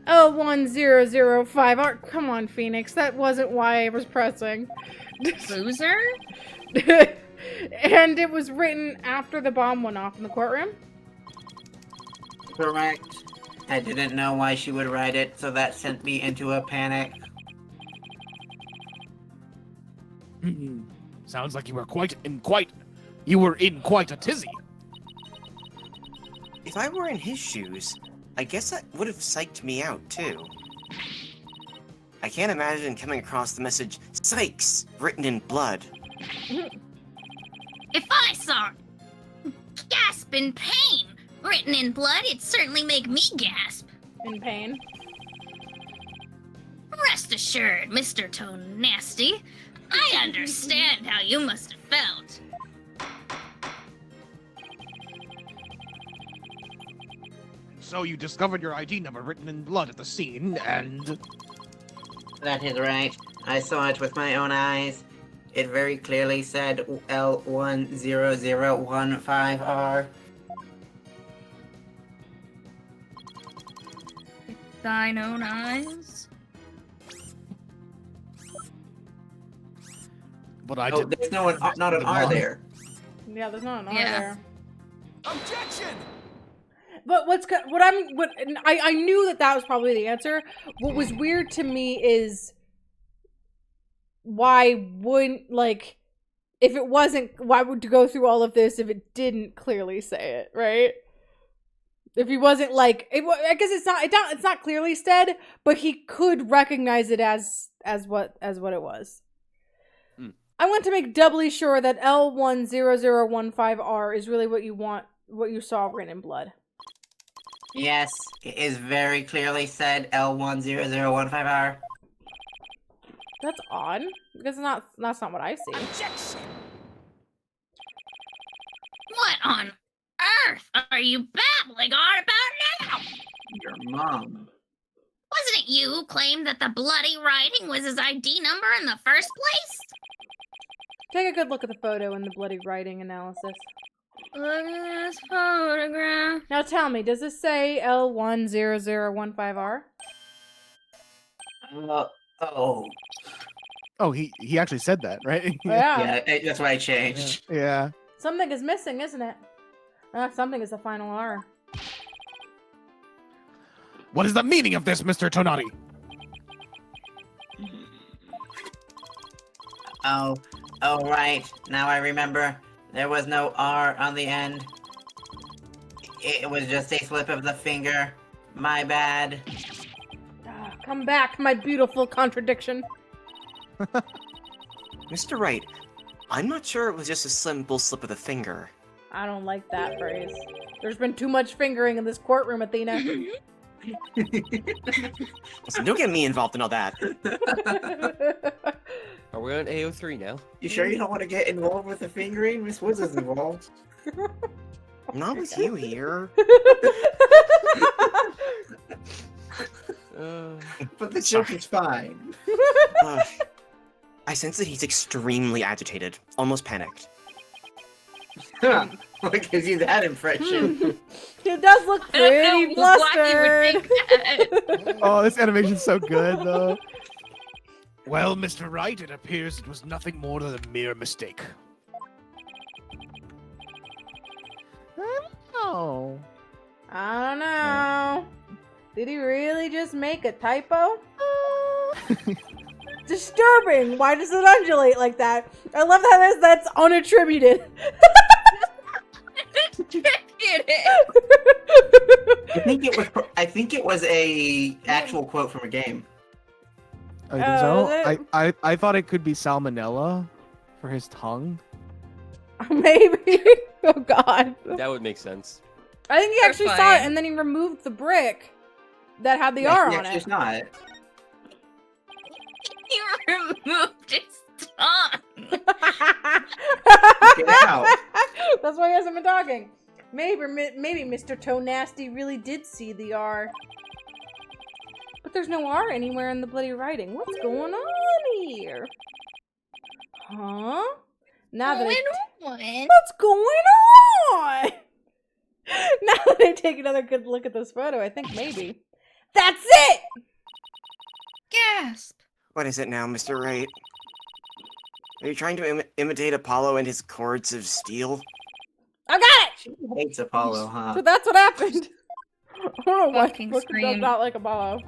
1005. Come on, Phoenix. That wasn't why I was pressing. Loser? And it was written after the bomb went off in the courtroom? Correct. I didn't know why she would write it, so that sent me into a panic. Sounds like you were in quite a tizzy. If I were in his shoes, I guess that would have psyched me out too. I can't imagine coming across the message "Sykes" written in blood. If I saw gasp in pain written in blood, it'd certainly make me gasp. In pain? Rest assured, Mr. Tone Nasty, I understand how you must have felt. So you discovered your ID number written in blood at the scene, and... That is right. I saw it with my own eyes. It very clearly said L10015R. Thine own eyes? But I Oh, did. there's not an R there. Yeah, there's not an R Yeah. there. Objection! But I knew that was probably the answer. What was weird to me is why wouldn't, like, if it wasn't, why would you go through all of this if it didn't clearly say it, right? If he wasn't like, I guess it's not clearly said, but he could recognize it as what it was. I want to make doubly sure that L10015R is really what you saw written in blood. Yes, it is very clearly said L10015R. That's odd, because that's not what I see. Objection! What on earth are you babbling on about now? Your mom. Wasn't it you who claimed that the bloody writing was his ID number in the first place? Take a good look at the photo and the bloody writing analysis. Look at this photograph. Now tell me, does this say L10015R? Oh. Oh, he actually said that, right? Yeah. Yeah, that's why I changed. Yeah. Something is missing, isn't it? Something is the final R. What is the meaning of this, Mr. Tonati? Oh, right. Now I remember. There was no R on the end. It was just a slip of the finger. My bad. Come back, my beautiful contradiction. Mr. Wright, I'm not sure it was just a simple slip of the finger. I don't like that phrase. There's been too much fingering in this courtroom, Athena. Listen, don't get me involved in all that. Are we on AO3 now? You sure you don't want to get involved with the fingering? Miss Woods is involved. I'm not with you here. But the joke is fine. I sense that he's extremely agitated, almost panicked. What gives you that impression? It does look pretty flustered. Oh, this animation's so good, though. Well, Mr. Wright, it appears it was nothing more than a mere mistake. Oh. I don't know. Did he really just make a typo? disturbing. Why does it undulate like that? I love how that's unattributed. I think it was a actual quote from a game. I think so. I thought it could be salmonella for his tongue. Maybe. Oh God. That would make sense. I think he actually saw it, and then he removed the brick that had the R on it. Saw it. He removed his tongue. Get out. That's why he hasn't been talking. Maybe Mr. Toe Nasty really did see the R. But there's no R anywhere in the bloody writing. What's going on here? Huh? Now that what's going on? Now that I take another good look at this photo, I think maybe. That's it! Gasp. What is it now, Mr. Wright? Are you trying to imitate Apollo and his cords of steel? I got it! She hates Apollo, huh? So that's what happened. I don't know what does scream. not like Apollo.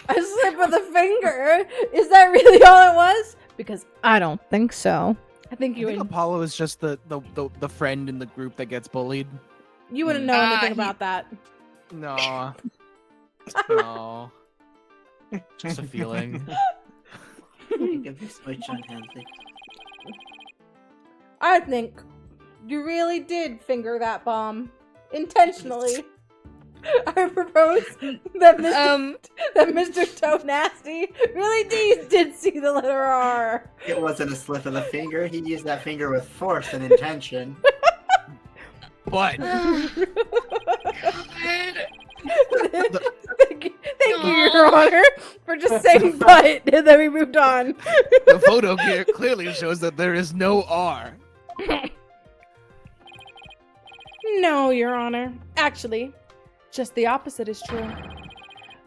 A slip of the finger? Is that really all it was? Because I don't think so. I think Apollo is just the friend in the group that gets bullied. You wouldn't know anything about that. No. No. Just a feeling. Give the switch on Hansley. I think you really did finger that bomb intentionally. I propose that Mr. Toe Nasty really did see the letter R. It wasn't a slip of the finger. He used that finger with force and intention. But Thank you, Your Honor, for just saying but, and then we moved on. the photo clearly shows that there is no R. No, Your Honor. Actually, just the opposite is true.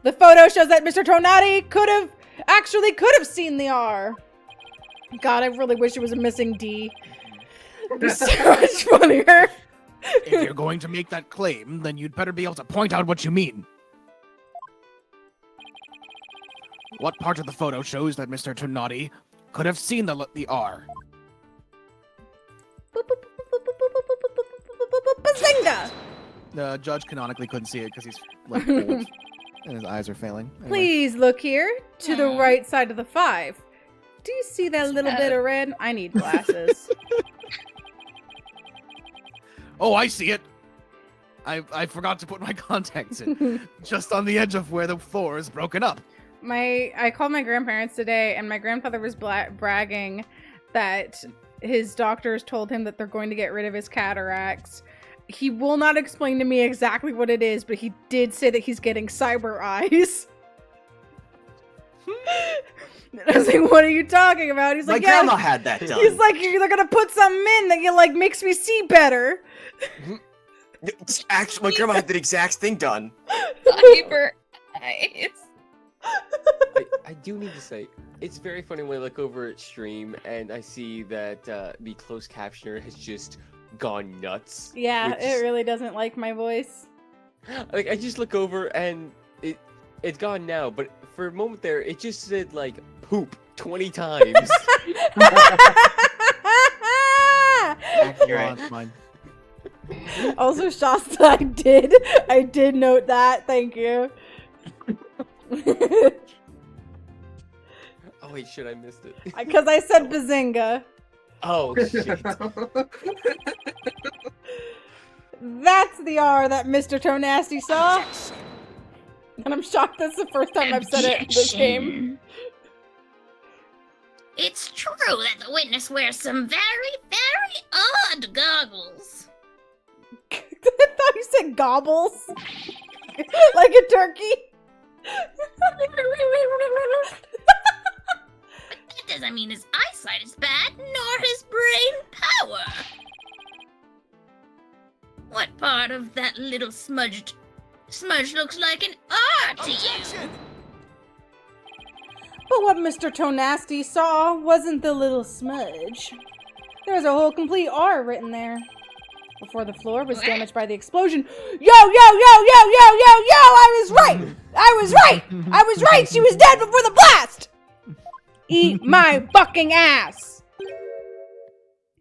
The photo shows that Mr. Tonati could have seen the R. God, I really wish it was a missing D. It'd be so much funnier. If you're going to make that claim, then you'd better be able to point out what you mean. What part of the photo shows that Mr. Tonati could have seen the R? Bazinga! The judge canonically couldn't see it because he's like old and his eyes are failing. Anyway. Please look here to the right side of the 5. Do you see that little bit of red? I need glasses. Oh, I see it. I forgot to put my contacts in. Just on the edge of where the 4 is broken up. I called my grandparents today, and my grandfather was bragging that his doctors told him that they're going to get rid of his cataracts. He will not explain to me exactly what it is, but he did say that he's getting cyber eyes. I was like, what are you talking about? He's like, my grandma had that done. He's like, they're gonna put something in that makes me see better. Actually, my grandma had the exact thing done. Cyber eyes. I do need to say, it's very funny when I look over at stream and I see that the closed captioner has just gone nuts. Yeah, it really doesn't like my voice. Like, I just look over and it's gone now, but for a moment there, it just said, like, poop 20 times. Accurate. Mine. Also, Shasta, I did note that. Thank you. Oh wait, shit, I missed it. Because I said bazinga. Oh shit. That's the R that Mr. Toe Nasty saw. And I'm shocked that's the first time I've said it in this game. It's true that the witness wears some very, very odd goggles. I thought you said gobbles. Like a turkey. But that doesn't mean his eyesight is bad, nor his brain power. What part of that little smudge looks like an R to you? But what Mr. Toe Nasty saw wasn't the little smudge. There's a whole complete R written there. before the floor was damaged by the explosion. Yo! I was right! I was right! She was dead before the blast! Eat my fucking ass!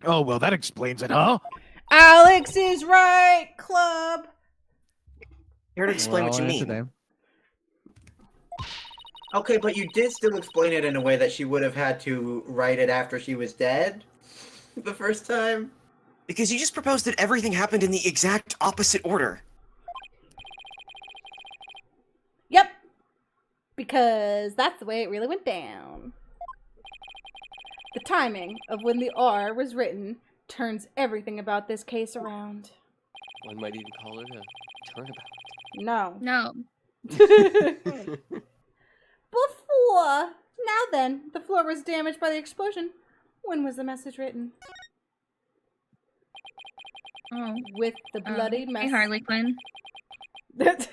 Oh, well, that explains it, huh? Alex is right, club! Here to explain what you mean. Today. Okay, but you did still explain it in a way that she would have had to write it after she was dead the first time. Because you just proposed that everything happened in the exact opposite order. Yep. Because that's the way it really went down. The timing of when the R was written turns everything about this case around. One might even call it a turnabout. No. No. Before. Now then, the floor was damaged by the explosion. When was the message written? Oh. With the bloody Hey, message. Harley Quinn. With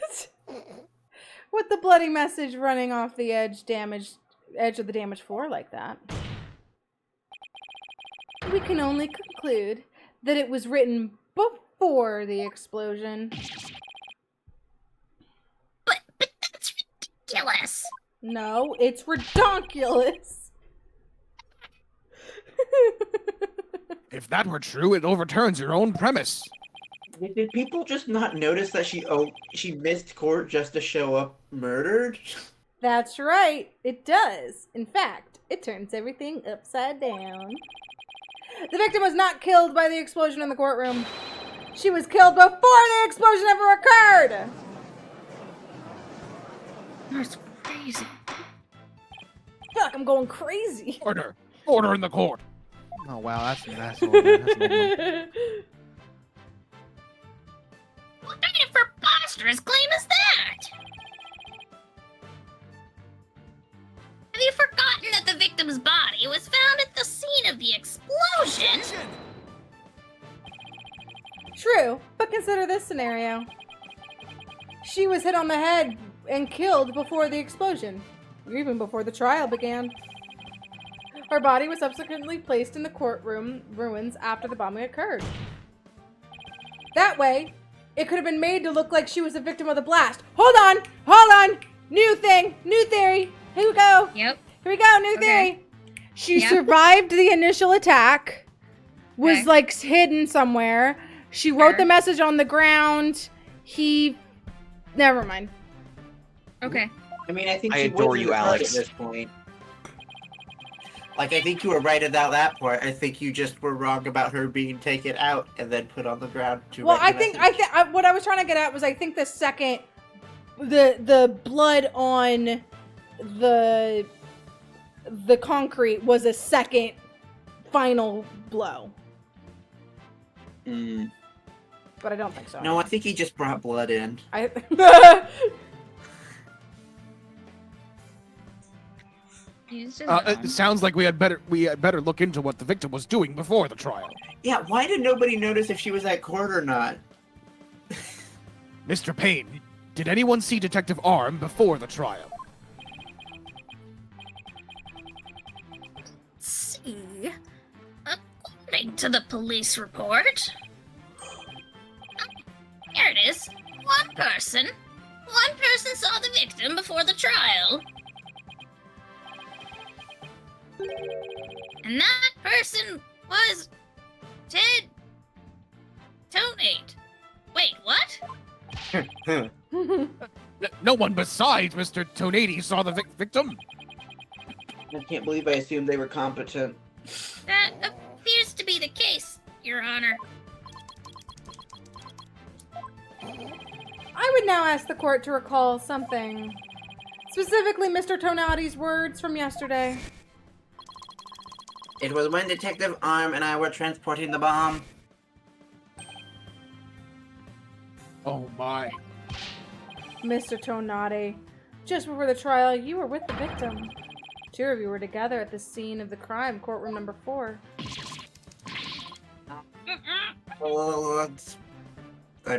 the bloody message running off the edge of the damaged floor like that. We can only conclude that it was written before the explosion. But that's ridiculous. No, it's redonkulous. If that were true, it overturns your own premise. Did people just not notice that she missed court just to show up murdered? That's right, it does. In fact, it turns everything upside down. The victim was not killed by the explosion in the courtroom. She was killed before the explosion ever occurred! That's crazy. I feel like I'm going crazy. Order! Order in the court! Oh wow, that's an asshole. That's an old one. What kind of preposterous claim is that? Have you forgotten that the victim's body was found at the scene of the explosion? True, but consider this scenario. She was hit on the head and killed before the explosion, even before the trial began. Her body was subsequently placed in the courtroom ruins after the bombing occurred. That way, it could have been made to look like she was a victim of the blast. Hold on! New thing, new theory. Here we go. Yep. Here we go, new theory. She survived the initial attack, was like hidden somewhere. She wrote the message on the ground. Never mind. Okay. I mean, I think I she adore was in you, the Alex. at this point. Like, I think you were right about that part. I think you just were wrong about her being taken out and then put on the ground to Well, write the message. what I was trying to get at was I think the second, the blood on the concrete was a second final blow. But I don't think so. No, I think he just brought blood in. It sounds like we had better look into what the victim was doing before the trial. Yeah, why did nobody notice if she was at court or not? Mr. Payne, did anyone see Detective Arm before the trial? Let's see. According to the police report. Here it is. One person saw the victim before the trial. And that person was Ted Tonate. Wait, what? No one besides Mr. Tonati saw the victim. I can't believe I assumed they were competent. That appears to be the case, Your Honor. I would now ask the court to recall something. Specifically, Mr. Tonati's words from yesterday. It was when Detective Arm and I were transporting the bomb. Oh my. Mr. Tonati, just before the trial, you were with the victim. Two of you were together at the scene of the crime, courtroom number 4. Oh, I'm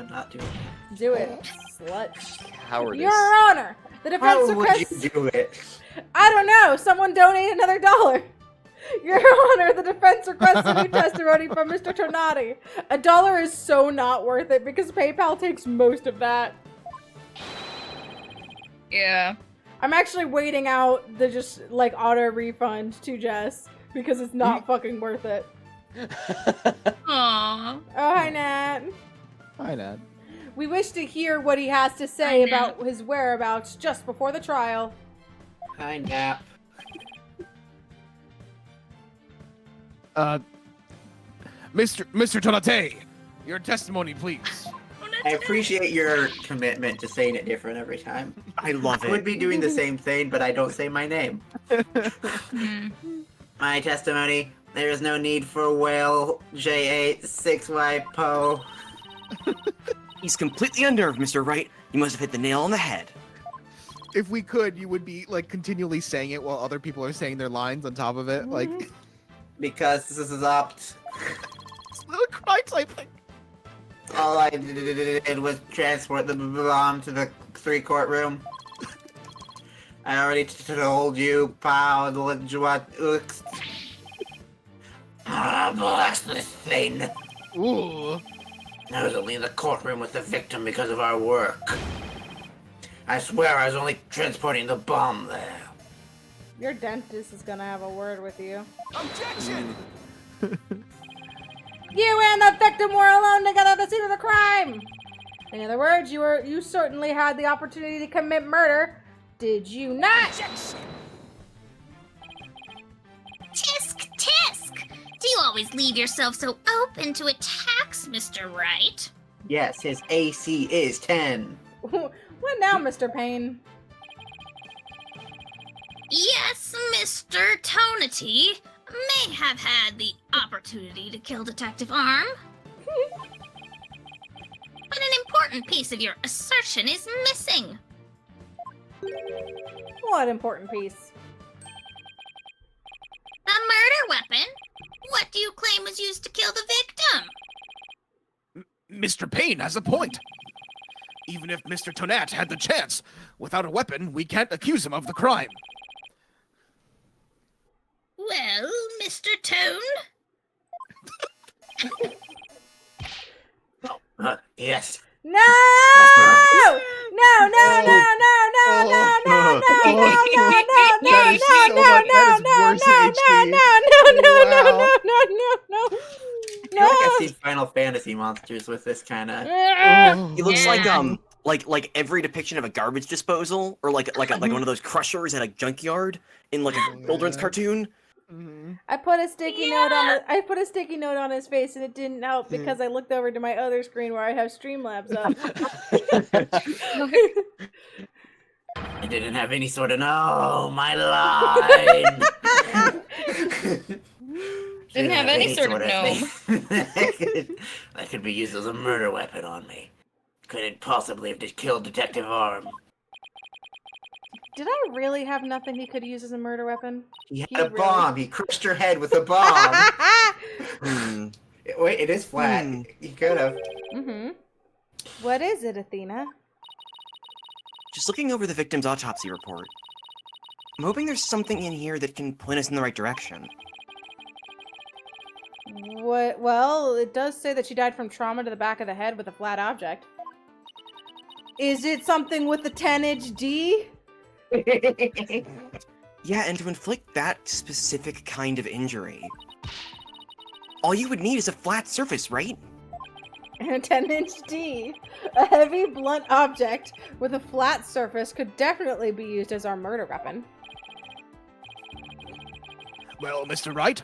not doing that. Do it, slut. Cowardice. Your Honor, the defense How would requests... you do it? I don't know. Someone donate another $1. Your Honor, the defense requests a new testimony from Mr. Tornati. $1 is so not worth it because PayPal takes most of that. Yeah. I'm actually waiting out the just like auto refund to Jess because it's not fucking worth it. Aww. Oh, hi, Nat. Hi, Nat. We wish to hear what he has to say about his whereabouts just before the trial. Hi, Nap. Mr. Tonate, your testimony, please. I appreciate your commitment to saying it different every time. I love I would it. be doing the same thing, but I don't say my name. My testimony, there is no need for whale J8 6Y Po. He's completely unnerved, Mr. Wright. You must have hit the nail on the head. If we could, you would be like continually saying it while other people are saying their lines on top of it, like Because this is opt. little cry type thing. All I did was transport the bomb to the 3 courtroom. I already told you, pal, what blast this thing. Ooh. I was only in the courtroom with the victim because of our work. I swear I was only transporting the bomb there. Your dentist is gonna have a word with you. Objection! You and the victim were alone together at the scene of the crime! In other words, you certainly had the opportunity to commit murder. Did you not? Tisk, tisk! Do you always leave yourself so open to attacks, Mr. Wright? Yes, his AC is 10. What now, Mr. Payne? Yes, Mr. Tonity may have had the opportunity to kill Detective Arm. But an important piece of your assertion is missing. What important piece? The murder weapon? What do you claim was used to kill the victim? Mr. Payne has a point. Even if Mr. Tonat had the chance, without a weapon, we can't accuse him of the crime. Well, Mr. Tone? Yes. No! No! No! No! No! No! No! No! No! No! No! I feel like I've seen Final Fantasy monsters with this kind of. He looks like every depiction of a garbage disposal, or like one of those crushers at a junkyard in like a children's cartoon. I put a sticky note on his face and it didn't help because I looked over to my other screen where I have Streamlabs up. I didn't have any sort of my line. Didn't have any sort of gnome. That could be used as a murder weapon on me. Couldn't possibly have just killed Detective Arm. Did I really have nothing he could use as a murder weapon? He had a bomb. He crushed her head with a bomb. Wait, it is flat. He could have. What is it, Athena? Just looking over the victim's autopsy report, I'm hoping there's something in here that can point us in the right direction. What? Well, it does say that she died from trauma to the back of the head with a flat object. Is it something with the 10-inch D? Yeah, and to inflict that specific kind of injury, all you would need is a flat surface, right? And a 10-inch D. A heavy, blunt object with a flat surface could definitely be used as our murder weapon. Well, Mr. Wright,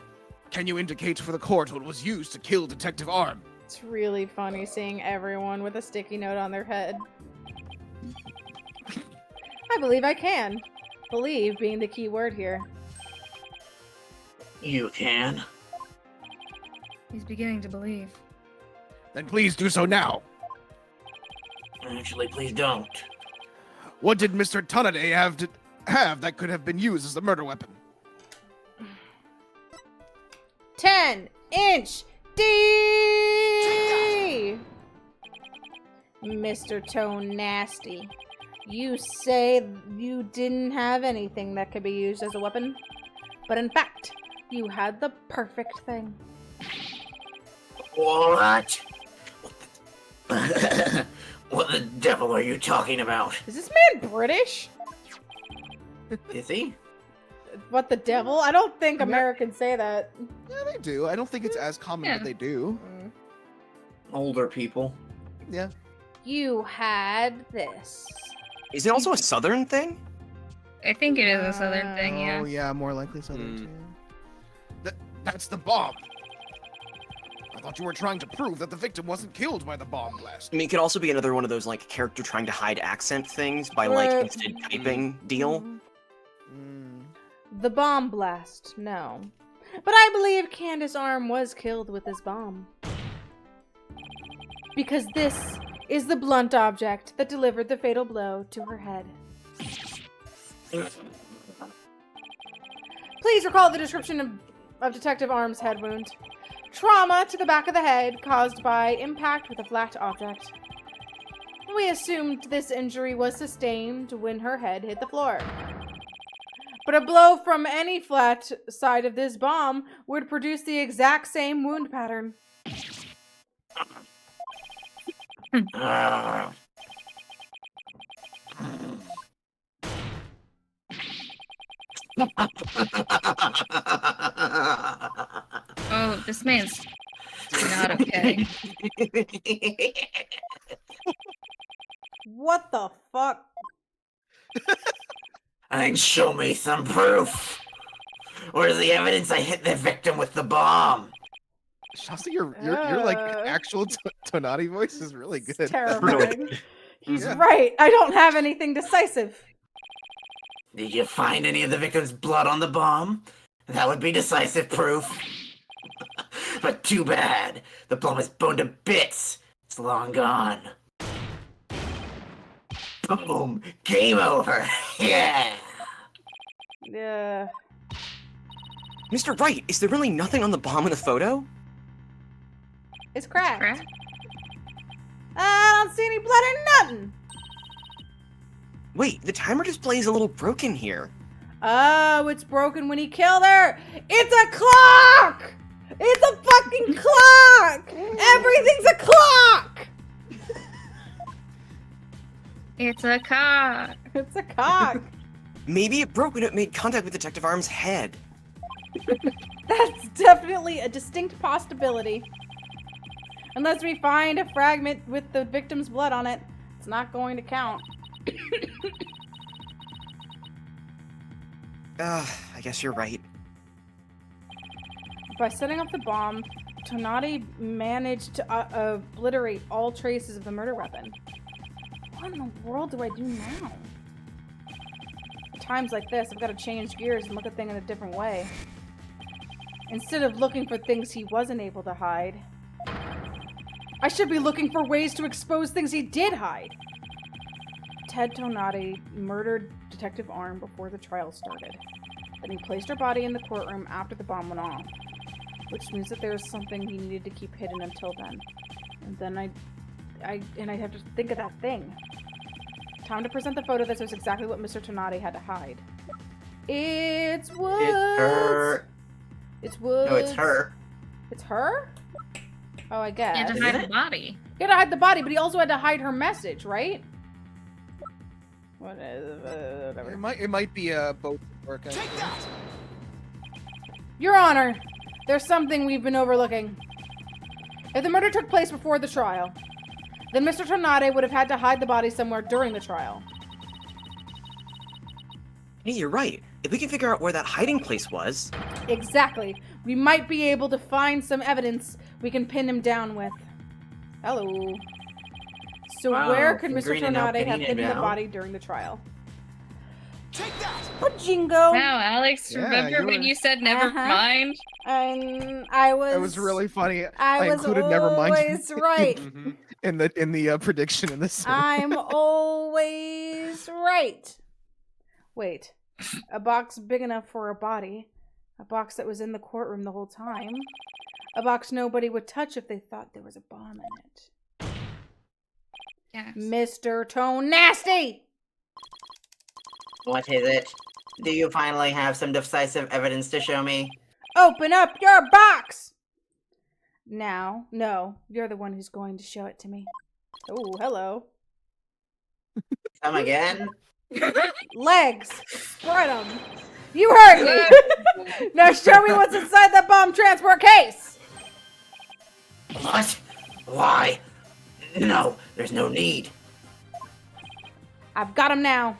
can you indicate for the court what was used to kill Detective Arm? It's really funny seeing everyone with a sticky note on their head. I believe I can. Believe being the key word here. You can. He's beginning to believe. Then please do so now. Actually, please don't. What did Mr. Tonade have that could have been used as a murder weapon? 10-inch D! Mr. Tone Nasty. You say you didn't have anything that could be used as a weapon, but in fact, You had the perfect thing. What? What the devil are you talking about? Is this man British? Is he? What the devil? I don't think Americans say that. Yeah, they do. I don't think it's as common, Yeah. but they do. Older people. Yeah. You had this. Is it also a southern thing? I think it is a southern thing, yeah. Oh, yeah, more likely southern too. That's the bomb. I thought you were trying to prove that the victim wasn't killed by the bomb blast. I mean, it could also be another one of those like character trying to hide accent things by like instant typing deal. The bomb blast, no. But I believe Candace Arm was killed with this bomb. Because this is the blunt object that delivered the fatal blow to her head. Please recall the description of Detective Arm's head wound. Trauma to the back of the head caused by impact with a flat object. We assumed this injury was sustained when her head hit the floor. But a blow from any flat side of this bomb would produce the exact same wound pattern. Oh, this man's not okay. What the fuck? And show me some proof. Where's the evidence I hit the victim with the bomb? Shasta, your like actual Tonati voice is really good. It's terrifying. He's Yeah. right. I don't have anything decisive. Did you find any of the victim's blood on the bomb? That would be decisive proof. But too bad. The bomb is blown to bits. It's long gone. Boom. Game over. Yeah. Yeah. Mr. Wright, is there really nothing on the bomb in the photo? It's cracked. Crack? I don't see any blood or nothing. Wait, the timer display is a little broken here. Oh, it's broken when he killed her. It's a clock. It's a fucking clock. Everything's a clock. It's a cock. It's a cock. Maybe it broke when it made contact with Detective Arm's head. That's definitely a distinct possibility. Unless we find a fragment with the victim's blood on it, it's not going to count. I guess you're right. By setting off the bomb, Tonati managed to obliterate all traces of the murder weapon. What in the world do I do now? At times like this, I've got to change gears and look at things in a different way. Instead of looking for things he wasn't able to hide, I should be looking for ways to expose things he did hide. Ted Tonati murdered Detective Arm before the trial started. Then he placed her body in the courtroom after the bomb went off, which means that there was something he needed to keep hidden until then. And then I'd have to think of that thing. Time to present the photo that shows exactly what Mr. Tonati had to hide. It's Woods. It's her. It's Woods. No, it's her. It's her? Oh, I guess. He had to hide the body. He had to hide the body, but he also had to hide her message, right? Whatever. It might be both work. Your Honor, there's something we've been overlooking. If the murder took place before the trial, then Mr. Tonati would have had to hide the body somewhere during the trial. Hey, you're right. If we can figure out where that hiding place was... Exactly. We might be able to find some evidence we can pin him down with. Hello. So Wow, where could from Mr. green and now Tonati have pinning it hidden the down. body during the trial? Jingo. Wow, Alex, Yeah, remember when you said never Uh-huh. mind? I was. It was really funny. I was included Nevermind always right. in the prediction in this. I'm always right. Wait, a box big enough for a body, a box that was in the courtroom the whole time, a box nobody would touch if they thought there was a bomb in it. Yes. Mr. Tone Nasty! What is it? Do you finally have some decisive evidence to show me? Open up your box! Now, no, you're the one who's going to show it to me. Oh, hello. Come again? Legs! Spread them! You heard me! Now show me what's inside that bomb transport case! What? Why? No, there's no need. I've got him now.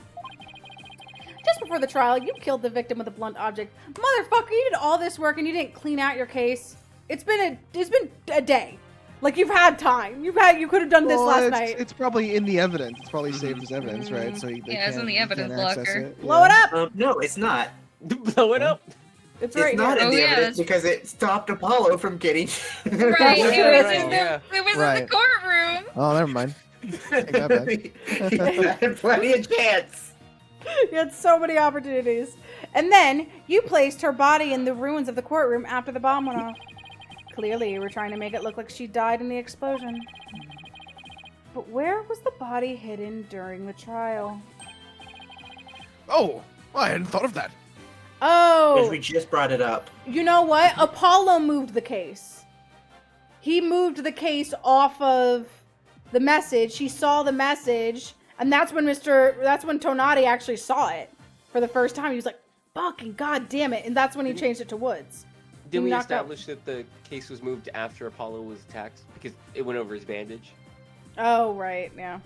Just before the trial, you killed the victim with a blunt object. Motherfucker, you did all this work and you didn't clean out your case. It's been a day. Like, you've had time. You could have done this last night. It's probably in the evidence. It's probably saved as evidence, right? So it's in the evidence locker. Blow it up! No, it's not. Blow it up. It's right It's not here. in the yeah, evidence because it stopped Apollo from getting. Right, Yeah. it was in Right. the courtroom. Oh, never mind. Take that back. He had plenty of chance. You had so many opportunities. And then, you placed her body in the ruins of the courtroom after the bomb went off. Clearly, you were trying to make it look like she died in the explosion. But where was the body hidden during the trial? Oh, I hadn't thought of that. Oh! We just brought it up. You know what? Apollo moved the case. He moved the case off of the message. He saw the message, and that's when Tonati actually saw it for the first time. He was like, fucking goddamn it. And that's when he changed it to Woods. Didn't we knocked out- establish that the case was moved after Apollo was attacked because it went over his bandage? Oh, right, yeah.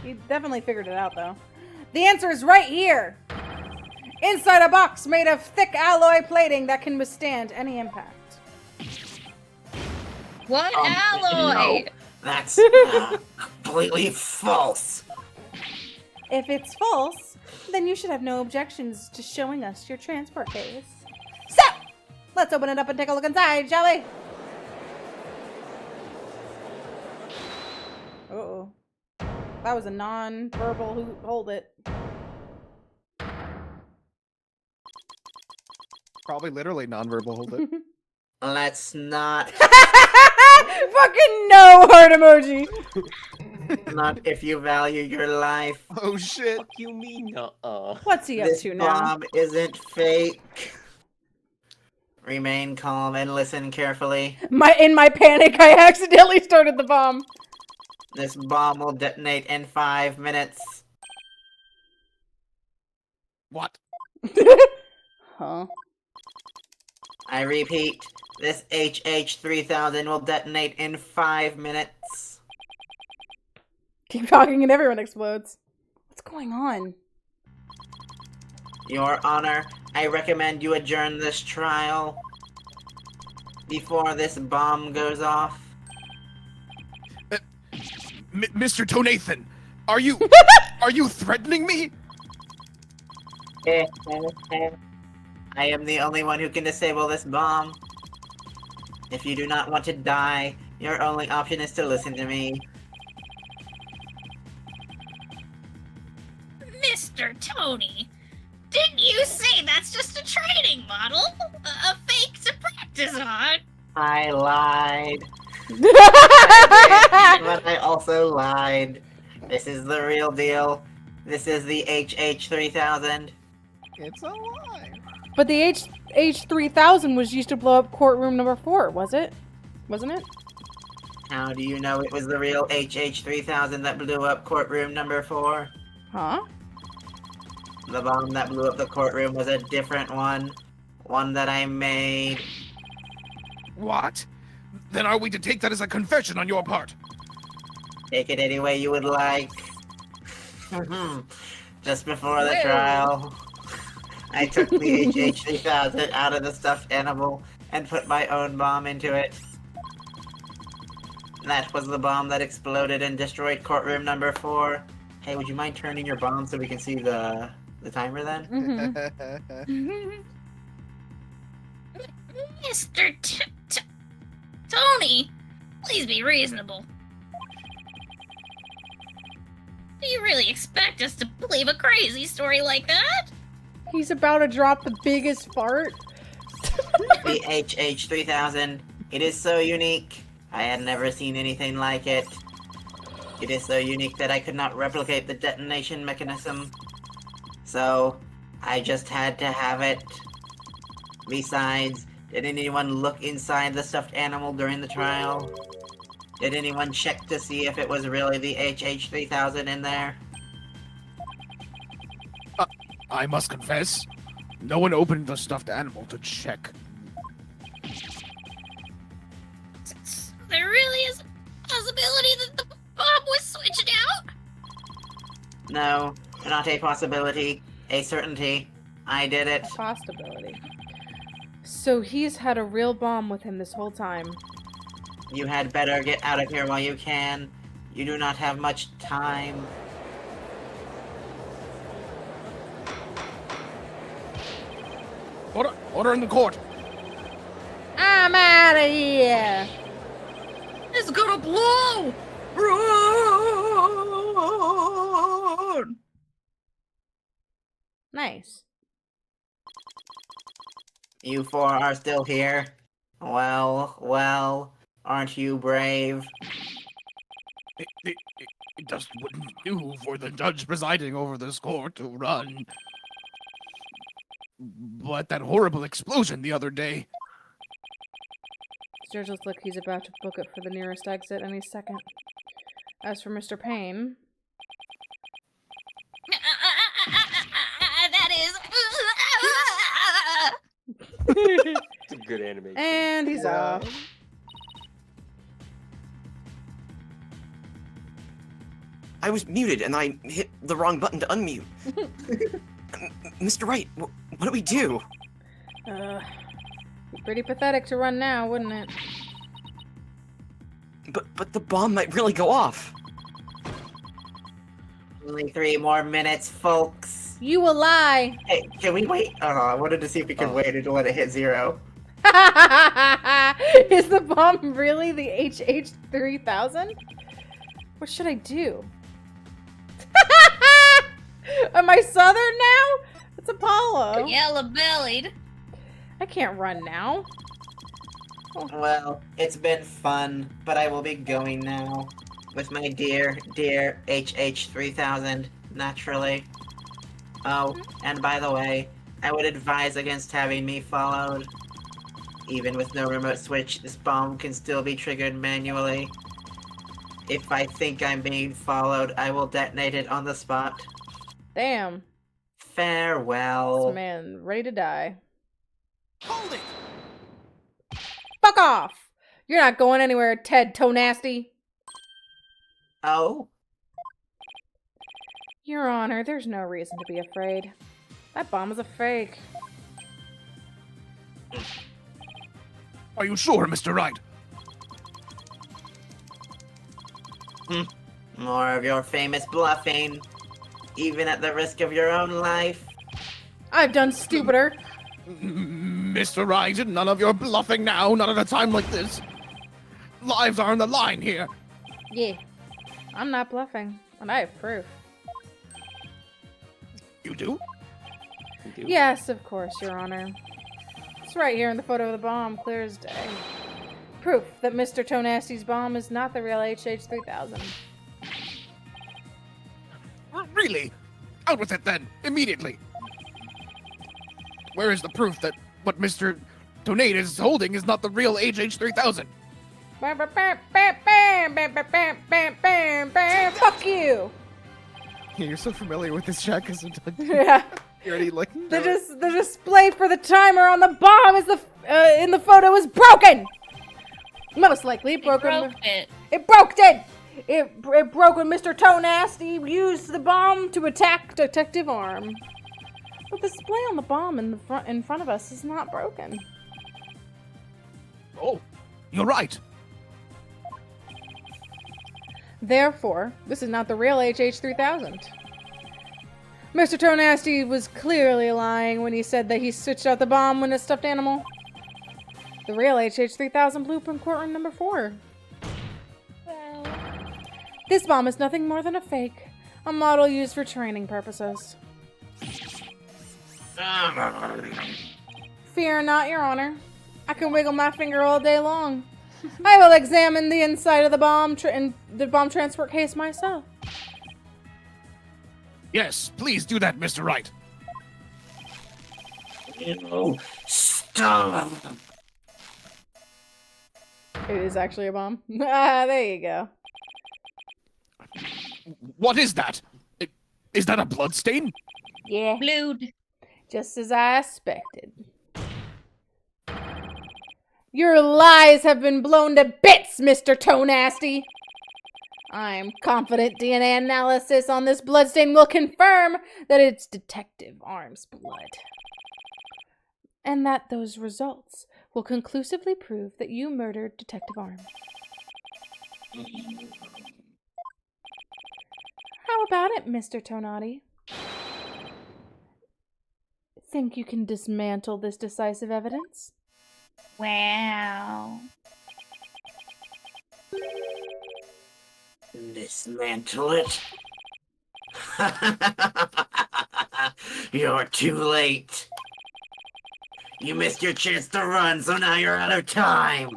He definitely figured it out, though. The answer is right here! Inside a box made of thick alloy plating that can withstand any impact. What alloy? No, that's completely false. If it's false, then you should have no objections to showing us your transport case. So, let's open it up and take a look inside, shall we? Uh-oh. That was a non-verbal hold it. Probably literally nonverbal. Hold it. Let's not. Fucking no heart emoji. Not if you value your life. Oh shit. Fuck you mean? Uh-uh. What's he up This to now? bomb isn't fake. Remain calm and listen carefully. In my panic, I accidentally started the bomb. This bomb will detonate in 5 minutes. What? Huh? I repeat, this HH-3000 will detonate in 5 minutes. Keep talking and everyone explodes. What's going on? Your Honor, I recommend you adjourn this trial before this bomb goes off. Mr. Tonathan, are you threatening me? I am the only one who can disable this bomb. If you do not want to die, your only option is to listen to me. Mr. Tony, didn't you say that's just a training model? A fake to practice on? I lied. I did, but I also lied. This is the real deal. This is the HH-3000. It's a lie. But the H3000 was used to blow up courtroom number 4, was it? Wasn't it? How do you know it was the real HH-3000 that blew up courtroom number 4? Huh? The bomb that blew up the courtroom was a different one. One that I made. What? Then are we to take that as a confession on your part? Take it any way you would like. Just before the Whoa. trial, I took the HH-3000 out of the stuffed animal and put my own bomb into it. That was the bomb that exploded and destroyed courtroom number 4. Hey, would you mind turning your bomb so we can see the timer then? Mm-hmm. Mr. Tony, please be reasonable. Do you really expect us to believe a crazy story like that? He's about to drop the biggest fart. The HH-3000, it is so unique. I had never seen anything like it. It is so unique that I could not replicate the detonation mechanism. So, I just had to have it. Besides, did anyone look inside the stuffed animal during the trial? Did anyone check to see if it was really the HH3000 in there? I must confess, no one opened the stuffed animal to check. There really is a possibility that the bomb was switched out? No, not a possibility. A certainty. I did it. A possibility. So he's had a real bomb with him this whole time. You had better get out of here while you can. You do not have much time. Order in the court. I'm out of here! It's gonna blow! Run! Nice. You four are still here? Well, aren't you brave? It just wouldn't do for the judge presiding over this court to run. But that horrible explosion the other day. Sturge looks like he's about to book it for the nearest exit any second. As for Mr. Payne... That is... It's a good animation. And he's off. I was muted and I hit the wrong button to unmute. Mr. Wright, what do we do? Be pretty pathetic to run now, wouldn't it? But the bomb might really go off. Only 3 more minutes, folks. You will lie! Hey, can we wait? I wanted to see if we could wait until it hit 0. Is the bomb really the HH3000? What should I do? Am I Southern now? It's Apollo. Yellow-bellied. I can't run now. Well, it's been fun, but I will be going now. With my dear HH3000, naturally. Oh, and by the way, I would advise against having me followed. Even with no remote switch, this bomb can still be triggered manually. If I think I'm being followed, I will detonate it on the spot. Damn. Farewell. This man ready to die. Hold it! Fuck off! You're not going anywhere, Ted Toe Nasty. Oh? Your Honor, there's no reason to be afraid. That bomb is a fake. Are you sure, Mr. Wright? More of your famous bluffing. Even at the risk of your own life. I've done stupider. Mr. Wright, none of your bluffing now, not at a time like this. Lives are on the line here. Yeah. I'm not bluffing, and I have proof. You do? You do? Yes, of course, Your Honor. It's right here in the photo of the bomb, clear as day. Proof that Mr. Toe Nasty's bomb is not the real HH3000. Really? Out with it then, immediately. Where is the proof that what Mr. Donate is holding is not the real HH3000? Bam, bam, bam, bam, bam, bam, bam, bam, bam, bam, bam. Fuck you! Yeah, you're so familiar with this chat because Yeah. you're already like The display for the timer on the bomb is in the photo is broken. Most likely it broke. It broke it. It broke when Mr. Toe Nasty used the bomb to attack Detective Arm. But the display on the bomb in front of us is not broken. Oh, you're right. Therefore, this is not the real HH3000. Mr. Toe Nasty was clearly lying when he said that he switched out the bomb when a stuffed animal. The real HH3000 blueprint courtroom number 4. This bomb is nothing more than a fake, a model used for training purposes. Fear not, Your Honor. I can wiggle my finger all day long. I will examine the inside of the bomb transport case myself. Yes, please do that, Mr. Wright. You stupid Stop! It is actually a bomb. Ah, there you go. What is that? Is that a blood stain? Yeah, Blood. just as I expected. Your lies have been blown to bits, Mr. Toe Nasty. I'm confident DNA analysis on this bloodstain will confirm that it's Detective Arm's blood. And that those results will conclusively prove that you murdered Detective Arm. How about it, Mr. Tonati? Think you can dismantle this decisive evidence? Wow. Dismantle it. You're too late. You missed your chance to run, so now you're out of time.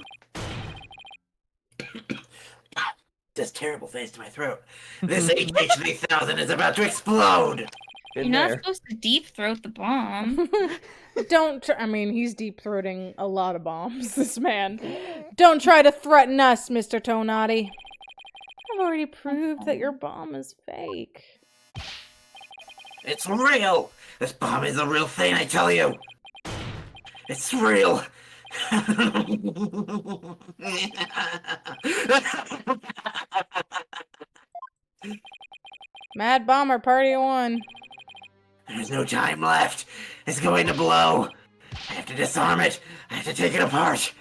Does terrible things to my throat. This HH3000 is about to explode. You're not supposed to deep throat the bomb. I mean, he's deep throating a lot of bombs, this man. Don't try to threaten us, Mr. Tonati. I've already proved that your bomb is fake. It's real. This bomb is a real thing, I tell you. It's real. Mad Bomber, party one. There's no time left. It's going to blow. I have to disarm it. I have to take it apart.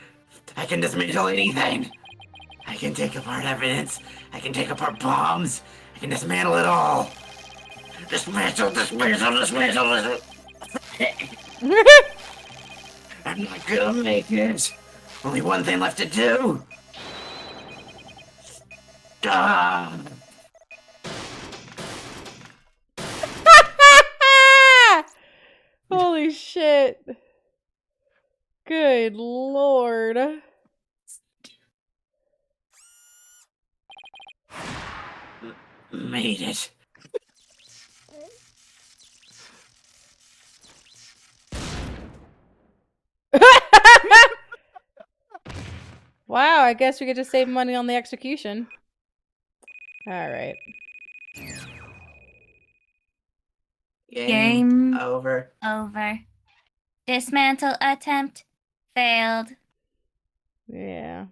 I can dismantle anything. I can take apart evidence. I can take apart bombs. I can dismantle it all. Dismantle, dismantle, dismantle. I'm not gonna make it. Only one thing left to do. Ah. Holy shit. Good lord. Made it. Wow, I guess we could just save money on the execution. Alright. Game over. Over. Dismantle attempt failed. Yeah.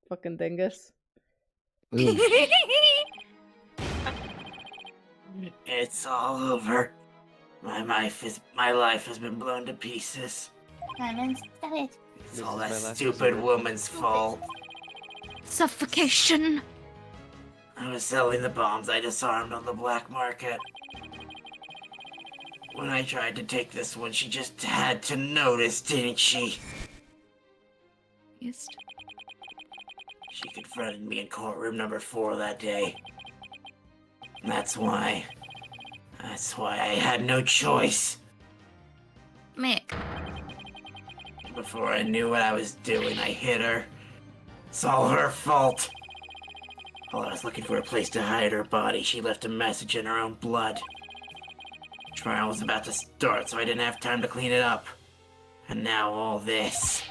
Fucking dingus. It's all over. My life has been blown to pieces. Simon, stop it. It's all that stupid woman's fault. Suffocation. I was selling the bombs I disarmed on the black market. When I tried to take this one, she just had to notice, didn't she? Yes. She confronted me in courtroom number 4 that day. That's why I had no choice. Mick. Before I knew what I was doing, I hit her. It's all her fault. While I was looking for a place to hide her body, she left a message in her own blood. Trial was about to start, so I didn't have time to clean it up. And now all this.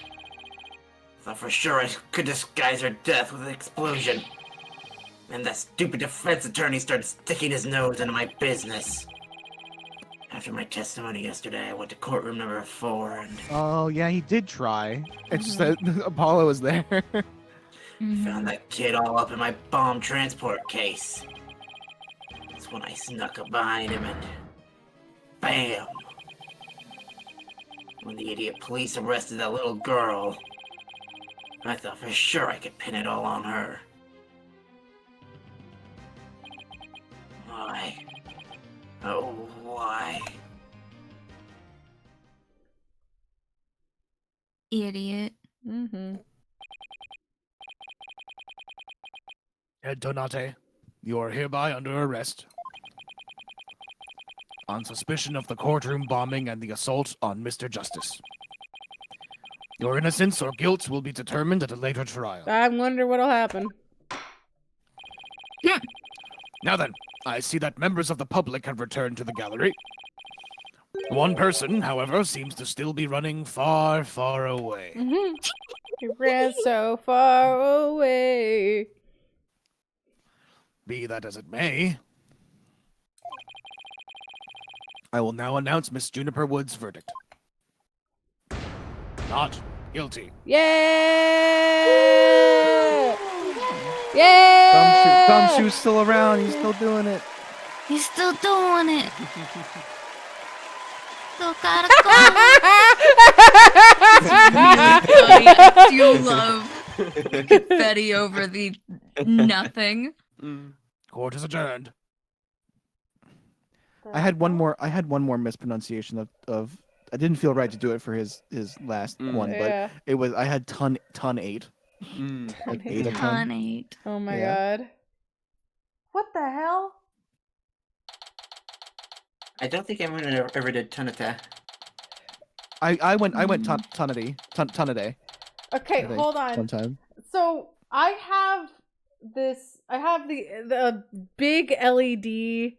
Thought for sure I could disguise her death with an explosion. And that stupid defense attorney started sticking his nose into my business. After my testimony yesterday, I went to courtroom number 4 and Oh yeah, he did try. It's just that Apollo was there. found that kid all up in my bomb transport case. That's when I snuck up behind him and bam! When the idiot police arrested that little girl, I thought for sure I could pin it all on her. Why? Oh, why? Idiot. Mm-hmm. Ed Donate, you are hereby under arrest on suspicion of the courtroom bombing and the assault on Mr. Justice. Your innocence or guilt will be determined at a later trial. I wonder what'll happen. Now then, I see that members of the public have returned to the gallery. One person, however, seems to still be running far, far away. He ran so far away. Be that as it may, I will now announce Miss Juniper Wood's verdict. Not guilty. Yeah! Yeah! Gumshoe's still around. He's still doing it. He's still doing it. Still gotta go. Really funny. I do love confetti over the nothing. Court is adjourned. I had one more mispronunciation of I didn't feel right to do it for his last one, Yeah. but it was I had ton 8. Like 8 of 10. Ton 8. Oh my Yeah. god. What the hell? I don't think anyone ever did Tonata. I went ton a day. Okay, I think, hold on. one time. So I have this. I have the big LED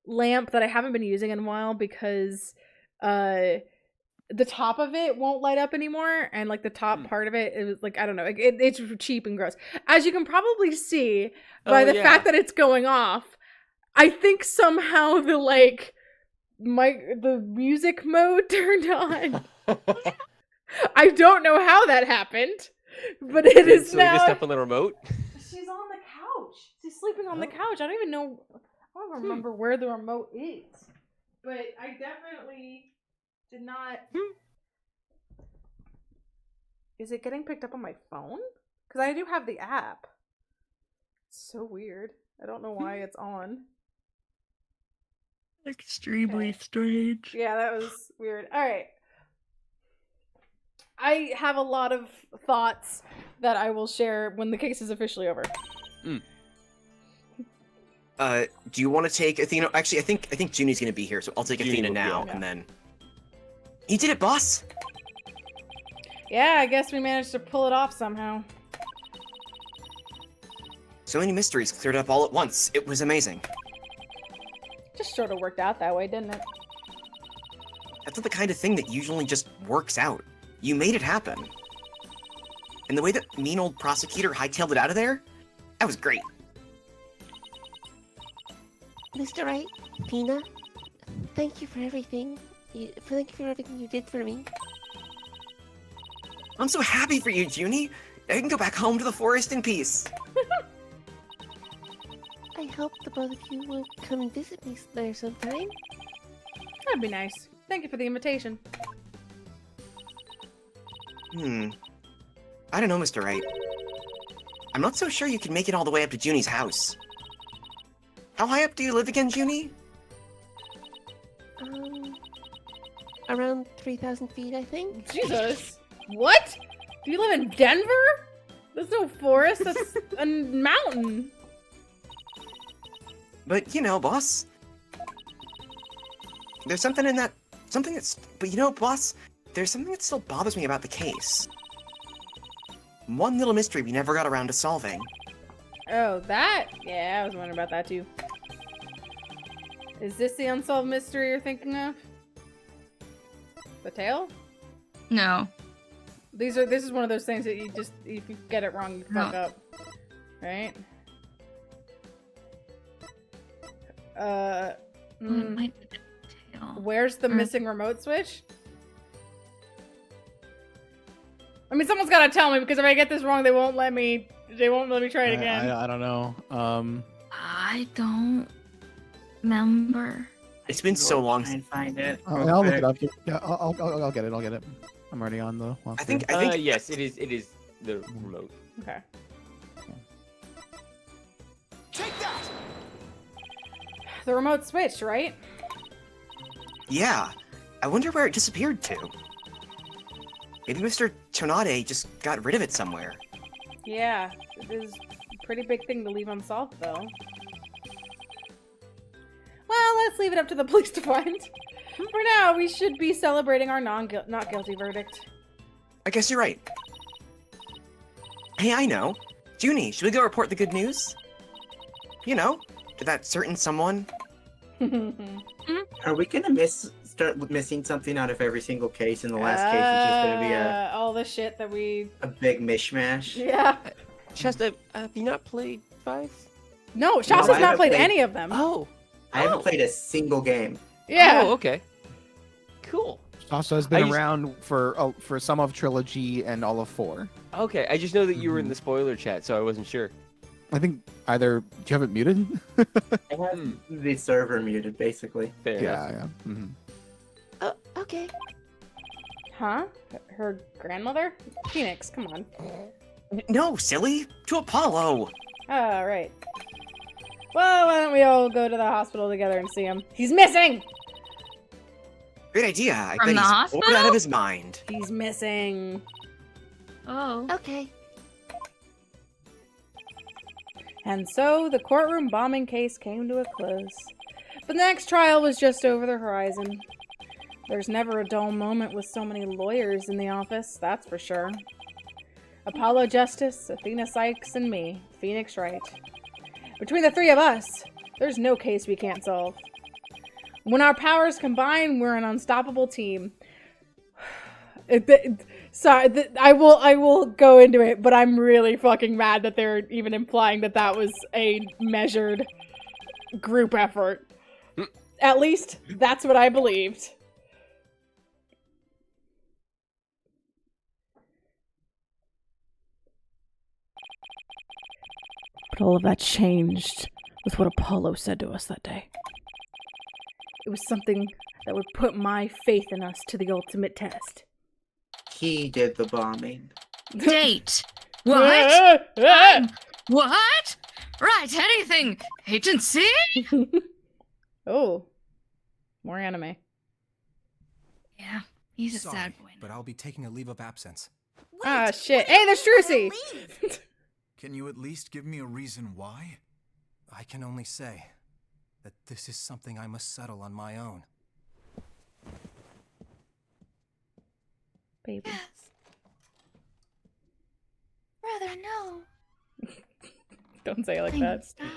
lamp that I haven't been using in a while because the top of it won't light up anymore, and like the top part of it was like I don't know, it's cheap and gross. As you can probably see by the fact that it's going off, I think somehow the music mode turned on. I don't know how that happened, but it is so now. you just step on the remote? She's on the couch. She's sleeping on the couch. I don't even know. I don't remember where the remote is, but I definitely did not. Is it getting picked up on my phone? Because I do have the app. It's so weird. I don't know why it's on. Extremely strange. Yeah, that was weird. All right. I have a lot of thoughts that I will share when the case is officially over. Do you want to take Athena? Actually, I think Junie's gonna be here, so I'll take Junie Athena will be now, on. and then. You did it, boss. Yeah, I guess we managed to pull it off somehow. So many mysteries cleared up all at once. It was amazing. Just sort of worked out that way, didn't it? That's not the kind of thing that usually just works out. You made it happen. And the way that mean old prosecutor hightailed it out of there, that was great. Mr. Wright, Tina, thank you for everything. Thank you for everything you did for me. I'm so happy for you, Junie. Now you can go back home to the forest in peace. I hope the both of you will come and visit me there sometime. That'd be nice. Thank you for the invitation. I don't know, Mr. Wright. I'm not so sure you can make it all the way up to Junie's house. How high up do you live again, Junie? Around 3,000 feet, I think. Jesus. What? Do you live in Denver? There's no forest. That's a mountain. But, you know, boss. There's something in that... But, you know, boss, there's something that still bothers me about the case. One little mystery we never got around to solving. Oh, that? Yeah, I was wondering about that too. Is this the unsolved mystery you're thinking of? The tail? No. This is one of those things that you just, if you get it wrong, you fuck up. Right? It might be the tail. Where's the missing remote switch? I mean, someone's gotta tell me, because if I get this wrong, they won't let me try it again. I don't know. I don't remember. It's been so long Try since... and find it. I'll look it up. Yeah, I'll get it. I'll get it. I'm already on the. I think Yes, it is the remote. Okay. Take that! The remote switch, right? Yeah. I wonder where it disappeared to. Maybe Mr. Tonade just got rid of it somewhere. Yeah. It is a pretty big thing to leave unsolved, though. Well, let's leave it up to the police to find. For now, we should be celebrating our not guilty verdict. I guess you're right. Hey, I know. Junie, should we go report the good news? You know, to that certain someone. Are we gonna start missing something out of every single case? In the last case, it's just gonna be all the shit that we. a big mishmash. Yeah. Shasta, have you not played 5? No, Shasta's I not haven't played played- any of them. Oh. I haven't played a single game. Yeah. Oh, okay. Cool. Shasta has been I just- around for some of Trilogy and all of 4. Okay, I just know that you were in the spoiler chat, so I wasn't sure. I think either. Do you have it muted? I have the server muted, basically. Fair enough. Yeah. Mm-hmm. Oh, okay. Huh? Her grandmother? Phoenix, come on. No, silly. To Apollo. Oh, right. Well, why don't we all go to the hospital together and see him? He's missing! Great idea. I From bet the he's hospital? bored out of his mind. He's missing. Oh. Okay. And so the courtroom bombing case came to a close. But the next trial was just over the horizon. There's never a dull moment with so many lawyers in the office, that's for sure. Apollo Justice, Athena Sykes, and me, Phoenix Wright. Between the three of us, there's no case we can't solve. When our powers combine, we're an unstoppable team. Sorry, I will go into it, but I'm really fucking mad that they're even implying that that was a measured group effort. At least, that's what I believed. But all of that changed with what Apollo said to us that day. It was something that would put my faith in us to the ultimate test. He did the bombing. Date. What? What? Right, anything. Agency? Oh. More anime. Yeah, he's a Sorry, sad boy. but I'll be taking a leave of absence. Ah, shit. Hey, there's Trucy! Can you at least give me a reason why? I can only say that this is something I must settle on my own. Baby. Yes. Brother, no. Don't say it like I that. Stop.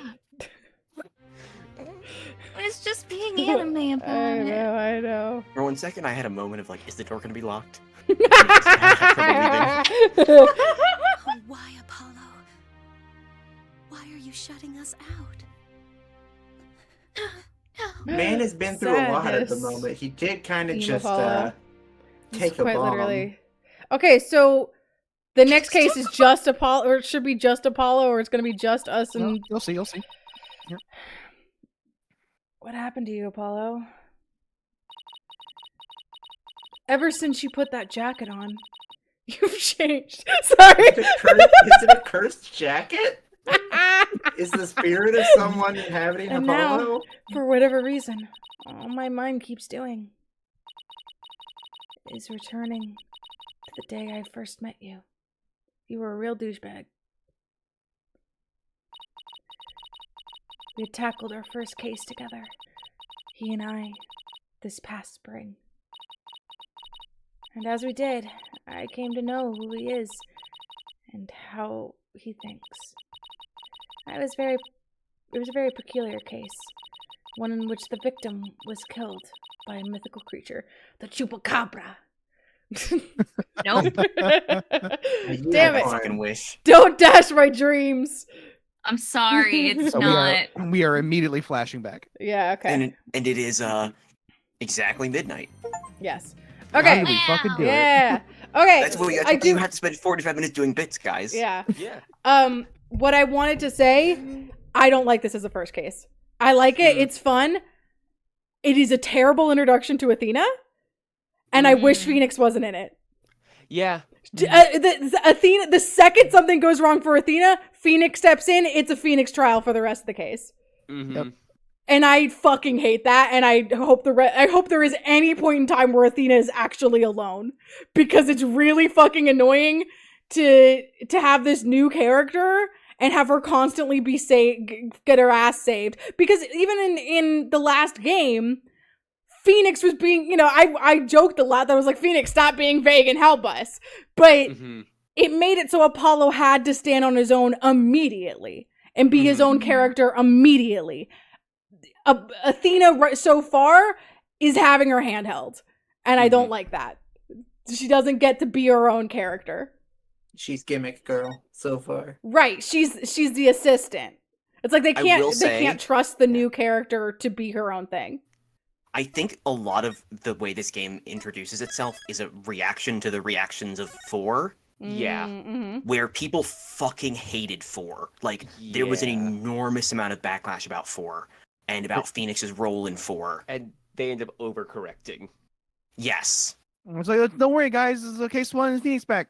It's just being anime about I it. know, I know. For 1 second, I had a moment of like, is the door gonna be locked? Oh, why, Apollo? Why are you shutting us out? Man has been through a lot at the Sadness. moment. He did kind of Emo just Apollo. take a Quite bomb. literally. Okay, so the next case is just Apollo, or it should be just Apollo, or it's gonna be just us and. Well, you'll see. You'll see. Here. What happened to you, Apollo? Ever since you put that jacket on, you've changed. Sorry. Is it a cursed jacket? Is the spirit of someone inhabiting And now- Apollo? For whatever reason, all my mind keeps doing is returning to the day I first met you. You were a real douchebag. We had tackled our first case together, he and I, this past spring. And as we did, I came to know who he is and how he thinks. It was a very peculiar case, one in which the victim was killed by a mythical creature, the Chupacabra. Nope. Damn I it. fucking wish. Don't dash my dreams. I'm sorry, it's So not. we are immediately flashing back. Yeah, okay. And it is exactly midnight. Yes. How Okay. did we fucking do it? Yeah. Okay. That's what I do you have to spend 45 minutes doing bits, guys. Yeah. Yeah. What I wanted to say, I don't like this as a first case. I like it. It's fun. It is a terrible introduction to Athena, and I wish Phoenix wasn't in it. Yeah. Athena, the second something goes wrong for Athena, Phoenix steps in. It's a Phoenix trial for the rest of the case. Mm-hmm. Yep. And I fucking hate that, and I hope I hope there is any point in time where Athena is actually alone, because it's really fucking annoying to have this new character and have her constantly be get her ass saved. Because even in the last game, Phoenix was being, I joked a lot that I was like, Phoenix, stop being vague and help us. But it made it so Apollo had to stand on his own immediately and be his own character immediately. Athena so far is having her hand held. And I don't like that. She doesn't get to be her own character. She's gimmick girl so far. Right. She's the assistant. It's like they can't trust the new character to be her own thing. I think a lot of the way this game introduces itself is a reaction to the reactions of 4. Yeah. Mm-hmm. Where people fucking hated 4. Like, there was an enormous amount of backlash about 4 and about Phoenix's role in 4. And they end up overcorrecting. Yes. It's like, don't worry, guys. This is a case 1 and Phoenix back.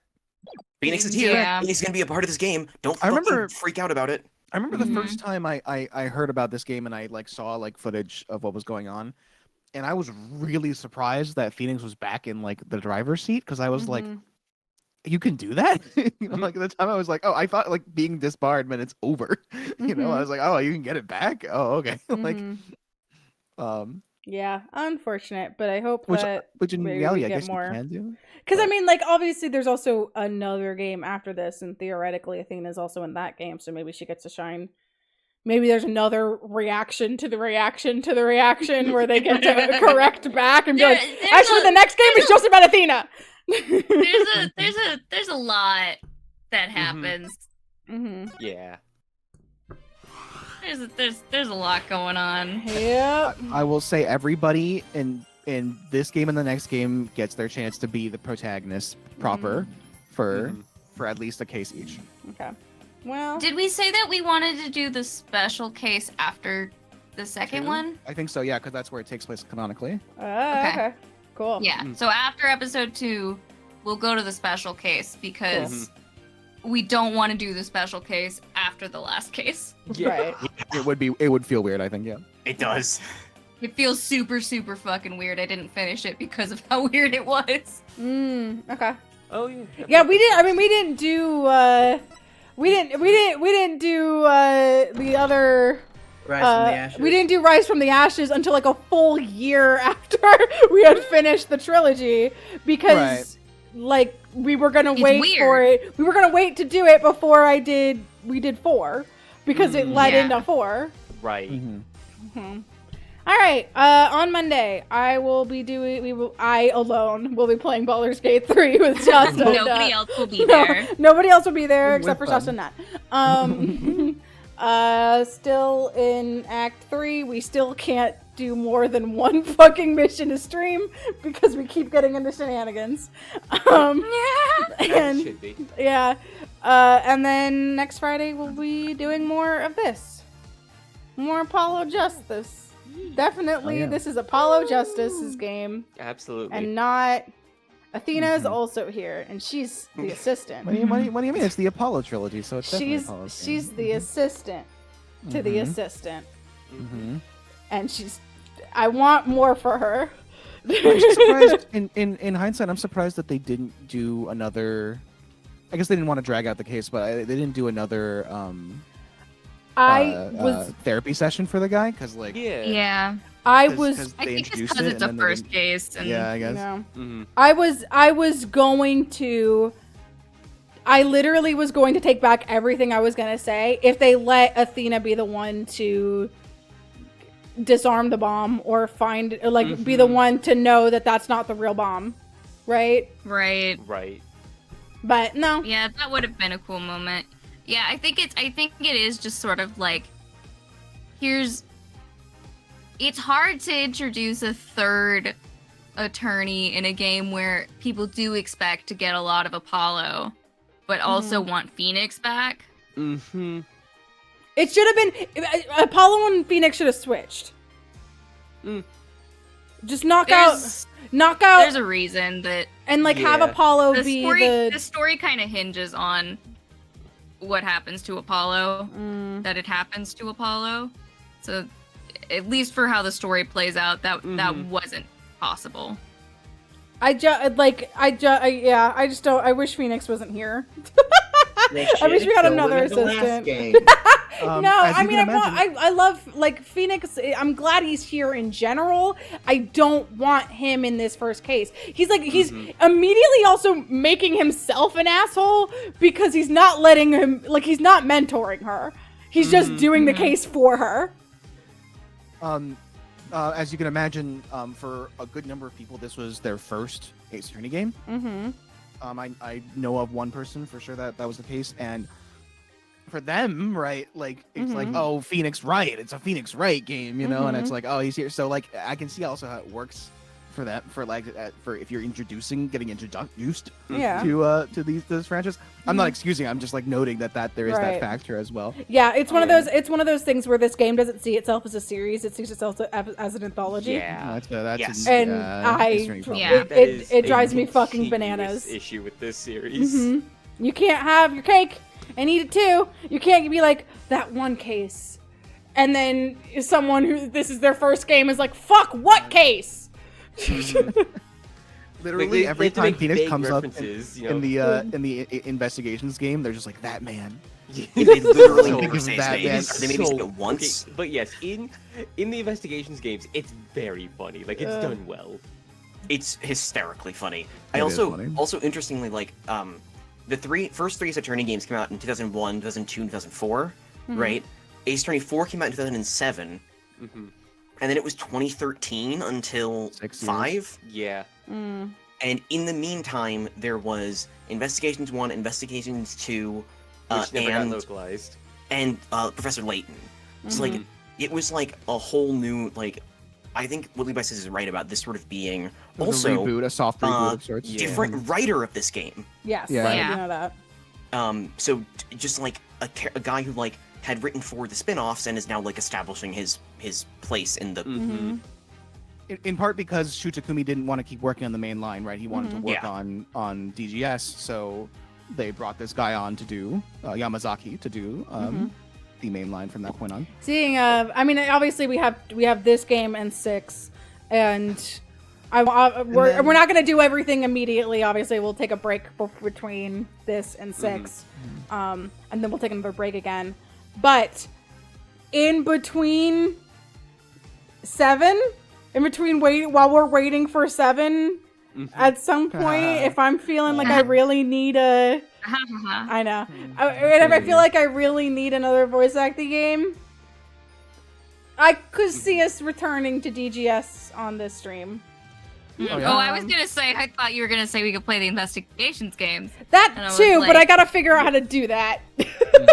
Phoenix is here. Yeah. Phoenix is going to be a part of this game. Don't I remember- freak out about it. I remember the first time I heard about this game and I like saw like footage of what was going on, and I was really surprised that Phoenix was back in like the driver's seat because I was like, you can do that? You know, like at the time I was like, oh, I thought like being disbarred meant it's over. You know, I was like, oh, you can get it back. Oh, okay. Like, yeah, unfortunate, but I hope which in maybe reality, we I get guess more. you can do. Because I mean, like, obviously, there's also another game after this, and theoretically, Athena's also in that game, so maybe she gets to shine. Maybe there's another reaction to the reaction to the reaction where they get to correct back and be like, actually, the next game is just about Athena. There's a lot that happens. Yeah. There's a lot going on. Yep. I will say everybody in this game and the next game gets their chance to be the protagonist proper for at least a case each. Okay. Well, Did we say that we wanted to do the special case after the second one? I think so, yeah, because that's where it takes place canonically. okay. Cool. Yeah. So after episode 2, we'll go to the special case because we don't want to do the special case after the last case. Right. It would feel weird, I think, yeah. It does. It feels super, super fucking weird. I didn't finish it because of how weird it was. Okay. Oh yeah. Yeah, we didn't. I mean, we didn't do. We didn't do the other. Rise from the Ashes. We didn't do Rise from the Ashes until like a full year after we had finished the trilogy because like we were gonna wait for it. We were gonna wait to do it before we did 4 because it led into 4. Right. All right. On Monday, I alone will be playing Baldur's Gate 3 with Justin. Nobody else will be there. Nobody else will be there With except for fun. Justin and Nat. Still in Act 3. We still can't do more than one fucking mission to stream because we keep getting into shenanigans. And Should be. yeah. And then next Friday we'll be doing more of this. More Apollo Justice. Definitely, this is Apollo Justice's game, Absolutely. and not Athena is also here, and she's the assistant. What do you mean? It's the Apollo trilogy, so it's definitely Apollo's game. She's the assistant to the assistant, and I want more for her. I'm surprised, in hindsight, I'm surprised that they didn't do another. I guess they didn't want to drag out the case, but they didn't do another therapy session for the guy because like Yeah. I 'cause I they think it's introduced because it it's a and then they first didn't- case. And Yeah, I guess. No. I was going to. I literally was going to take back everything I was gonna say if they let Athena be the one to disarm the bomb or find be the one to know that that's not the real bomb, right? Right. Right. But no. Yeah, that would have been a cool moment. Yeah, I think it is just sort of like it's hard to introduce a third attorney in a game where people do expect to get a lot of Apollo, but also want Phoenix back. Mm-hmm. It should have been Apollo and Phoenix should have switched. Just knock out. There's a reason that And have Apollo be the story kind of hinges on what happens to Apollo, that it happens to Apollo. So at least for how the story plays out, that wasn't possible. I wish Phoenix wasn't here. I wish we had another assistant. No, I mean, I love Phoenix. I'm glad he's here in general. I don't want him in this first case. He's immediately also making himself an asshole because he's not letting him, he's not mentoring her. He's just doing the case for her. as you can imagine, for a good number of people, this was their first Ace Attorney game. Mm-hmm. I know of one person for sure that was the case, and for them, right, like it's like, oh, Phoenix Wright, it's a Phoenix Wright game, you know, and it's like, oh, he's here. So like, I can see also how it works for that, for like, for if you're getting introduced to this franchise. I'm not excusing, I'm just like noting that there is that factor as well. Yeah, it's one of those things where this game doesn't see itself as a series; it sees itself as an anthology. Yeah, that's it drives me fucking bananas. Issue with this series. You can't have your cake and eat it too. You can't be like that one case, and then someone who this is their first game is like, "Fuck, what case?" Literally every time Phoenix comes up in the the investigations game, they're just like, that man. They literally never say his name. that. They maybe say it once. Okay, but yes, in the investigations games, it's very funny. Like, it's done well. It's hysterically funny. It is funny. Also interestingly, like the first three Ace Attorney games came out in 2001, 2002, and 2004, right? Ace Attorney 4 came out in 2007. And then it was 2013 until 5. Yeah. And in the meantime, there was Investigations 1, Investigations 2, which never got localized, and Professor Layton. So like, it was like a whole new, like, I think what Levi says is right about this sort of being also a soft reboot of sorts. Different writer of this game. Yes, Yeah. I know that. So just like a guy who like had written for the spin-offs and is now like establishing his place in the in part because Shu Takumi didn't want to keep working on the main line, right? He wanted to work on DGS, so they brought this guy on to do Yamazaki to do the main line from that point on. Seeing, I mean, obviously we have this game and 6, and we're not gonna do everything immediately. Obviously, we'll take a break between this and 6, and then we'll take another break again. But in between 7, while we're waiting for 7, at some point, if I'm feeling like I really need I know. If I feel like I really need another voice acting game, I could see us returning to DGS on this stream. I was gonna say, I thought you were gonna say we could play the investigations games. That too, but I gotta figure out how to do that.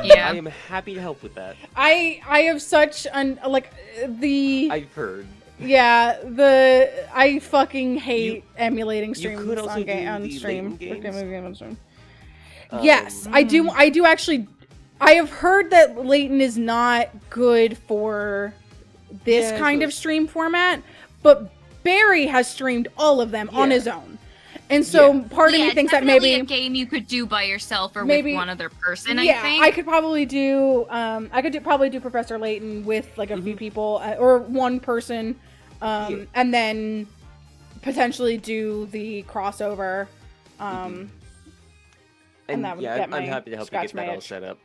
Yeah, I am happy to help with that. I have such I've heard. Yeah, I fucking hate emulating streams on stream. Yes, I do actually. I have heard that Layton is not good for this kind of stream format, but Barry has streamed all of them on his own. And so part of me thinks that maybe a game you could do by yourself or with one other person. I think I could probably do probably do Professor Layton with like a few people or one person, and then potentially do the crossover. And that would get I'm happy to help you get that all set up.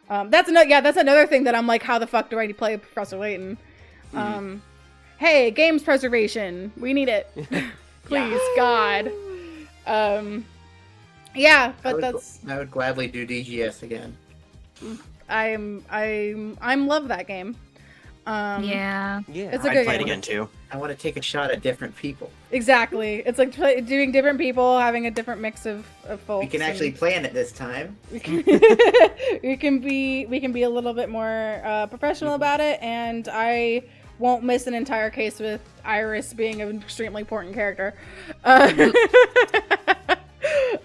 That's another thing that I'm like, how the fuck do I play Professor Layton? Hey, games preservation, we need it. Please, God. Yeah, but I would gladly do DGS again. I'm love that game. Yeah, it's a I'd good play it game. again too. I want to take a shot at different people. Exactly, it's like doing different people, having a different mix of folks. We can actually plan it this time. we can be a little bit more professional about it, and I won't miss an entire case with Iris being an extremely important character.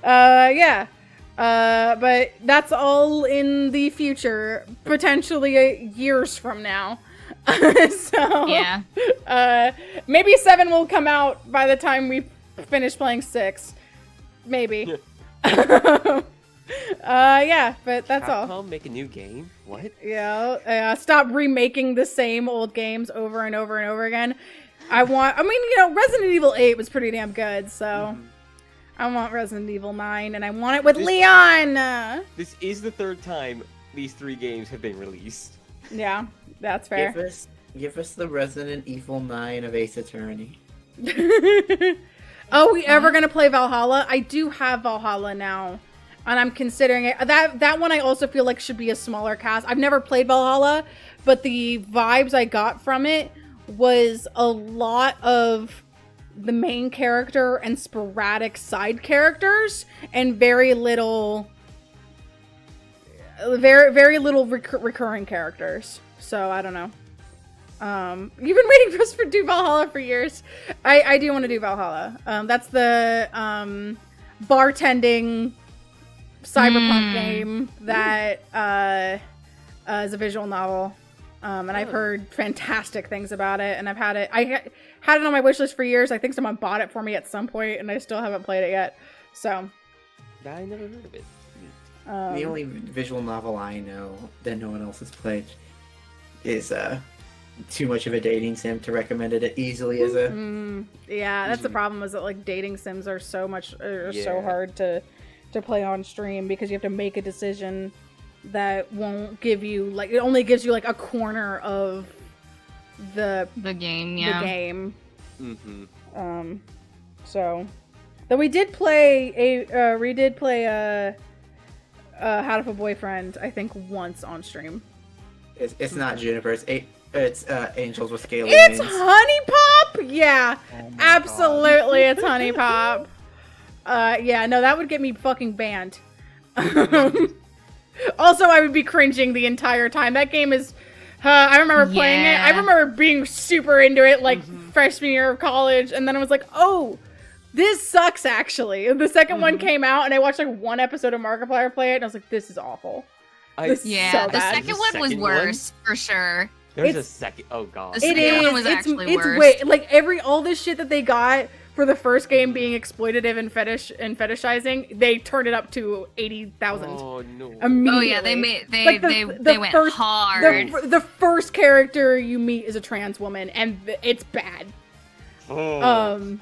Yeah. But that's all in the future, potentially years from now. So yeah. Maybe 7 will come out by the time we finish playing 6. Maybe. Yeah, but that's Capcom all. Make a new game? What? Yeah, stop remaking the same old games over and over and over again. Resident Evil 8 was pretty damn good, so I want Resident Evil 9, and I want it with Leon! This is the 3rd time these 3 games have been released. Yeah, that's fair. Give us the Resident Evil 9 of Ace Attorney. Are we ever gonna play Valhalla? I do have Valhalla now, and I'm considering it. That one I also feel like should be a smaller cast. I've never played Valhalla, but the vibes I got from it was a lot of the main character and sporadic side characters, and very little recurring characters. So I don't know. You've been waiting for us to do Valhalla for years. I do want to do Valhalla. That's the bartending cyberpunk game that is a visual novel. And I've heard fantastic things about it, and I had it on my wish list for years. I think someone bought it for me at some point, and I still haven't played it yet. So I never heard of it. The only visual novel I know that no one else has played is too much of a dating sim to recommend it easily as a. Yeah, that's the problem. Is that like dating sims are so hard to play on stream because you have to make a decision that won't give you it only gives you like a corner of the game. The game. Mm-hmm. So, though we did play How to Have a Boyfriend, I think once on stream. It's not Juniper. It's Angels with Scaly It's Wings. Honey Pop. Yeah, absolutely, it's Honey Pop. Yeah, no, that would get me fucking banned. Also, I would be cringing the entire time. That game is. I remember playing it. I remember being super into it, like freshman year of college, and then I was like, "Oh, this sucks." Actually, the second one came out, and I watched like one episode of Markiplier play it, and I was like, "This is awful." This is so the bad. second one was worse for sure. There's a second. Oh god. The second one was actually worse. Way, like all this shit that they got for the first game being exploitative and fetishizing, they turned it up to 80,000. Oh no. Immediately. Oh yeah, they went hard. The first character you meet is a trans woman, and it's bad. Oh.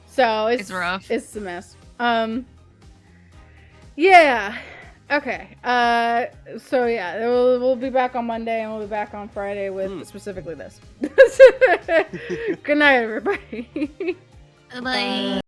So it's rough. It's a mess. Yeah. Okay. So yeah, we'll be back on Monday, and we'll be back on Friday with specifically this. Good night, everybody. Bye.